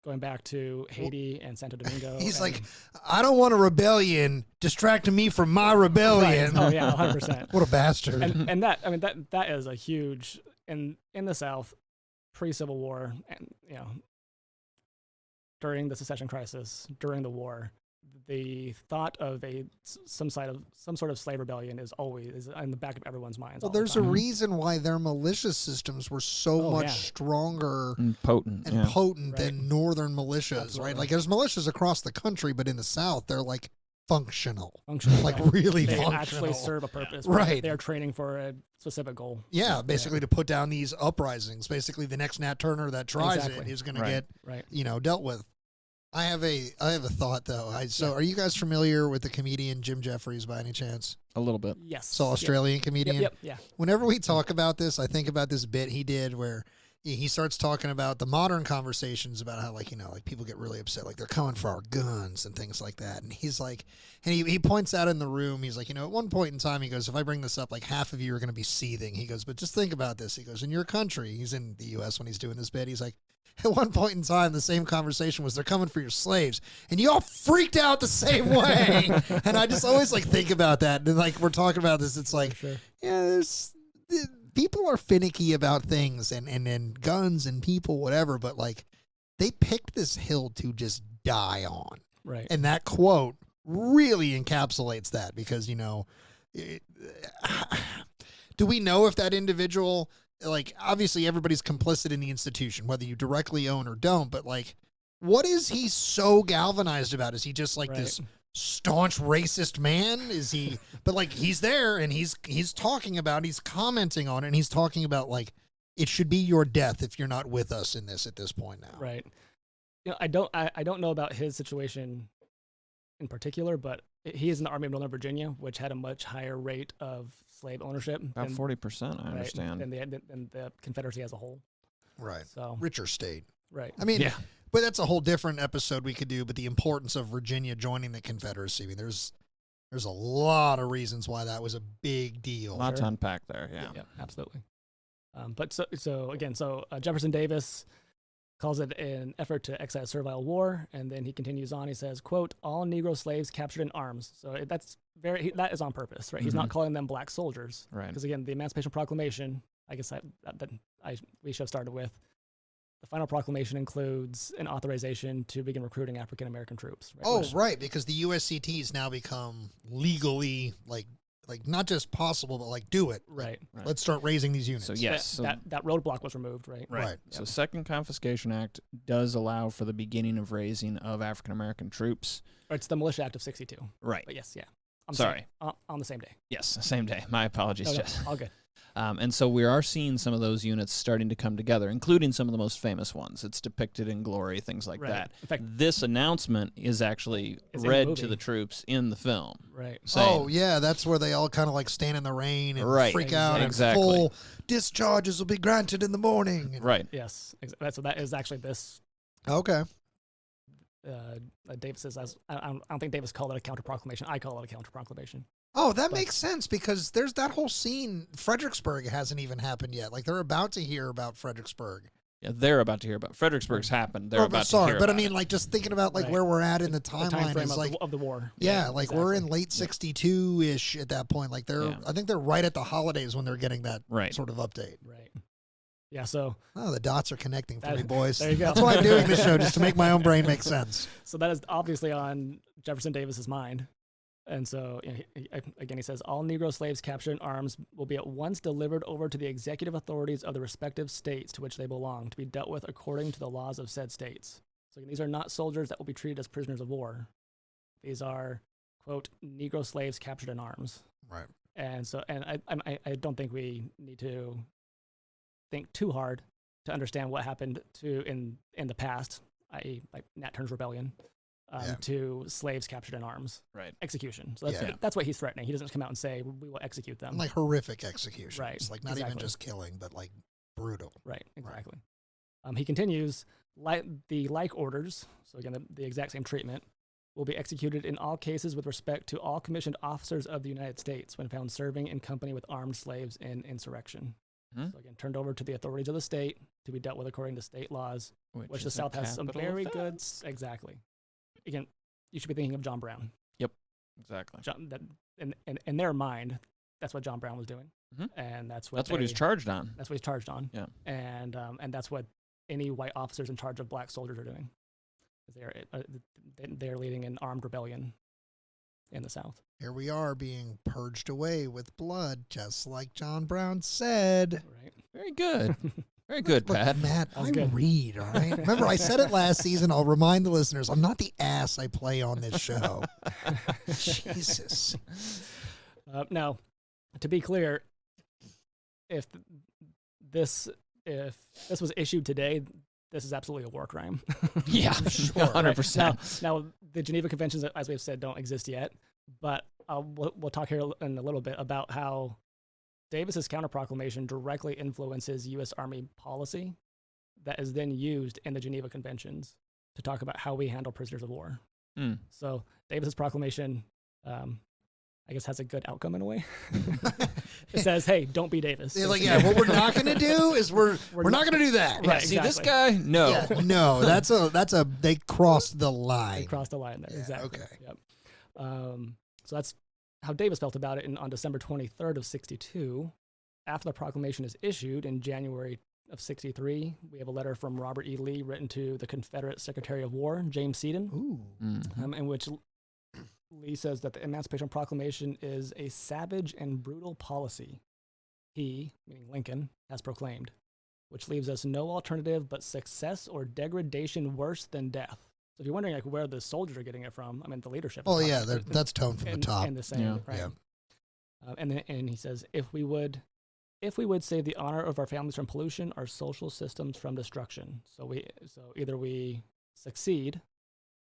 going back to Haiti and Santo Domingo. He's like, I don't want a rebellion distracting me from my rebellion. Right. Oh, yeah, 100%. What a bastard. And that, I mean, that is a huge, in the South, pre-Civil War, and, you know, during the secession crisis, during the war, the thought of some sort of slave rebellion is always in the back of everyone's minds. Well, there's a reason why their militia systems were so much stronger and potent than northern militias, right? Like there's militias across the country, but in the South, they're like functional, like really they functional. Actually serve a purpose, right? They're training for a specific goal. Yeah, basically to put down these uprisings. Basically, the next Nat Turner that tries it is going to get dealt with. I have a thought though. Are you guys familiar with the comedian Jim Jeffries by any chance? A little bit. Yes. So Australian comedian. Yep. Yeah. Whenever we talk about this, I think about this bit he did where he starts talking about the modern conversations about how like people get really upset, like they're coming for our guns and things like that. And he's like, and he points out in the room, he's like, at one point in time, he goes, if I bring this up, like half of you are going to be seething. He goes, but just think about this. He goes, in your country, he's in the U.S. when he's doing this bit. He's like, at one point in time, the same conversation was they're coming for your slaves, and you all freaked out the same way. And I just always like think about that. And like we're talking about this, it's like, people are finicky about things and guns and people, whatever. But like, they picked this hill to just die on, right? And that quote really encapsulates that because do we know if that individual? Like, obviously everybody's complicit in the institution, whether you directly own or don't, but like, what is he so galvanized about? Is he just like this staunch racist man? Is he, but like, he's there and he's talking about, he's commenting on it, and he's talking about like, it should be your death if you're not with us in this at this point now. Right. I don't know about his situation in particular, but he is in the Army of Northern Virginia, which had a much higher rate of slave ownership. About 40%, I understand. Than the Confederacy as a whole. Right. So richer state. Right. I mean, but that's a whole different episode we could do, but the importance of Virginia joining the Confederacy. I mean, there's a lot of reasons why that was a big deal. A lot to unpack there, yeah, absolutely. But so Jefferson Davis calls it an effort to excite servile war, and then he continues on. He says, quote, all Negro slaves captured in arms. So that is on purpose, right? He's not calling them black soldiers. Right. Because again, the Emancipation Proclamation, I guess we should have started with, the final proclamation includes an authorization to begin recruiting African-American troops. Right? Right, because the USCT has now become legally, like not just possible, but like do it. Right. Let's start raising these units. So yes, that roadblock was removed, right? Right. So Second Confiscation Act does allow for the beginning of raising of African American troops. Or it's the Militia Act of '62. Right. But yes, Sorry. On the same day. Yes, same day. My apologies, Jess. All good. And so we are seeing some of those units starting to come together, including some of the most famous ones. It's depicted in glory, things like that. In fact, this announcement is actually read to the troops in the film. Right. Saying, that's where they all kind of like stand in the rain and freak out. Exactly. And full discharges will be granted in the morning. Right. Yes. So that is actually this. Okay. Davis says, I don't think Davis called it a counter-proclamation. I call it a counter-proclamation. Oh, that makes sense because there's that whole scene. Fredericksburg hasn't even happened yet. Like they're about to hear about Fredericksburg. Yeah, they're about to hear about Fredericksburg's happened. They're about to hear but about I mean, like just thinking about like where we're at in the timeline is like of the war. Yeah, like we're in late '62-ish at that point. Like I think they're right at the holidays when they're getting that sort of update. Right. Yeah. So. Oh, the dots are connecting for me, boys. There you go. That's why I'm doing this show, just to make my own brain make sense. So that is obviously on Jefferson Davis's mind. And so, he says, all Negro slaves captured in arms will be at once delivered over to the executive authorities of the respective states to which they belong, to be dealt with according to the laws of said states. So these are not soldiers that will be treated as prisoners of war. These are, quote, Negro slaves captured in arms. Right. And so, I don't think we need to think too hard to understand what happened in the past, i.e., like Nat Turner's Rebellion. To slaves captured in arms. Right. Execution. So that's what he's threatening. He doesn't come out and say, we will execute them. Like horrific executions. Right. It's like not even just killing, but like brutal. Right. Exactly. Right. He continues, like orders, so again, the exact same treatment, will be executed in all cases with respect to all commissioned officers of the United States when found serving in company with armed slaves in insurrection. So again, turned over to the authorities of the state to be dealt with according to state laws, which the South has some very good. Exactly. Again, you should be thinking of John Brown. Yep. Exactly. In their mind, that's what John Brown was doing, and that's what he's charged on. That's what he's charged on. Yeah. And that's what any white officers in charge of black soldiers are doing. They're leading an armed rebellion in the South. Here we are being purged away with blood, just like John Brown said. Right. Very good. Very good, Pat. Look, Matt, I good. read, all right? Remember, I said it last season. I'll remind the listeners, I'm not the ass I play on this show. Jesus. Now, to be clear, if this was issued today, this is absolutely a war crime. Yeah, sure. 100%. Now, the Geneva Conventions, as we've said, don't exist yet, but we'll talk here in a little bit about how Davis's counter-proclamation directly influences U.S. Army policy that is then used in the Geneva Conventions to talk about how we handle prisoners of war. So Davis's proclamation, I guess, has a good outcome in a way. It says, "Hey, don't be Davis." They're like, what we're not going to do is we're not going to do that. Right, See exactly. this guy? No. Yeah, no, that's a they crossed the line. They crossed the line there. Yeah, Exactly. okay. Yep. So that's how Davis felt about it on December 23rd of 62. After the proclamation is issued in January of 63, we have a letter from Robert E. Lee written to the Confederate Secretary of War, James Seaton, in which Lee says that the Emancipation Proclamation is a savage and brutal policy he, meaning Lincoln, has proclaimed, which leaves us no alternative but success or degradation worse than death. So if you're wondering like where the soldiers are getting it from, I mean the leadership. Oh yeah, that's tone from the top. And the same, Yeah. right? Yeah. And he says, if we would save the honor of our families from pollution, our social systems from destruction. So either we succeed,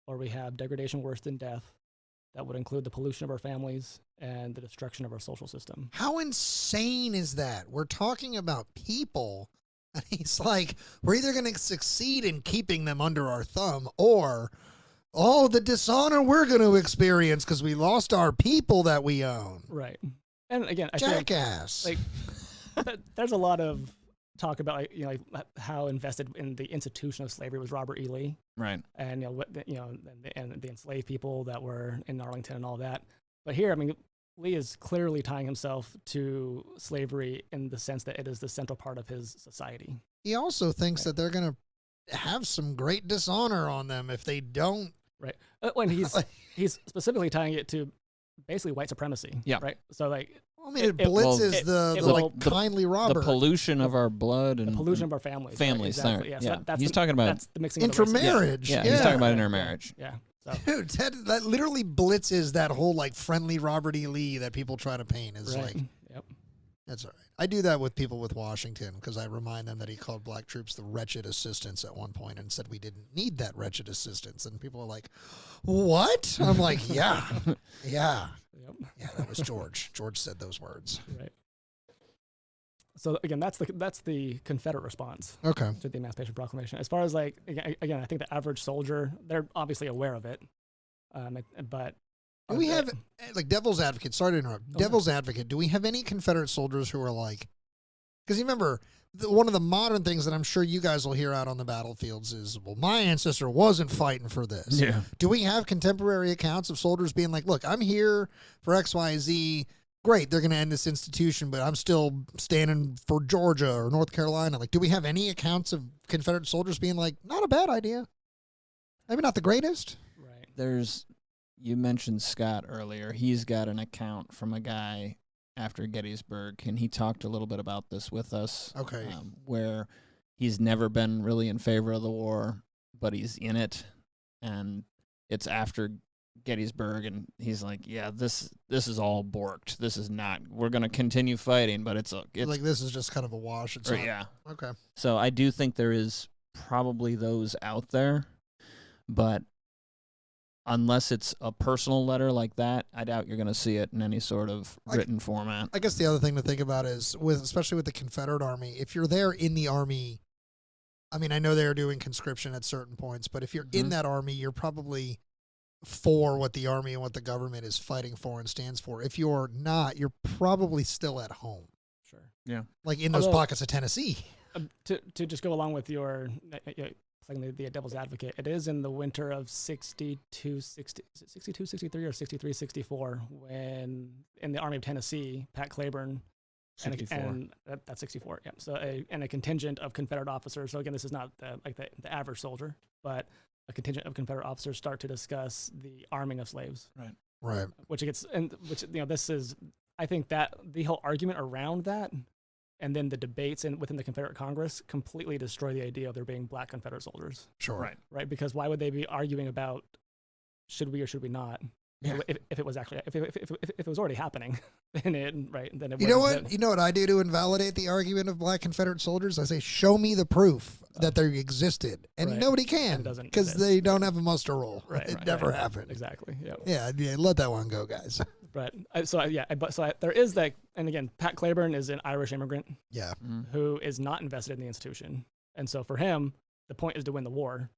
or we have degradation worse than death. That would include the pollution of our families and the destruction of our social system. How insane is that? We're talking about people, and he's like, we're either going to succeed in keeping them under our thumb, or the dishonor we're going to experience because we lost our people that we own. Right. And again, I Jackass. feel like there's a lot of talk about how invested in the institution of slavery was Robert E. Lee. Right. And and the enslaved people that were in Arlington and all that. But here, I mean, Lee is clearly tying himself to slavery in the sense that it is the central part of his society. He also thinks that they're going to have some great dishonor on them if they don't. Right. When he's specifically tying it to basically white supremacy. Yeah. Right. So like, I mean, it blitzes the kindly Robert. The pollution of our blood and the pollution of our families. Families. Right? Exactly. There. Yeah. Yeah. So that's He's talking about that's the mixing intermarriage. Yeah. He's talking about intermarriage. Yeah. So. Dude, that literally blitzes that whole like friendly Robert E. Lee that people try to paint as Right. like. Yep. That's all right. I do that with people with Washington because I remind them that he called black troops the wretched assistants at one point and said we didn't need that wretched assistance. And people are like, what? I'm like, yeah. Yeah, that was George. George said those words. Right. So again, that's the Confederate response Okay. to the Emancipation Proclamation. As far as like, again, I think the average soldier, they're obviously aware of it. But Do we have, like, devil's advocate, sorry to interrupt, devil's advocate, do we have any Confederate soldiers who are like, because you remember, one of the modern things that I'm sure you guys will hear out on the battlefields is, well, my ancestor wasn't fighting for this. Yeah. Do we have contemporary accounts of soldiers being like, look, I'm here for X, Y, Z. Great, they're going to end this institution, but I'm still standing for Georgia or North Carolina. Like, do we have any accounts of Confederate soldiers being like, not a bad idea? Maybe not the greatest. Right. You mentioned Scott earlier. He's got an account from a guy after Gettysburg, and he talked a little bit about this with us. Okay. Where he's never been really in favor of the war, but he's in it, and it's after Gettysburg, and he's like, yeah, this is all borked. This is not, we're going to continue fighting, but it's like, this is just kind of a wash. It's not, yeah. Okay. So I do think there is probably those out there, but unless it's a personal letter like that, I doubt you're going to see it in any sort of written format. I guess the other thing to think about is, especially with the Confederate Army, if you're there in the Army, I mean, I know they're doing conscription at certain points, but if you're in that Army, you're probably for what the army and what the government is fighting for and stands for. If you're not, you're probably still at home. Sure. Yeah. Like in those pockets of Tennessee. To just go along with your playing the devil's advocate, it is in the winter of 62, 63, or 63, 64 when in the Army of Tennessee, Pat Claiborne, and that's 64. Yeah. So a contingent of Confederate officers. So again, this is not the average soldier, but a contingent of Confederate officers start to discuss the arming of slaves. Right. This is, I think that the whole argument around that, and then the debates within the Confederate Congress completely destroy the idea of there being black Confederate soldiers. Sure. Right. Because why would they be arguing about should we or should we not? Yeah. If it was actually if it was already happening, then it You know what? You know what I do to invalidate the argument of black Confederate soldiers? I say, show me the proof that they existed, and nobody can because they don't have a muster roll. Right. It never happened. Exactly. Yeah. Let that one go, guys. But there is that, and again, Pat Claiborne is an Irish immigrant. Yeah. Who is not invested in the institution, and so for him, the point is to win the war,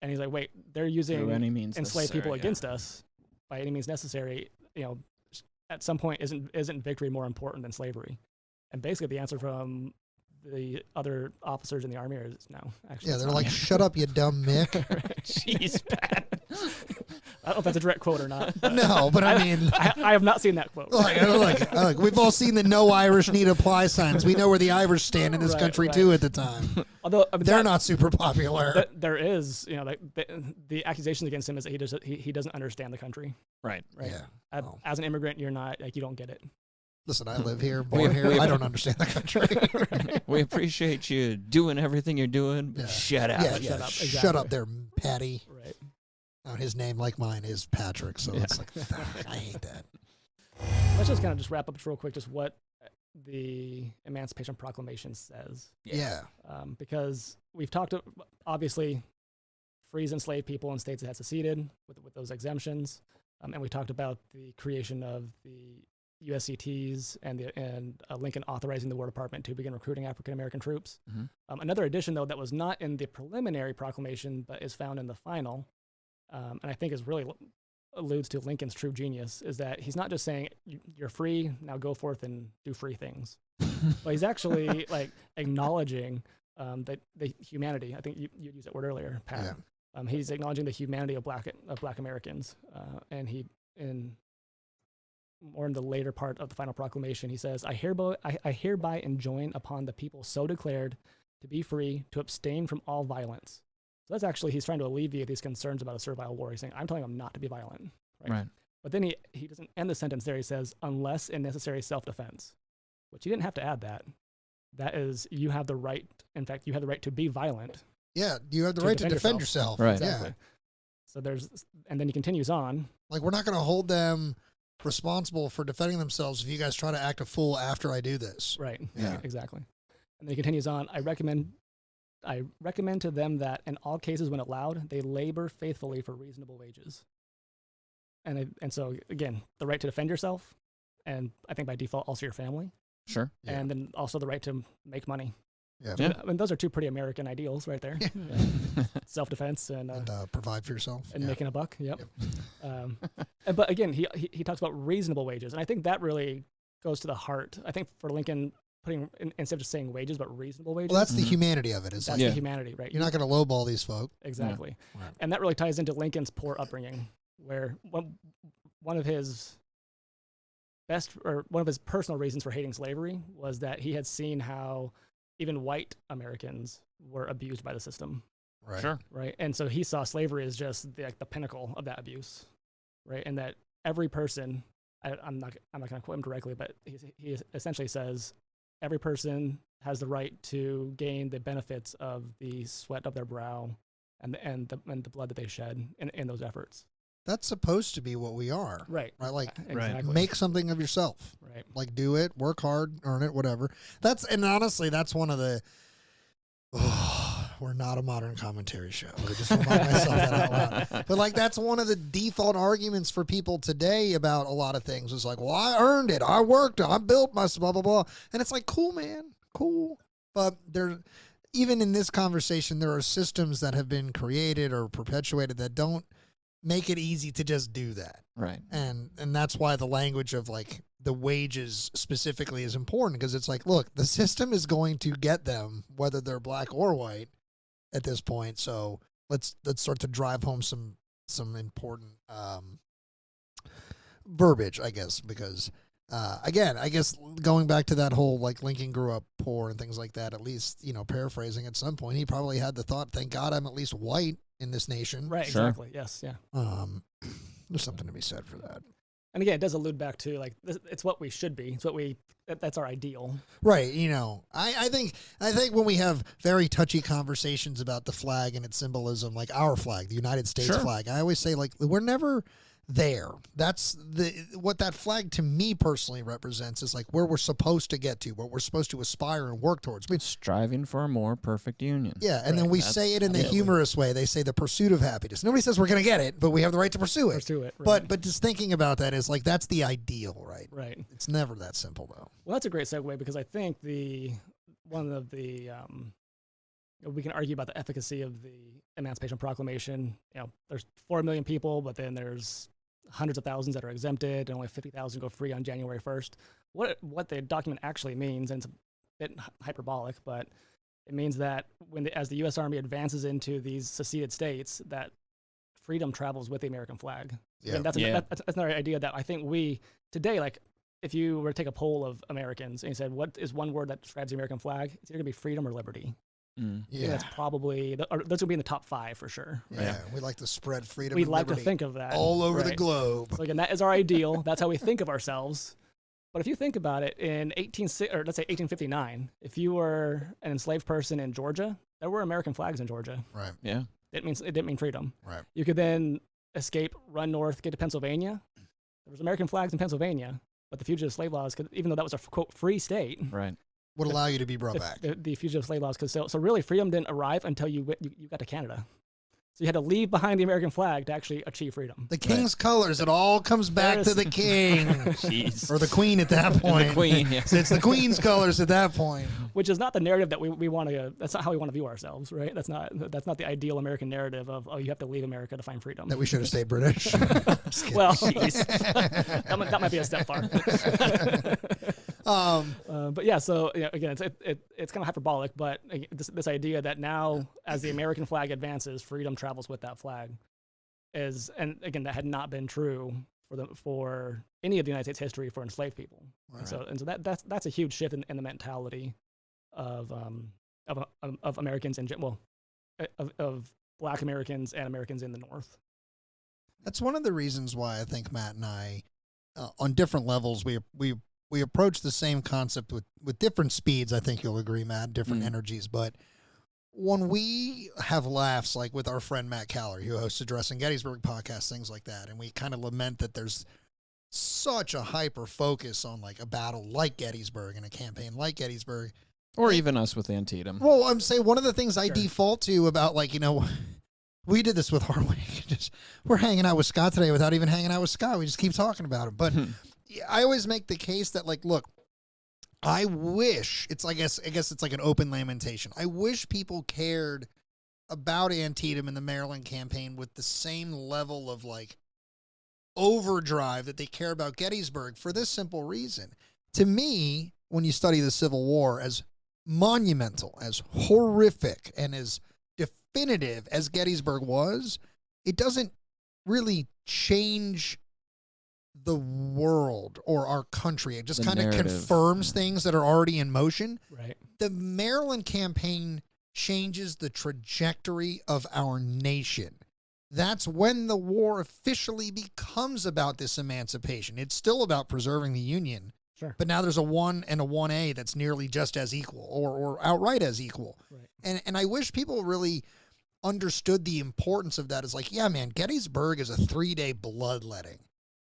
and he's like, wait, they're using enslaved people against us. By any means necessary, at some point, isn't victory more important than slavery? And basically, the answer from the other officers in the army is no. Actually, they're like, "Shut up, you dumb Mick." Jeez, Pat. I don't know if that's a direct quote or not. No, but I mean, I have not seen that quote. Look, we've all seen the "No Irish Need Apply" signs. We know where the Irish stand in this country too at the time. Although they're not super popular. There is, the accusations against him is that he doesn't understand the country. Right. Yeah. As an immigrant, you're not you don't get it. Listen, I live here, born here. I don't understand the country. We appreciate you doing everything you're doing. But shut up. Yeah, shut up. Exactly. Shut up there, Patty. Right. His name, like mine, is Patrick, so it's like, I hate that. Let's just kind of just wrap up real quick, just what the Emancipation Proclamation says. Yeah. Because we've talked, obviously, frees enslaved people in states that had seceded with those exemptions, and we talked about the creation of the USCTs and Lincoln authorizing the War Department to begin recruiting African American troops. Mm-hmm. Another addition, though, that was not in the preliminary proclamation but is found in the final, and I think is really alludes to Lincoln's true genius, is that he's not just saying you're free, now go forth and do free things, but he's actually acknowledging that the humanity. I think you used that word earlier, Pat. Yeah. He's acknowledging the humanity of black Americans, and in the later part of the final proclamation, he says, I hereby enjoin upon the people so declared to be free, to abstain from all violence. So that's actually, he's trying to alleviate these concerns about a servile war. He's saying, I'm telling them not to be violent. Right. But then he doesn't end the sentence there. He says, unless in necessary self-defense, which he didn't have to add that. That is, you have the right, in fact, you have the right to be violent. Yeah, you have the right to defend yourself. Right. Exactly. Yeah. So and then he continues on. Like, we're not going to hold them responsible for defending themselves if you guys try to act a fool after I do this. Right. Yeah. Exactly. And then he continues on. I recommend to them that in all cases when allowed, they labor faithfully for reasonable wages. And so again, the right to defend yourself, and I think by default also your family. Sure. Yeah. And then also the right to make money. Yeah. I mean, those are two pretty American ideals right there. Yeah. Self-defense and provide for yourself and making a buck. Yep. But again, he talks about reasonable wages, and I think that really goes to the heart. I think for Lincoln, instead of just saying wages, but reasonable wages. Well, that's the humanity of it. That's the humanity, right? You're not going to lowball these folk. Exactly. Yeah. Right. And that really ties into Lincoln's poor upbringing, where one of his personal reasons for hating slavery was that he had seen how even white Americans were abused by the system. Right. Sure. Right. And so he saw slavery as just the pinnacle of that abuse. Right. And that every person, I'm not going to quote him directly, but he essentially says every person has the right to gain the benefits of the sweat of their brow and the blood that they shed in those efforts. That's supposed to be what we are. Right. Like, exactly. Make something of yourself. Right. Like, do it, work hard, earn it, whatever. And honestly, that's one of the, we're not a modern commentary show. I just remind myself that out loud. But that's one of the default arguments for people today about a lot of things. It's like, well, I earned it. I worked. I built my blah, blah, blah. And it's like, cool, man. Cool. But even in this conversation, there are systems that have been created or perpetuated that don't make it easy to just do that. Right. And that's why the language of like the wages specifically is important, because it's like, look, the system is going to get them whether they're black or white at this point. So let's start to drive home some important verbiage, I guess, because again, I guess going back to that whole like Lincoln grew up poor and things like that, at least, you know, paraphrasing, at some point he probably had the thought, thank God I'm at least white in this nation. Right, Sure. exactly. Yes, yeah. There's something to be said for that. And again, it does allude back to like it's what we should be. It's what that's our ideal. Right. You know, I think when we have very touchy conversations about the flag and its symbolism, like our flag, the United States Sure. flag, I always say like we're never there. That's what that flag to me personally represents, is like where we're supposed to get to, what we're supposed to aspire and work towards. Striving for a more perfect union. Yeah, and then we say it in the humorous way. They say the pursuit of happiness. Nobody says we're going to get it, but we have the right to pursue it. Pursue it. Right. But just thinking about that is like that's the ideal, right? Right. It's never that simple though. Well, that's a great segue, because I think one of the we can argue about the efficacy of the Emancipation Proclamation. You know, there's 4 million people, but then there's hundreds of thousands that are exempted, and only 50,000 go free on January 1st. What the document actually means, and it's a bit hyperbolic, but it means that as the U.S. Army advances into these seceded states, that freedom travels with the American flag. Yeah. And that's another idea that I think we today, like, if you were to take a poll of Americans and you said, what is one word that describes the American flag? It's either going to be freedom or liberty. Yeah, that's probably those would be in the top 5 for sure. Yeah, we like to spread freedom. We and like to liberty think of that all over the right. globe. So again, that is our ideal. That's how we think of ourselves. But if you think about it, in 1859, if you were an enslaved person in Georgia, there were American flags in Georgia. Right. Yeah. It didn't mean freedom. Right. You could then escape, run north, get to Pennsylvania. There was American flags in Pennsylvania, but the fugitive slave laws, even though that was a quote free state, Right. Would allow you to be brought back. The fugitive slave laws, so really freedom didn't arrive until you got to Canada. So you had to leave behind the American flag to actually achieve freedom. The king's colors, it all comes back to the king. Or the queen at that point. The queen, yeah. So it's the queen's colors at that point. Which is not the narrative that we want to, that's not how we want to view ourselves, right? That's not the ideal American narrative of, oh, you have to leave America to find freedom. That we should have stayed British. Well, that might be a step far. But yeah, so again, it's kind of hyperbolic, but this idea that now, as the American flag advances, freedom travels with that flag, and again, that had not been true for any of the United States history for enslaved people. Right. And so that's a huge shift in the mentality of Americans and of Black Americans and Americans in the North. That's one of the reasons why I think Matt and I, on different levels, we approach the same concept with different speeds. I think you'll agree, Matt, different energies. But when we have laughs, like with our friend Matt Callary, who hosts a Dress in Gettysburg podcast, things like that, and we kind of lament that there's such a hyper focus on like a battle like Gettysburg and a campaign like Gettysburg. Or even us with Antietam. Well, I'm saying one of the things I default to about, like, we did this with Hardwick. We're hanging out with Scott today without even hanging out with Scott. We just keep talking about him. But I always make the case that, like, look, I wish I guess it's like an open lamentation. I wish people cared about Antietam and the Maryland campaign with the same level of like overdrive that they care about Gettysburg, for this simple reason. To me, when you study the Civil War, as monumental, as horrific, and as definitive as Gettysburg was, it doesn't really change the world or our country. It just kind of confirms things that are already in motion. Right. The Maryland campaign changes the trajectory of our nation. That's when the war officially becomes about this emancipation. It's still about preserving the Union. Sure. But now there's a 1 and a 1A that's nearly just as equal, or outright as equal. Right. And I wish people really understood the importance of that. As like, yeah, man, Gettysburg is a 3-day bloodletting.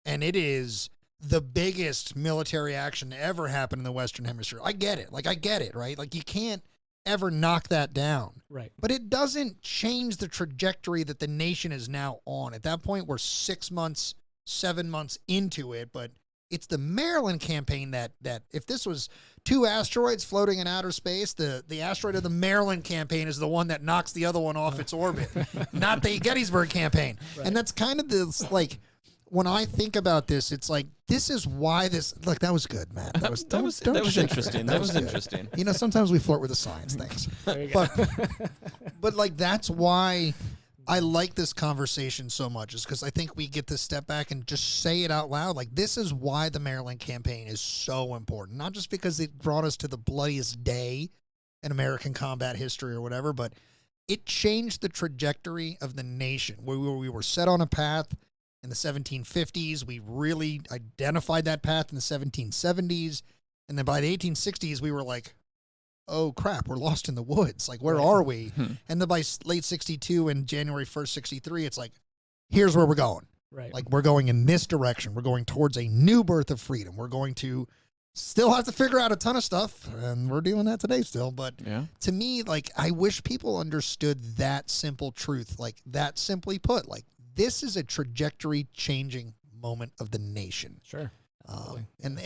And it is the biggest military action to ever happen in the Western Hemisphere. I get it. Like, I get it, right? Like, you can't ever knock that down. Right. But it doesn't change the trajectory that the nation is now on. At that point, we're 6 months, 7 months into it, but It's the Maryland campaign that if this was 2 asteroids floating in outer space, the asteroid of the Maryland campaign is the one that knocks the other one off its orbit, not the Gettysburg campaign. Right. And that's kind of this, like, when I think about this, it's like, this is why this, like, that was good, Matt. That was interesting. That was interesting. You know, sometimes we flirt with the science things. But like, that's why I like this conversation so much, is because I think we get to step back and just say it out loud. Like, this is why the Maryland campaign is so important. Not just because it brought us to the bloodiest day in American combat history or whatever, but it changed the trajectory of the nation. We were set on a path in the 1750s. We really identified that path in the 1770s. And then by the 1860s, we were like, oh crap, we're lost in the woods. Like, where are we? And then by late 62 and January 1st, 63, it's like, here's where we're going. Right. Like, we're going in this direction. We're going towards a new birth of freedom. We're going to still have to figure out a ton of stuff, and we're doing that today still. But to me, like, I wish people understood that simple truth. Like, that simply put, like, this is a trajectory changing moment of the nation. Sure. And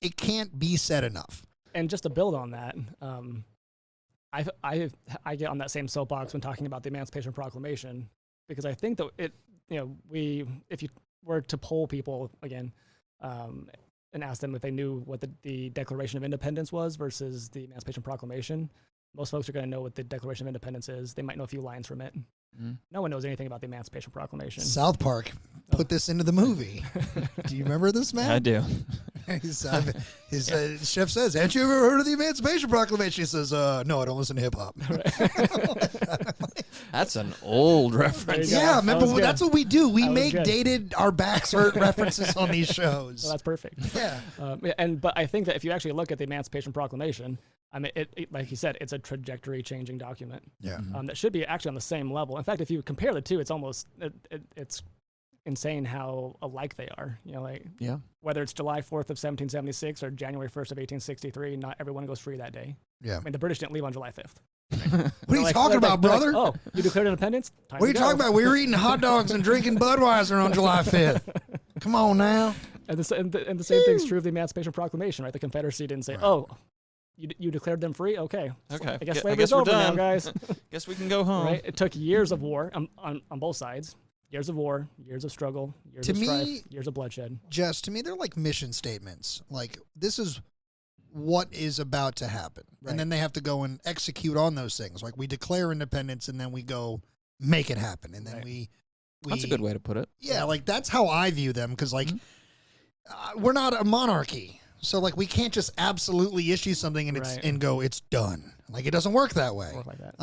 it can't be said enough. And just to build on that, I get on that same soapbox when talking about the Emancipation Proclamation, because I think that if you were to poll people again, and ask them if they knew what the Declaration of Independence was versus the Emancipation Proclamation, most folks are going to know what the Declaration of Independence is. They might know a few lines from it. No one knows anything about the Emancipation Proclamation. South Park put this into the movie. Do you remember this, man? I do. His chef says, "Haven't you ever heard of the Emancipation Proclamation?" He says, "No, I don't listen to hip hop." That's an old reference. Yeah, remember, that's what we do. We make dated, our backs hurt references on these shows. Well, that's perfect. Yeah. But I think that if you actually look at the Emancipation Proclamation, I mean, it like you said, it's a trajectory-changing document. Yeah. That should be actually on the same level. In fact, if you compare the two, it's almost it's insane how alike they are. You know, like whether it's July 4th of 1776 or January 1st of 1863, not everyone goes free that day. Yeah. I mean, the British didn't leave on July 5th. What are you talking about, brother? Oh, you declared independence? What are you talking about? We were eating hot dogs and drinking Budweiser on July 5th. Come on now. And the same thing's true of the Emancipation Proclamation, right? The Confederacy didn't say, "Oh, you declared them free? Okay. Okay. I guess slavery's over now, guys." Guess we can go home. Right? It took years of war on both sides. Years of war, years of struggle, years of strife, years of bloodshed. Jess, to me, they're like mission statements. Like, this is what is about to happen. Right. And then they have to go and execute on those things. Like, we declare independence and then we go make it happen. And then we That's a good way to put it. Yeah, like, that's how I view them. Because, like, we're not a monarchy. So, like, we can't just absolutely issue something and and go, it's done. Like, it doesn't work that way. Work like that.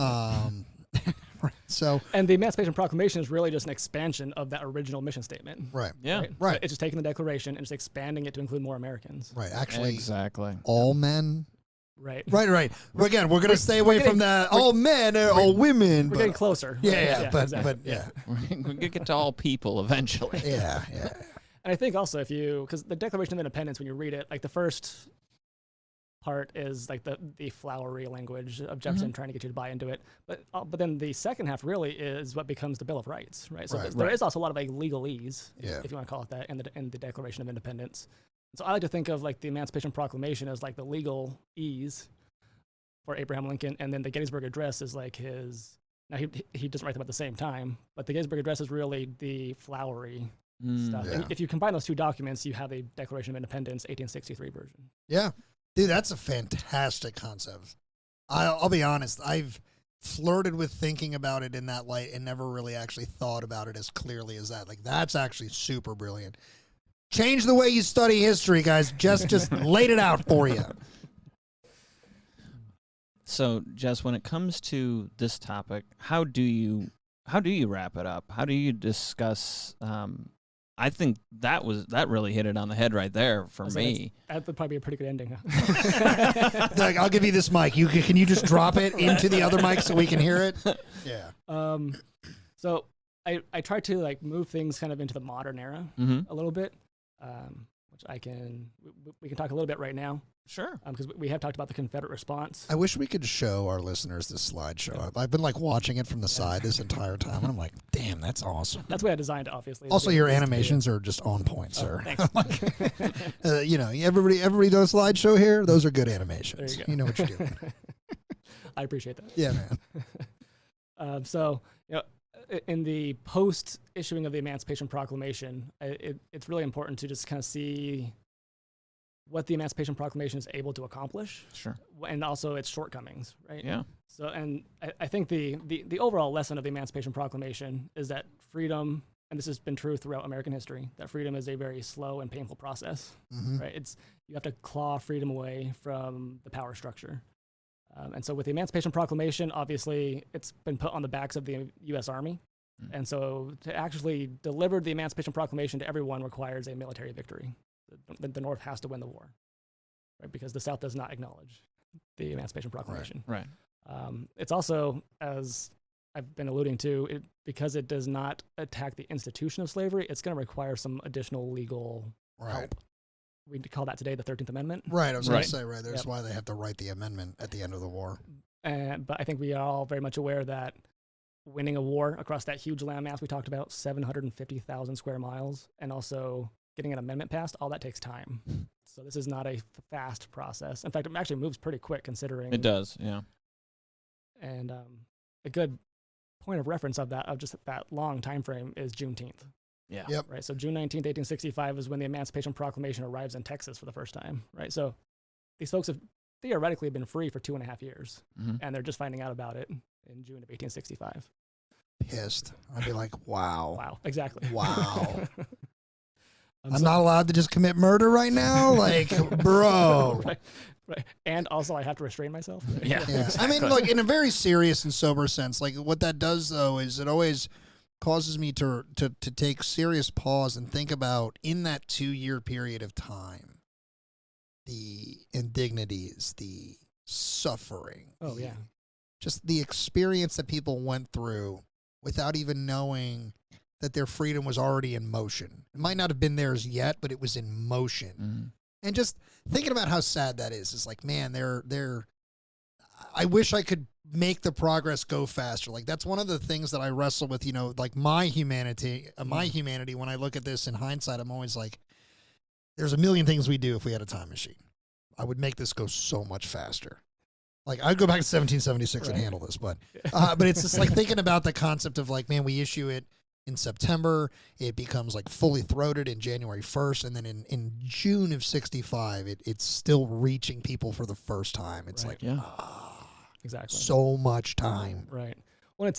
So, and the Emancipation Proclamation is really just an expansion of that original mission statement. Right. Yeah. Right. So it's just taking the Declaration and just expanding it to include more Americans. Right. Actually, exactly. All men. Right. Right. Again, we're going to stay away from the all men or all women. We're getting closer. Yeah. But we're going to get to all people eventually. Yeah. And I think also because the Declaration of Independence, when you read it, like the first part is like the flowery language of Jefferson trying to get you to buy into it, but then the second half really is what becomes the Bill of Rights, right? So there is also a lot of like legalese, if you want to call it that, in the Declaration of Independence. So I like to think of like the Emancipation Proclamation as like the legal ease for Abraham Lincoln, and then the Gettysburg Address is like his. Now he doesn't write them at the same time, but the Gettysburg Address is really the flowery stuff. Yeah. And if you combine those two documents, you have the Declaration of Independence 1863 version. Yeah. Dude, that's a fantastic concept. I'll be honest. I've flirted with thinking about it in that light and never really actually thought about it as clearly as that. Like, that's actually super brilliant. Change the way you study history, guys. Just laid it out for you. So, Jess, when it comes to this topic, how do you wrap it up? How do you discuss? I think that really hit it on the head right there for me. That would probably be a pretty good ending. Huh? Like, I'll give you this mic. Can you just drop it into the other mic so we can hear it? Yeah. So I try to like move things kind of into the modern era a little bit, which we can talk a little bit right now. Sure. Because we have talked about the Confederate response. I wish we could show our listeners this slideshow. Yeah. I've been like watching it from the side this entire time, and I'm like, damn, that's awesome. That's the way I designed it, obviously. Also, your animations are just on point, sir. Thanks. Like, you know, everybody does a slideshow here. Those are good animations. There you go. You know what you're doing. I appreciate that. Yeah, man. So, you know, in the post-issuing of the Emancipation Proclamation, it's really important to just kind of see what the Emancipation Proclamation is able to accomplish. Sure. And also its shortcomings, right? Yeah. So, and I think the overall lesson of the Emancipation Proclamation is that freedom, and this has been true throughout American history, that freedom is a very slow and painful process, right? You have to claw freedom away from the power structure. And so with the Emancipation Proclamation, obviously, it's been put on the backs of the U.S. Army. And so to actually deliver the Emancipation Proclamation to everyone requires a military victory. The North has to win the war, right? Because the South does not acknowledge the Emancipation Proclamation. Right. It's also, as I've been alluding to, because it does not attack the institution of slavery, it's going to require some additional legal help. We call that today the 13th Amendment. Right, I was going to say, right, that's Yep. why they have to write the amendment at the end of the war. But I think we are all very much aware that winning a war across that huge landmass we talked about, 750,000 square miles, and also getting an amendment passed, all that takes time. So this is not a fast process. In fact, it actually moves pretty quick considering. It does, yeah. And a good point of reference of just that long time frame is Juneteenth. Yeah. Yep. Right. So June 19th, 1865 is when the Emancipation Proclamation arrives in Texas for the first time. Right. So these folks have theoretically been free for 2.5 years, and they're just finding out about it in June of 1865. Pissed. I'd be like, wow. Wow. Exactly. Wow. I'm not allowed to just commit murder right now? Like, bro. Right. And also I have to restrain myself. Yeah. Exactly. I mean, look, in a very serious and sober sense, like what that does, though, is it always causes me to take serious pause and think about, in that 2-year period of time, the indignities, the suffering. Oh, yeah. Just the experience that people went through without even knowing that their freedom was already in motion. It might not have been theirs yet, but it was in motion. And just thinking about how sad that is like, man, I wish I could make the progress go faster. Like, that's one of the things that I wrestle with, you know, like my humanity, when I look at this in hindsight, I'm always like, there's a million things we do if we had a time machine. I would make this go so much faster. Like, I'd go back to 1776 and handle this, but it's just like thinking about the concept of like, man, we issue it in September, it becomes like fully throated in January 1st, and then in June of 65, it's still reaching people for the first time. It's like, exactly, so much time. Right. Well,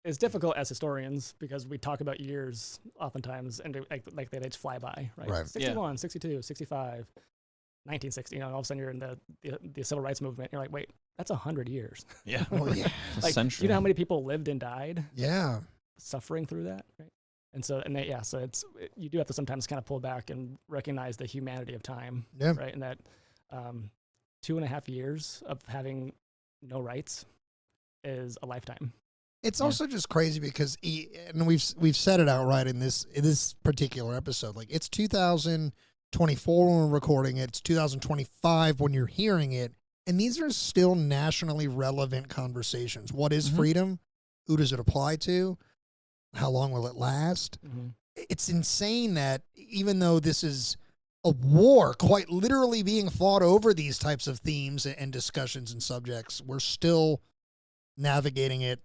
it's difficult as historians because we talk about years oftentimes, and like they just fly by, right? 61, 62, 65. 1960, you know, all of a sudden you're in the civil rights movement. You're like, wait, that's 100 years. Yeah. Oh, yeah. Like, do you know how many people lived and died? Yeah. Suffering through that, right? And so, you do have to sometimes kind of pull back and recognize the humanity of time, right? And that 2.5 years of having no rights is a lifetime. It's also just crazy because, and we've said it outright in this particular episode, like it's 2024 when we're recording it, it's 2025 when you're hearing it, and these are still nationally relevant conversations. What is freedom? Who does it apply to? How long will it last? It's insane that even though this is a war quite literally being fought over these types of themes and discussions and subjects, we're still navigating it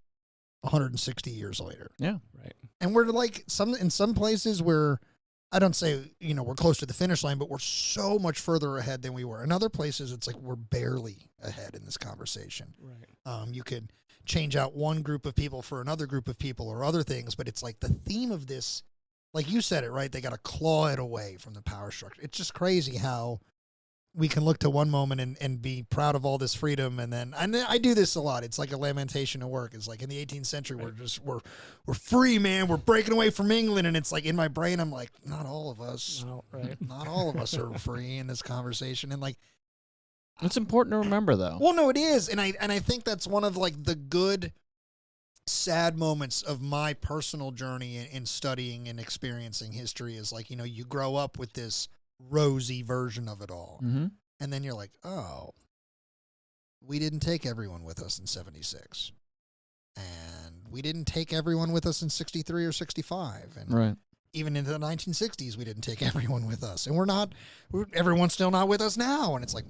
160 years later. Yeah. Right. And we're like in some places we're, I don't say, you know, we're close to the finish line, but we're so much further ahead than we were. In other places, it's like we're barely ahead in this conversation. Right. You could change out one group of people for another group of people or other things, but it's like the theme of this, like you said it, right? They got to claw it away from the power structure. It's just crazy how we can look to one moment and be proud of all this freedom. And then I do this a lot. It's like a lamentation at work. It's like in the 18th century, we're free, man. We're breaking away from England. And it's like in my brain, I'm like, not all of us, not all of us are free in this conversation. And like, it's important to remember though. Well, no, it is. And I think that's one of like the good, sad moments of my personal journey in studying and experiencing history is like, you know, you grow up with this rosy version of it all. Mm-hmm. And then you're like, oh, we didn't take everyone with us in 76. And we didn't take everyone with us in 63 or 65. And Right. even into the 1960s, we didn't take everyone with us. And everyone's still not with us now. And it's like,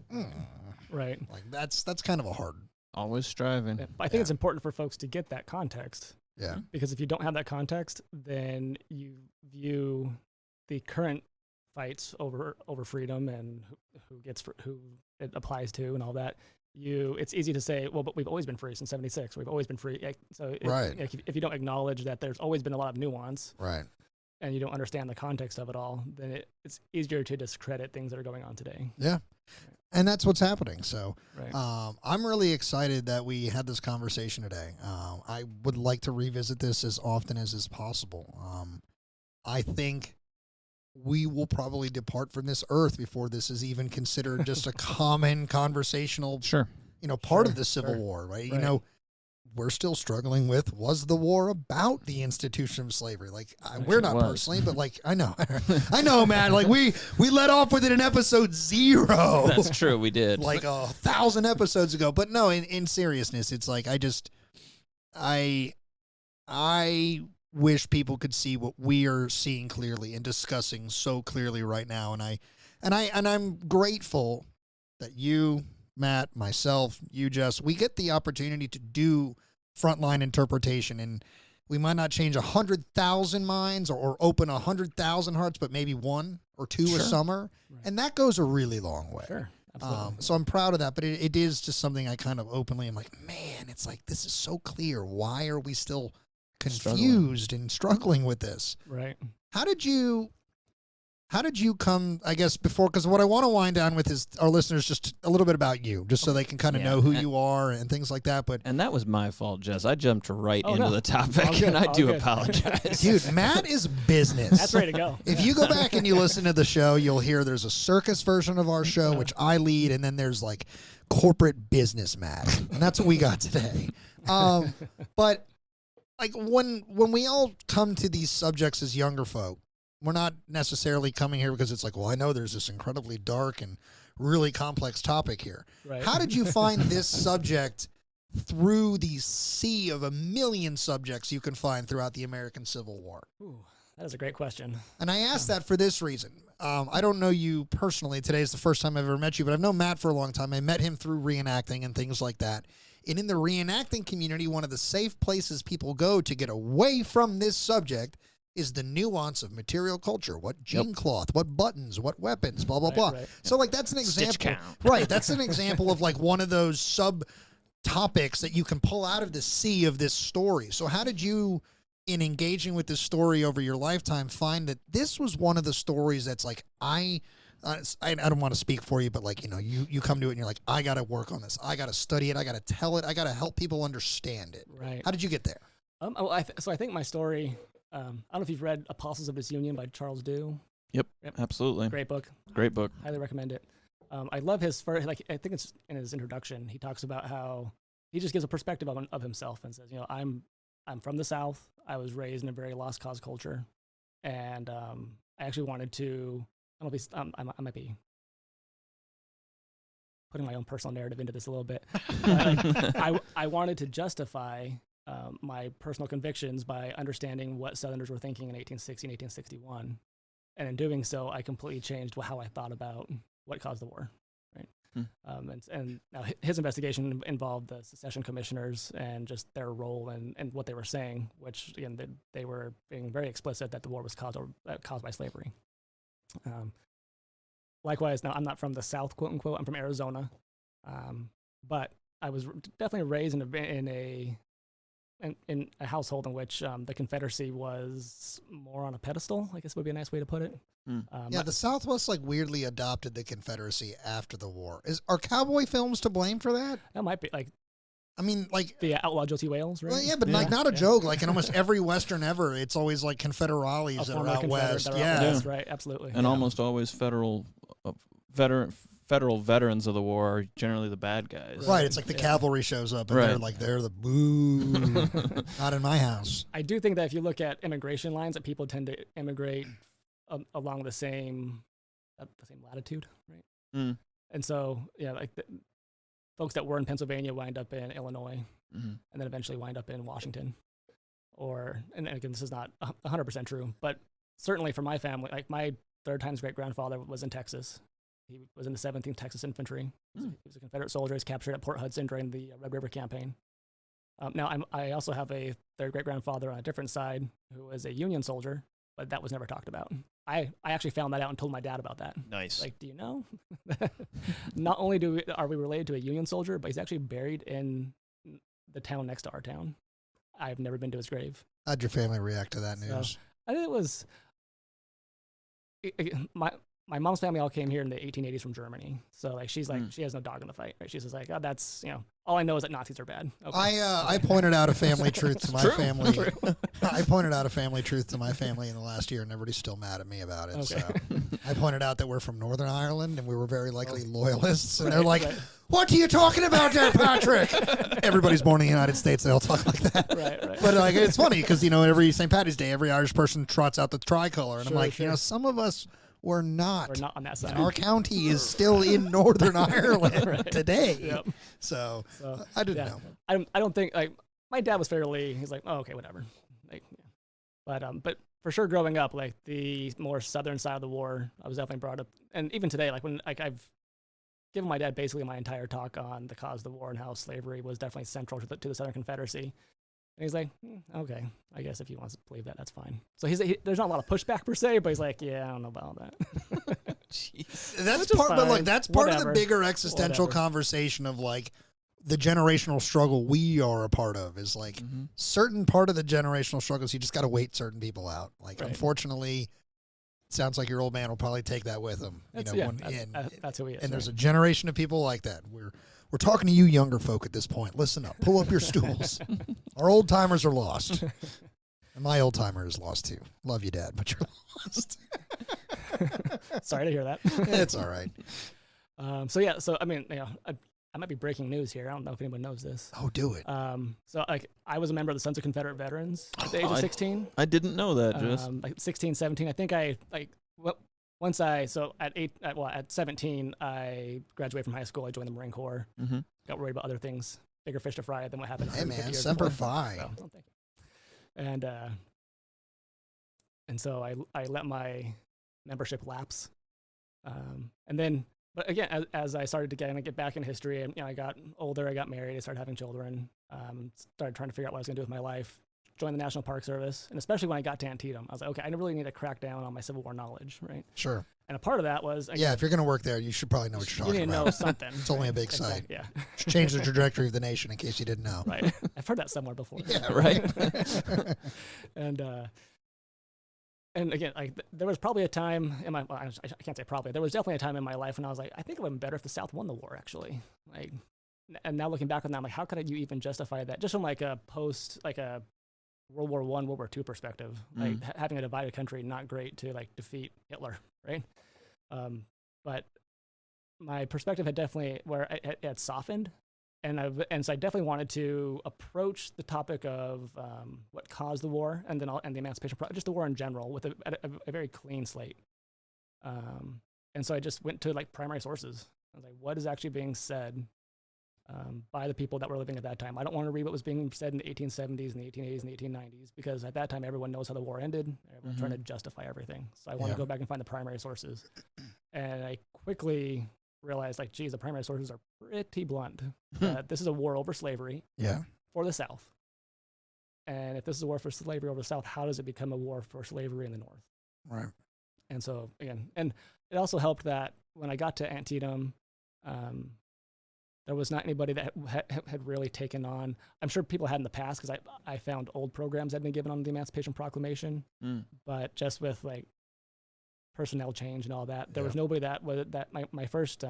Right. like that's kind of a hard. Always striving. Yeah, but I think it's important for folks to get that context. Yeah. Because if you don't have that context, then you view the current fights over freedom and who it applies to and all that. It's easy to say, well, but we've always been free since 76. We've always been free. So if you don't acknowledge that there's always been a lot of nuance, Right. and you don't understand the context of it all, then it's easier to discredit things that are going on today. Yeah. And that's what's happening. So Right. I'm really excited that we had this conversation today. I would like to revisit this as often as is possible. I think we will probably depart from this earth before this is even considered just a common conversational, Sure. part of the Civil War, right? Right. We're still struggling with, was the war about the institution of slavery? Like, we're not was. personally, but like, I know, man, like we let off with it in episode 0. That's true. We did. Like 1,000 episodes ago. But no, in seriousness, it's like, I wish people could see what we are seeing clearly and discussing so clearly right now. And I'm grateful that you, Matt, myself, you, Jess, we get the opportunity to do frontline interpretation, and we might not change 100,000 minds or open 100,000 hearts, but maybe 1 or 2 a summer. Right. And that goes a really long way. Sure. Absolutely. So I'm proud of that, but it is just something I kind of openly am like, man, it's like, this is so clear. Why are we still confused and struggling with this? Right. How did you come, I guess, before, because what I want to wind down with is our listeners just a little bit about you, just so they can kind of know who you are and things like that. But And that was my fault, Jess. I jumped right into no. the topic, All good, and I all do good. apologize. dude, Matt is business. That's ready to go. If you go back and you listen to the show, you'll hear there's a circus version of our show, which I lead, and then there's like corporate business Matt. And that's what we got today. But like when we all come to these subjects as younger folk, we're not necessarily coming here because it's like, well, I know there's this incredibly dark and really complex topic here. Right. How did you find this subject through the sea of a million subjects you can find throughout the American Civil War? Ooh, that is a great question. And I asked that for this reason. I don't know you personally. Today is the first time I've ever met you, but I've known Matt for a long time. I met him through reenacting and things like that. And in the reenacting community, one of the safe places people go to get away from this subject is the nuance of material culture. What jean cloth, what buttons, what weapons, blah, blah, blah. Right. So like that's an Stitch example. count. Right. That's an example of like one of those sub topics that you can pull out of the sea of this story. So how did you, in engaging with this story over your lifetime, find that this was one of the stories that's like, I don't want to speak for you, but like, you come to it and you're like, I got to work on this. I got to study it. I got to tell it. I got to help people understand it. Right. How did you get there? So I think my story, I don't know if you've read Apostles of Disunion by Charles Dew. Yep, absolutely. Great book. Great book. Highly recommend it. I love his first, I think it's in his introduction, he talks about how he just gives a perspective of himself and says, I'm from the South. I was raised in a very lost cause culture. And I actually wanted to, I don't know if he's, I might be putting my own personal narrative into this a little bit. I wanted to justify my personal convictions by understanding what Southerners were thinking in 1860 and 1861. And in doing so, I completely changed how I thought about what caused the war. Right. And now his investigation involved the secession commissioners and just their role and what they were saying, which, again, they were being very explicit that the war was caused by slavery. Likewise, now I'm not from the South, quote unquote. I'm from Arizona. But I was definitely raised in a household in which the Confederacy was more on a pedestal, I guess would be a nice way to put it. The Southwest like weirdly adopted the Confederacy after the war. Are cowboy films to blame for that? That might be like, I mean, like the outlaw Josie Wales, right? Well, yeah, but like not a joke. Like in almost every Western ever, it's always like Confederales that are out west. West, right? Absolutely. And almost always federal veterans of the war are generally the bad guys. Right. It's like the cavalry shows up and they're the boo. Not in my house. I do think that if you look at immigration lines, that people tend to immigrate along the same at the same latitude, right? Mm. And so, yeah, like folks that were in Pennsylvania wind up in Illinois, Mm-hmm. and then eventually wind up in Washington. And again, this is not 100% true, but certainly for my family, like my third time's great-grandfather was in Texas. He was in the 17th Texas Infantry. He was a Confederate soldier. He was captured at Port Hudson during the Red River Campaign. Now, I also have a third great-grandfather on a different side who was a Union soldier, but that was never talked about. I actually found that out and told my dad about that. Nice. Like, do you know? Not only are we related to a Union soldier, but he's actually buried in the town next to our town. I've never been to his grave. How'd your family react to that news? So, I think it was my mom's family all came here in the 1880s from Germany. So like she's like she has no dog in the fight, right? She's just like, oh, that's all I know is that Nazis are bad. Okay. I pointed out a family truth to my family. I pointed out a family truth to my family in the last year, and everybody's still mad at me about it. Okay. So I pointed out that we're from Northern Ireland and we were very likely loyalists, and they're like, "What are you talking about there, Patrick?" Everybody's born in the United States; they all talk like that. Right. But like, it's funny because every St. Patty's Day, every Irish person trots out the tricolor, and I'm like, some of us. We're not on that side. And our county is still in Northern Ireland today. Yep. So I didn't know. I don't think like my dad was fairly. He's like, oh, okay, whatever. Like, yeah. But for sure, growing up, like the more southern side of the war, I was definitely brought up, and even today, like when I've given my dad basically my entire talk on the cause of the war and how slavery was definitely central to the Southern Confederacy. And he's like, okay, I guess if he wants to believe that, that's fine. So there's not a lot of pushback per se, but he's like, yeah, I don't know about that. Jeez. That's part, but like that's part of the bigger existential conversation of like the generational struggle we are a part of is like certain part of the generational struggles. You just got to wait certain people out. Like, unfortunately, it sounds like your old man will probably take that with him. That's who he is. And there's a generation of people like that. We're talking to you younger folk at this point. Listen up. Pull up your stools. Our old timers are lost. And my old timer is lost too. Love you, Dad, but you're lost. Sorry to hear that. It's all right. So I mean, I might be breaking news here. I don't know if anyone knows this. Oh, do it. So like I was a member of the Sons of Confederate Veterans at the age of 16. I didn't know that, Jess. Like 16, 17. I think at 17, I graduated from high school. I joined the Marine Corps. Mm-hmm. Got worried about other things, bigger fish to fry than what happened. Hey man, Semper Fi. So, thank you. And so I let my membership lapse, and then. But again, as I started to get back in history, and I got older, I got married, I started having children, started trying to figure out what I was going to do with my life. Joined the National Park Service, and especially when I got to Antietam, I was like, okay, I really need to crack down on my Civil War knowledge, right? Sure. And a part of that was if you're going to work there, you should probably know what you're talking about. You need to know something. It's only a big site. Yeah. Change the trajectory of the nation, in case you didn't know. Right. I've heard that somewhere before. Yeah. Right. And again, like there was probably a time in my, I can't say probably, there was definitely a time in my life when I was like, I think it would have been better if the South won the war, actually. Like, and now looking back on that, I'm like, how could you even justify that? Just from like a World War I, World War II perspective, like having a divided country, not great to like defeat Hitler, right? But my perspective had definitely it had softened. And so I definitely wanted to approach the topic of what caused the war, and then the Emancipation, just the war in general, with a very clean slate. And so I just went to like primary sources. I was like, what is actually being said by the people that were living at that time? I don't want to read what was being said in the 1870s and the 1880s and the 1890s, because at that time everyone knows how the war ended. Everyone's trying to justify everything. So I want to go back and find the primary sources. And I quickly realized, like, geez, the primary sources are pretty blunt. This is a war over slavery for the South. And if this is a war for slavery over the South, how does it become a war for slavery in the North? Right. And so, again, and it also helped that when I got to Antietam, there was not anybody that had really taken on, I'm sure people had in the past, because I found old programs that had been given on the Emancipation Proclamation, but just with, like, personnel change and all that, there was nobody that my first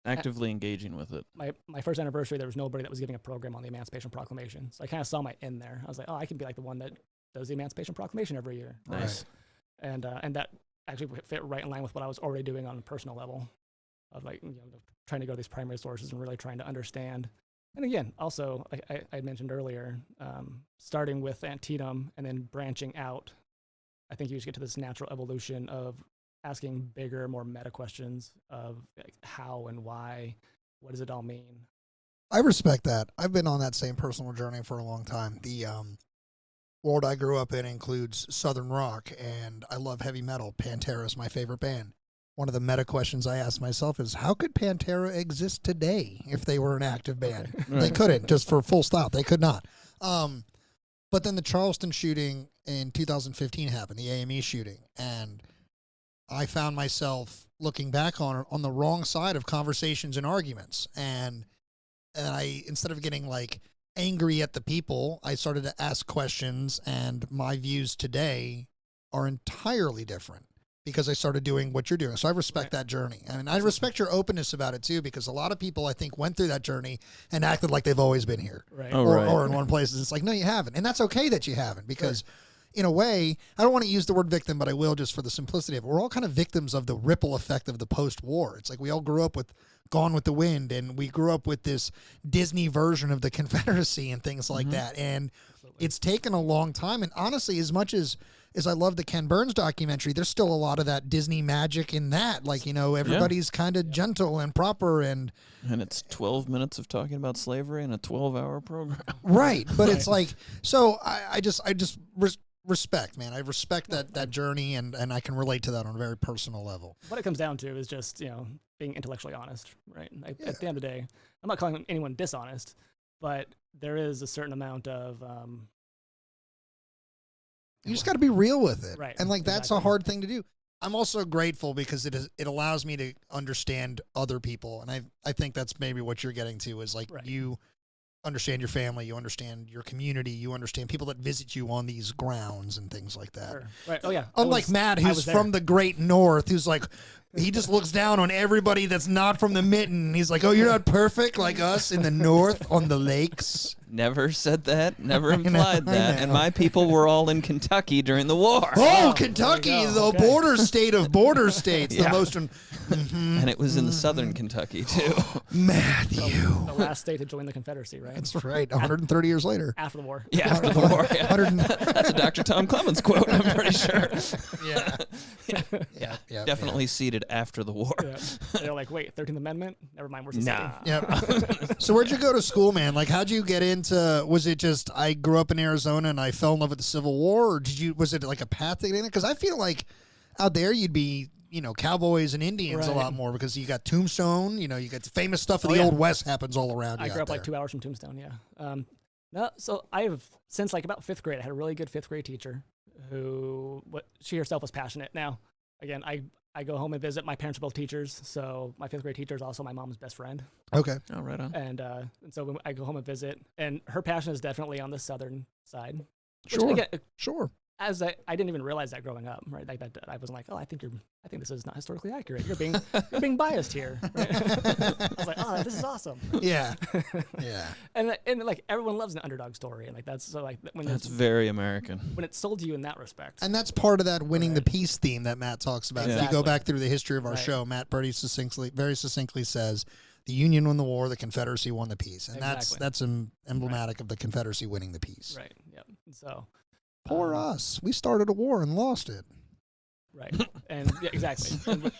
actively engaging with it. My first anniversary, there was nobody that was giving a program on the Emancipation Proclamation. So I kind of saw my in there. I was like, oh, I can be like the one that does the Emancipation Proclamation every year. Nice. And that actually fit right in line with what I was already doing on a personal level, of like trying to go to these primary sources and really trying to understand. And again, also, like I mentioned earlier, starting with Antietam and then branching out, I think you just get to this natural evolution of asking bigger, more meta questions of like, how and why, what does it all mean? I respect that. I've been on that same personal journey for a long time. The world I grew up in includes Southern rock, and I love heavy metal. Pantera is my favorite band. One of the meta questions I ask myself is, how could Pantera exist today if they were an active band? Right. They couldn't, just for full stop. They could not. But then the Charleston shooting in 2015 happened, the AME shooting, and I found myself looking back on the wrong side of conversations and arguments. And I, instead of getting like angry at the people, I started to ask questions, and my views today are entirely different because I started doing what you're doing. So I respect that journey. I mean, I respect your openness about it too, because a lot of people, I think, went through that journey and acted like they've always been here. Right. Oh, Or in one place. It's like, no, you haven't. And that's okay that you haven't, because in a way, I don't want to use the word victim, but I will just for the simplicity of it. We're all kind of victims of the ripple effect of the post-war. It's like we all grew up with Gone with the Wind, and we grew up with this Disney version of the Confederacy and things like that. And it's taken a long time. And honestly, as much as I love the Ken Burns documentary, there's still a lot of that Disney magic in that. Like, you know, everybody's kind of gentle and proper, and it's 12 minutes of talking about slavery in a 12-hour program. right. But it's like, so I just respect, man. I respect that journey, and I can relate to that on a very personal level. What it comes down to is just, being intellectually honest, right? At the end of the day, I'm not calling anyone dishonest, but there is a certain amount of You just got to be real with it. Right, And like, that's a exactly. hard thing to do. I'm also grateful because it allows me to understand other people. And I think that's maybe what you're getting to is like, Right. you understand your family, you understand your community, you understand people that visit you on these grounds and things like that. Sure. Right. Oh yeah. Unlike Matt, I who's was there. from the great north, who's like, he just looks down on everybody that's not from the mitten. He's like, oh, you're not perfect like us in the north on the lakes. Never said that. Never I know, implied I that. know. And my people were all in Kentucky during the war. Oh, Oh, Kentucky, there you the go. Okay. border state of border states, Yeah. the most. And it was in southern Kentucky, too. Matthew. the last state to join the Confederacy, right? That's right. 130 years later. After the war. Yeah, after the war. Yeah. 100 That's a Dr. Tom Clemens quote, I'm pretty sure. Yeah. Yeah. Definitely seated after the war. Yeah. They're like, wait, 13th Amendment? Never mind, where's the Nah. Yeah. So where'd you go to school, man? Like, how'd you get into? Was it just I grew up in Arizona and I fell in love with the Civil War, or was it like a path to get in there? Because I feel like out there you'd be, cowboys and Indians a Right. lot more, because you got Tombstone, you got the famous stuff of Oh, the yeah. Old West happens all around you. I grew out up like there. 2 hours from Tombstone, yeah. No, so I've, since like about 5th grade, I had a really good 5th grade teacher who, she herself was passionate. Now, again, I go home and visit. My parents are both teachers, so my 5th grade teacher is also my mom's best friend. Okay. Oh, right on. And so when I go home and visit, and her passion is definitely on the southern side. Which, Sure. again, Sure. as I didn't even realize that growing up, right? Like that, I wasn't like, oh, I think this is not historically accurate. You're being biased here. Right? I was like, oh, this is awesome. Yeah. Yeah. And like everyone loves an underdog story, and like that's so like when That's it's very American. when it's sold to you in that respect. And that's part of that winning the Right. peace theme that Matt talks about. If you go Exactly. back through the history of our Right. show, Matt very succinctly says, the Union won the war, the Confederacy won the peace. And Exactly. that's emblematic of the Confederacy winning the peace. Right. Yep. So Poor us. We started a war and lost it. right. And yeah, exactly. And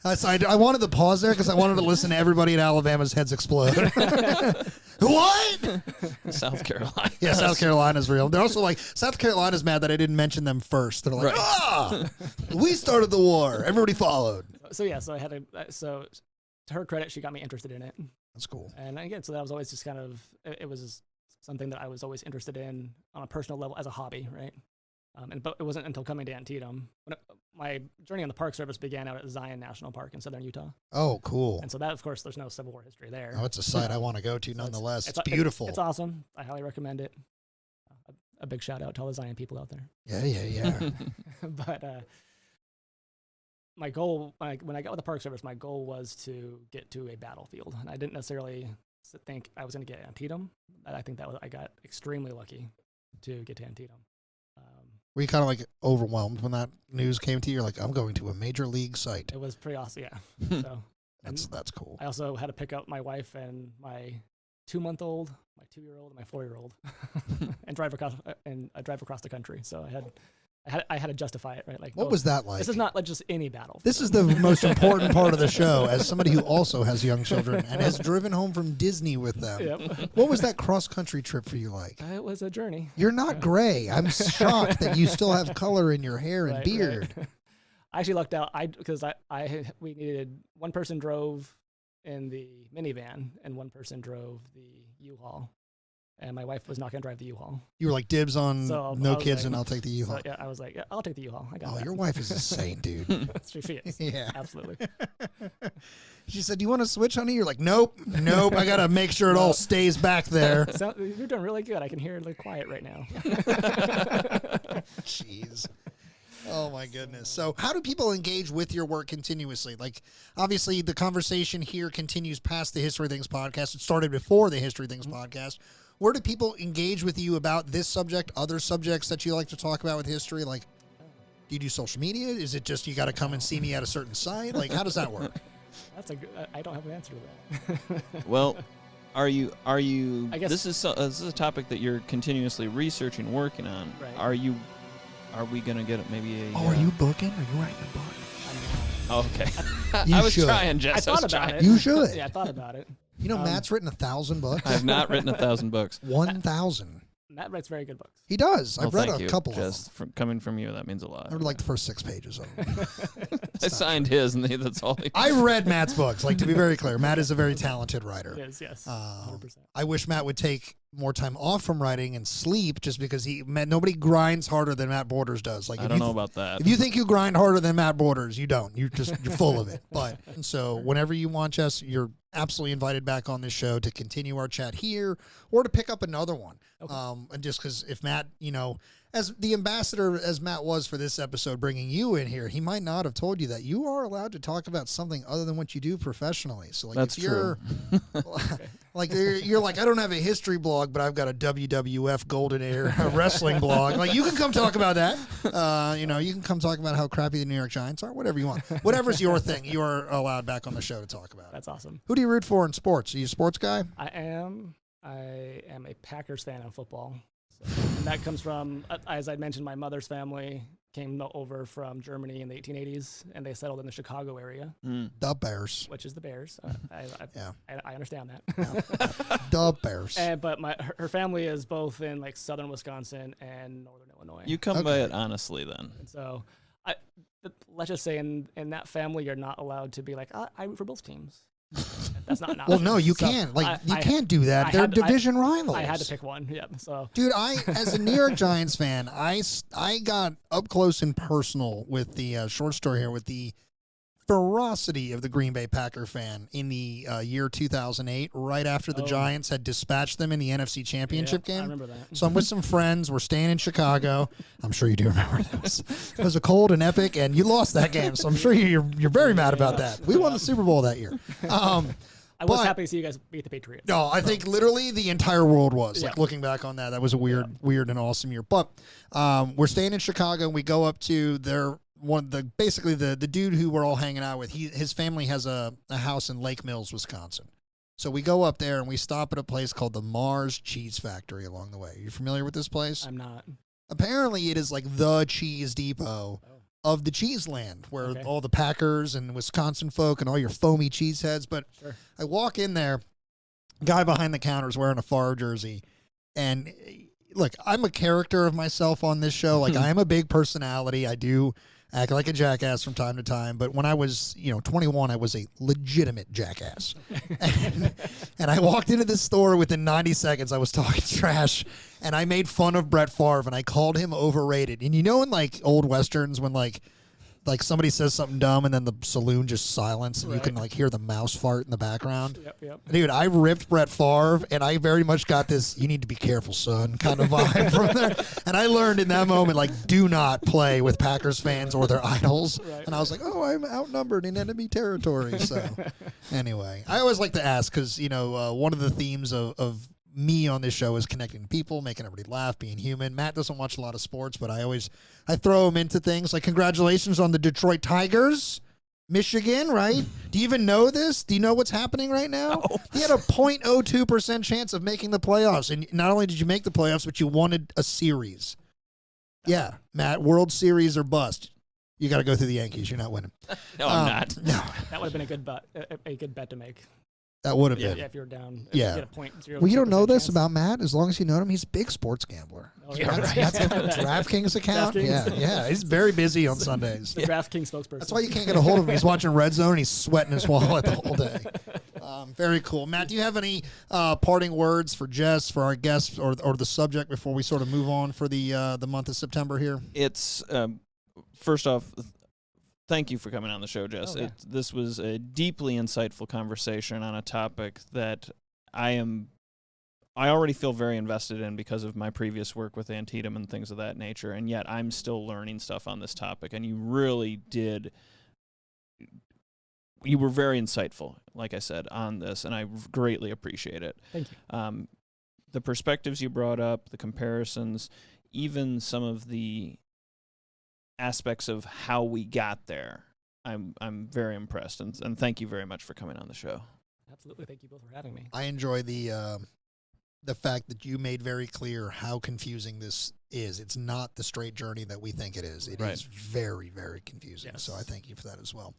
So I wanted to pause there because I wanted to listen to everybody in Alabama's heads explode. What? South Carolina. Yeah, South Carolina's real. They're also like, South Carolina's mad that I didn't mention them first. They're like, Right. we started the war. Everybody followed. so yeah. So I had so to her credit, she got me interested in it. That's cool. And again, so that was always just kind of, it was something that I was always interested in on a personal level as a hobby, right? But it wasn't until coming to Antietam when my journey on the Park Service began out at Zion National Park in southern Utah. Oh, cool. And so that, of course, there's no Civil War history there. Oh, it's a site I want to go to nonetheless. It's beautiful. It's awesome. I highly recommend it. A big shout out to all the Zion people out there. Yeah. But my goal, when I got with the Park Service, my goal was to get to a battlefield. And I didn't necessarily think I was going to get Antietam. I think I got extremely lucky to get to Antietam. Were you kind of like overwhelmed when that news came to you? You're like, I'm going to a major league site. It was pretty awesome, yeah. So That's cool. I also had to pick up my wife and my 2-month-old, my 2-year-old, and my 4-year-old, and drive across the country. So I had I had to justify it, right? Like, What was that like? This is not like just any battle. This is the most important part of the show, as somebody who also has young children and has driven home from Disney with them. Yep. What was that cross-country trip for you like? It was a journey. You're not gray. I'm shocked that you still have color in your hair and beard. Right. I actually lucked out. Because we needed one person drove in the minivan and one person drove the U-Haul. And my wife was not going to drive the U-Haul. You were like, dibs on no kids like, and I'll take the U-Haul. So, yeah, I was like, yeah, I'll take the U-Haul. I got that. Your wife is a saint, dude. That's true. She is. Yeah. Absolutely. She said, do you want to switch, honey? You're like, nope. I got to make sure it all stays back there. You're doing really good. I can hear it quiet right now. Jeez. Oh, my goodness. So how do people engage with your work continuously? Like, obviously, the conversation here continues past the History Things podcast. It started before the History Things podcast. Where do people engage with you about this subject, other subjects that you like to talk about with history? Like, do you do social media? Is it just you got to come and see me at a certain site? Like, how does that work? I don't have an answer to that. Well, are you? I guess this is a topic that you're continuously researching, working on. Right. Are we gonna get maybe a? Are you booking? Are you writing a book? Oh, okay. You I was should. trying, Jess. I thought about it. You should. Yeah, I thought about it. You know, Matt's written 1,000 books. I have not written 1,000 books. 1,000. Matt writes very good books. He does. I've read thank a you, couple Jess. of them. Coming from you, that means a lot. I read like the first 6 pages of them. I signed his, and that's all. I read Matt's books. Like, to be very clear, Matt is a very talented writer. He is, yes. 100%. I wish Matt would take more time off from writing and sleep, just because nobody grinds harder than Matt Borders does. Like, I don't know about that. If you think you grind harder than Matt Borders, you don't. You're full of it. But and so whenever you want, Jess, you're absolutely invited back on this show to continue our chat here or to pick up another one. Okay. And just because if Matt, as the ambassador as Matt was for this episode, bringing you in here, he might not have told you that you are allowed to talk about something other than what you do professionally. So like, that's if you're like, you're like, I don't have a history blog, but I've got a WWF Golden Era wrestling blog. Like, you can come talk about that. You can come talk about how crappy the New York Giants are, whatever you want. Whatever's your thing, you are allowed back on the show to talk about. That's awesome. Who do you root for in sports? Are you a sports guy? I am a Packers fan in football. And that comes from, as I mentioned, my mother's family came over from Germany in the 1880s, and they settled in the Chicago area. The Bears. Which is the Bears. I understand that. Yeah. The Bears. But her family is both in like southern Wisconsin and northern Illinois. You come by it honestly then. And so, let's just say in that family, you're not allowed to be like, I root for both teams. That's not an option. Well, no, you can't. Like, you can't do that. They're division rivals. I had to pick one. Yeah. So, dude, as a New York Giants fan, I got up close and personal with the short story here with the ferocity of the Green Bay Packer fan in the year 2008, right after the Giants had dispatched them in the NFC Championship game. I remember that. So I'm with some friends. We're staying in Chicago. I'm sure you do remember this. It was a cold and epic, and you lost that game. So I'm sure you're very mad about that. We won the Super Bowl that year. I was happy to see you guys beat the Patriots. No, I think literally the entire world was. Like, looking back on that was a weird and awesome year. But we're staying in Chicago, and we go up to basically the dude who we're all hanging out with. His family has a house in Lake Mills, Wisconsin. So we go up there and we stop at a place called the Mars Cheese Factory along the way. Are you familiar with this place? I'm not. Apparently it is like the cheese depot of the cheese land, where all the Packers and Wisconsin folk and all your foamy cheese heads. But I walk in there, guy behind the counter is wearing a Favre jersey. And look, I'm a character of myself on this show. Like, I am a big personality. I do act like a jackass from time to time. But when I was, 21, I was a legitimate jackass. And I walked into this store within 90 seconds. I was talking trash, and I made fun of Brett Favre, and I called him overrated. And in like old Westerns, when like somebody says something dumb and then the saloon just silence and you can like hear the mouse fart in the background. Yep. Dude, I ripped Brett Favre, and I very much got this "you need to be careful, son" kind of vibe from there. And I learned in that moment, like, do not play with Packers fans or their idols. And I was like, oh, I'm outnumbered in enemy territory. So anyway, I always like to ask because, one of the themes of me on this show is connecting to people, making everybody laugh, being human. Matt doesn't watch a lot of sports, but I throw him into things like, congratulations on the Detroit Tigers, Michigan, right? Do you even know this? Do you know what's happening right now? No. He had a 0.02% chance of making the playoffs, and not only did you make the playoffs, but you won a series. Yeah, Matt, World Series or bust. You got to go through the Yankees. You're not winning. No, I'm not. No, That would have been a good bet to make. that would have Yeah. been. Yeah, if you're down. If Yeah. You get a 0.0. Well, you don't know this about Matt. As long as you know him, he's a big sports gambler. Oh, Yeah, right. That's a DraftKings account. DraftKings. Yeah. He's very busy on Sundays. The DraftKings spokesperson. That's why you can't get a hold of him. He's watching Red Zone and he's sweating his wallet the whole day. Very cool. Matt, do you have any parting words for Jess, for our guests, or the subject before we sort of move on for the month of September here? It's first off, thank you for coming on the show, Jess. Oh, yeah. This was a deeply insightful conversation on a topic that I already feel very invested in because of my previous work with Antietam and things of that nature, and yet I'm still learning stuff on this topic, and you really did. You were very insightful, like I said, on this, and I greatly appreciate it. Thank you. The perspectives you brought up, the comparisons, even some of the aspects of how we got there, I'm very impressed, and thank you very much for coming on the show. Absolutely. Thank you both for having me. I enjoy the fact that you made very clear how confusing this is. It's not the straight journey that we think it is. It Right. is very, very confusing. Yes. So I thank you for that as well.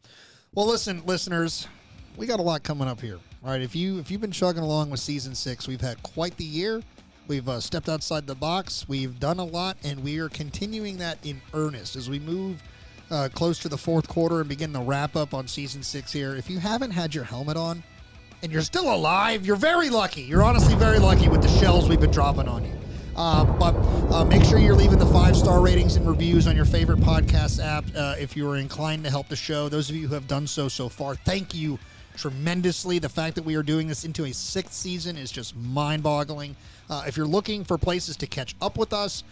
Well, listen, listeners, we got a lot coming up here. All right, if you've been chugging along with season 6, we've had quite the year. We've stepped outside the box. We've done a lot, and we are continuing that in earnest as we move close to the fourth quarter and begin the wrap up on season 6 here. If you haven't had your helmet on and you're still alive, you're very lucky. You're honestly very lucky with the shells we've been dropping on you. But make sure you're leaving the 5-star ratings and reviews on your favorite podcast app if you are inclined to help the show. Those of you who have done so far, thank you tremendously. The fact that we are doing this into a 6th season is just mind-boggling. If you're looking for places to catch up with us,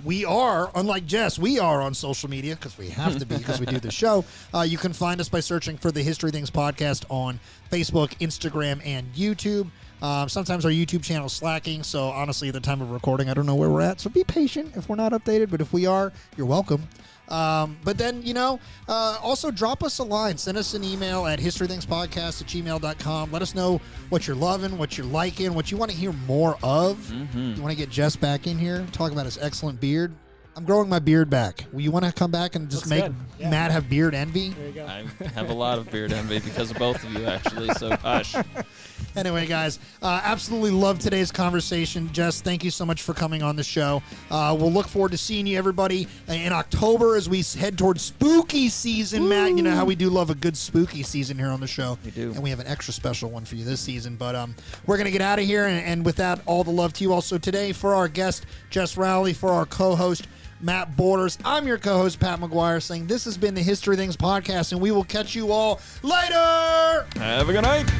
we are, unlike Jess, we are on social media because we have to be because we do the show. You can find us by searching for the History Things Podcast on Facebook, Instagram, and YouTube. Sometimes our YouTube channel is slacking, so honestly, at the time of recording, I don't know where we're at. So be patient if we're not updated, but if we are, you're welcome. But then, also drop us a line. Send us an email at historythingspodcast@gmail.com. Let us know what you're loving, what you're liking, what you want to hear more of. Mm-hmm. You want to get Jess back in here, talk about his excellent beard. I'm growing my beard back. You want to come back and just Looks make good. Yeah. Matt have beard envy? There you go. I have a lot of beard envy because of both of you, actually, so hush. Anyway, guys, absolutely love today's conversation. Jess, thank you so much for coming on the show. We'll look forward to seeing you, everybody, in October as we head towards spooky season, Matt. You know how we do love a good spooky season here on the show. We do. And we have an extra special one for you this season. But we're going to get out of here, and with that, all the love to you. Also today, for our guest, Jess Rowley, for our co-host, Matt Borders, I'm your co-host, Pat McGuire, saying this has been the History Things Podcast, and we will catch you all later! Have a good night.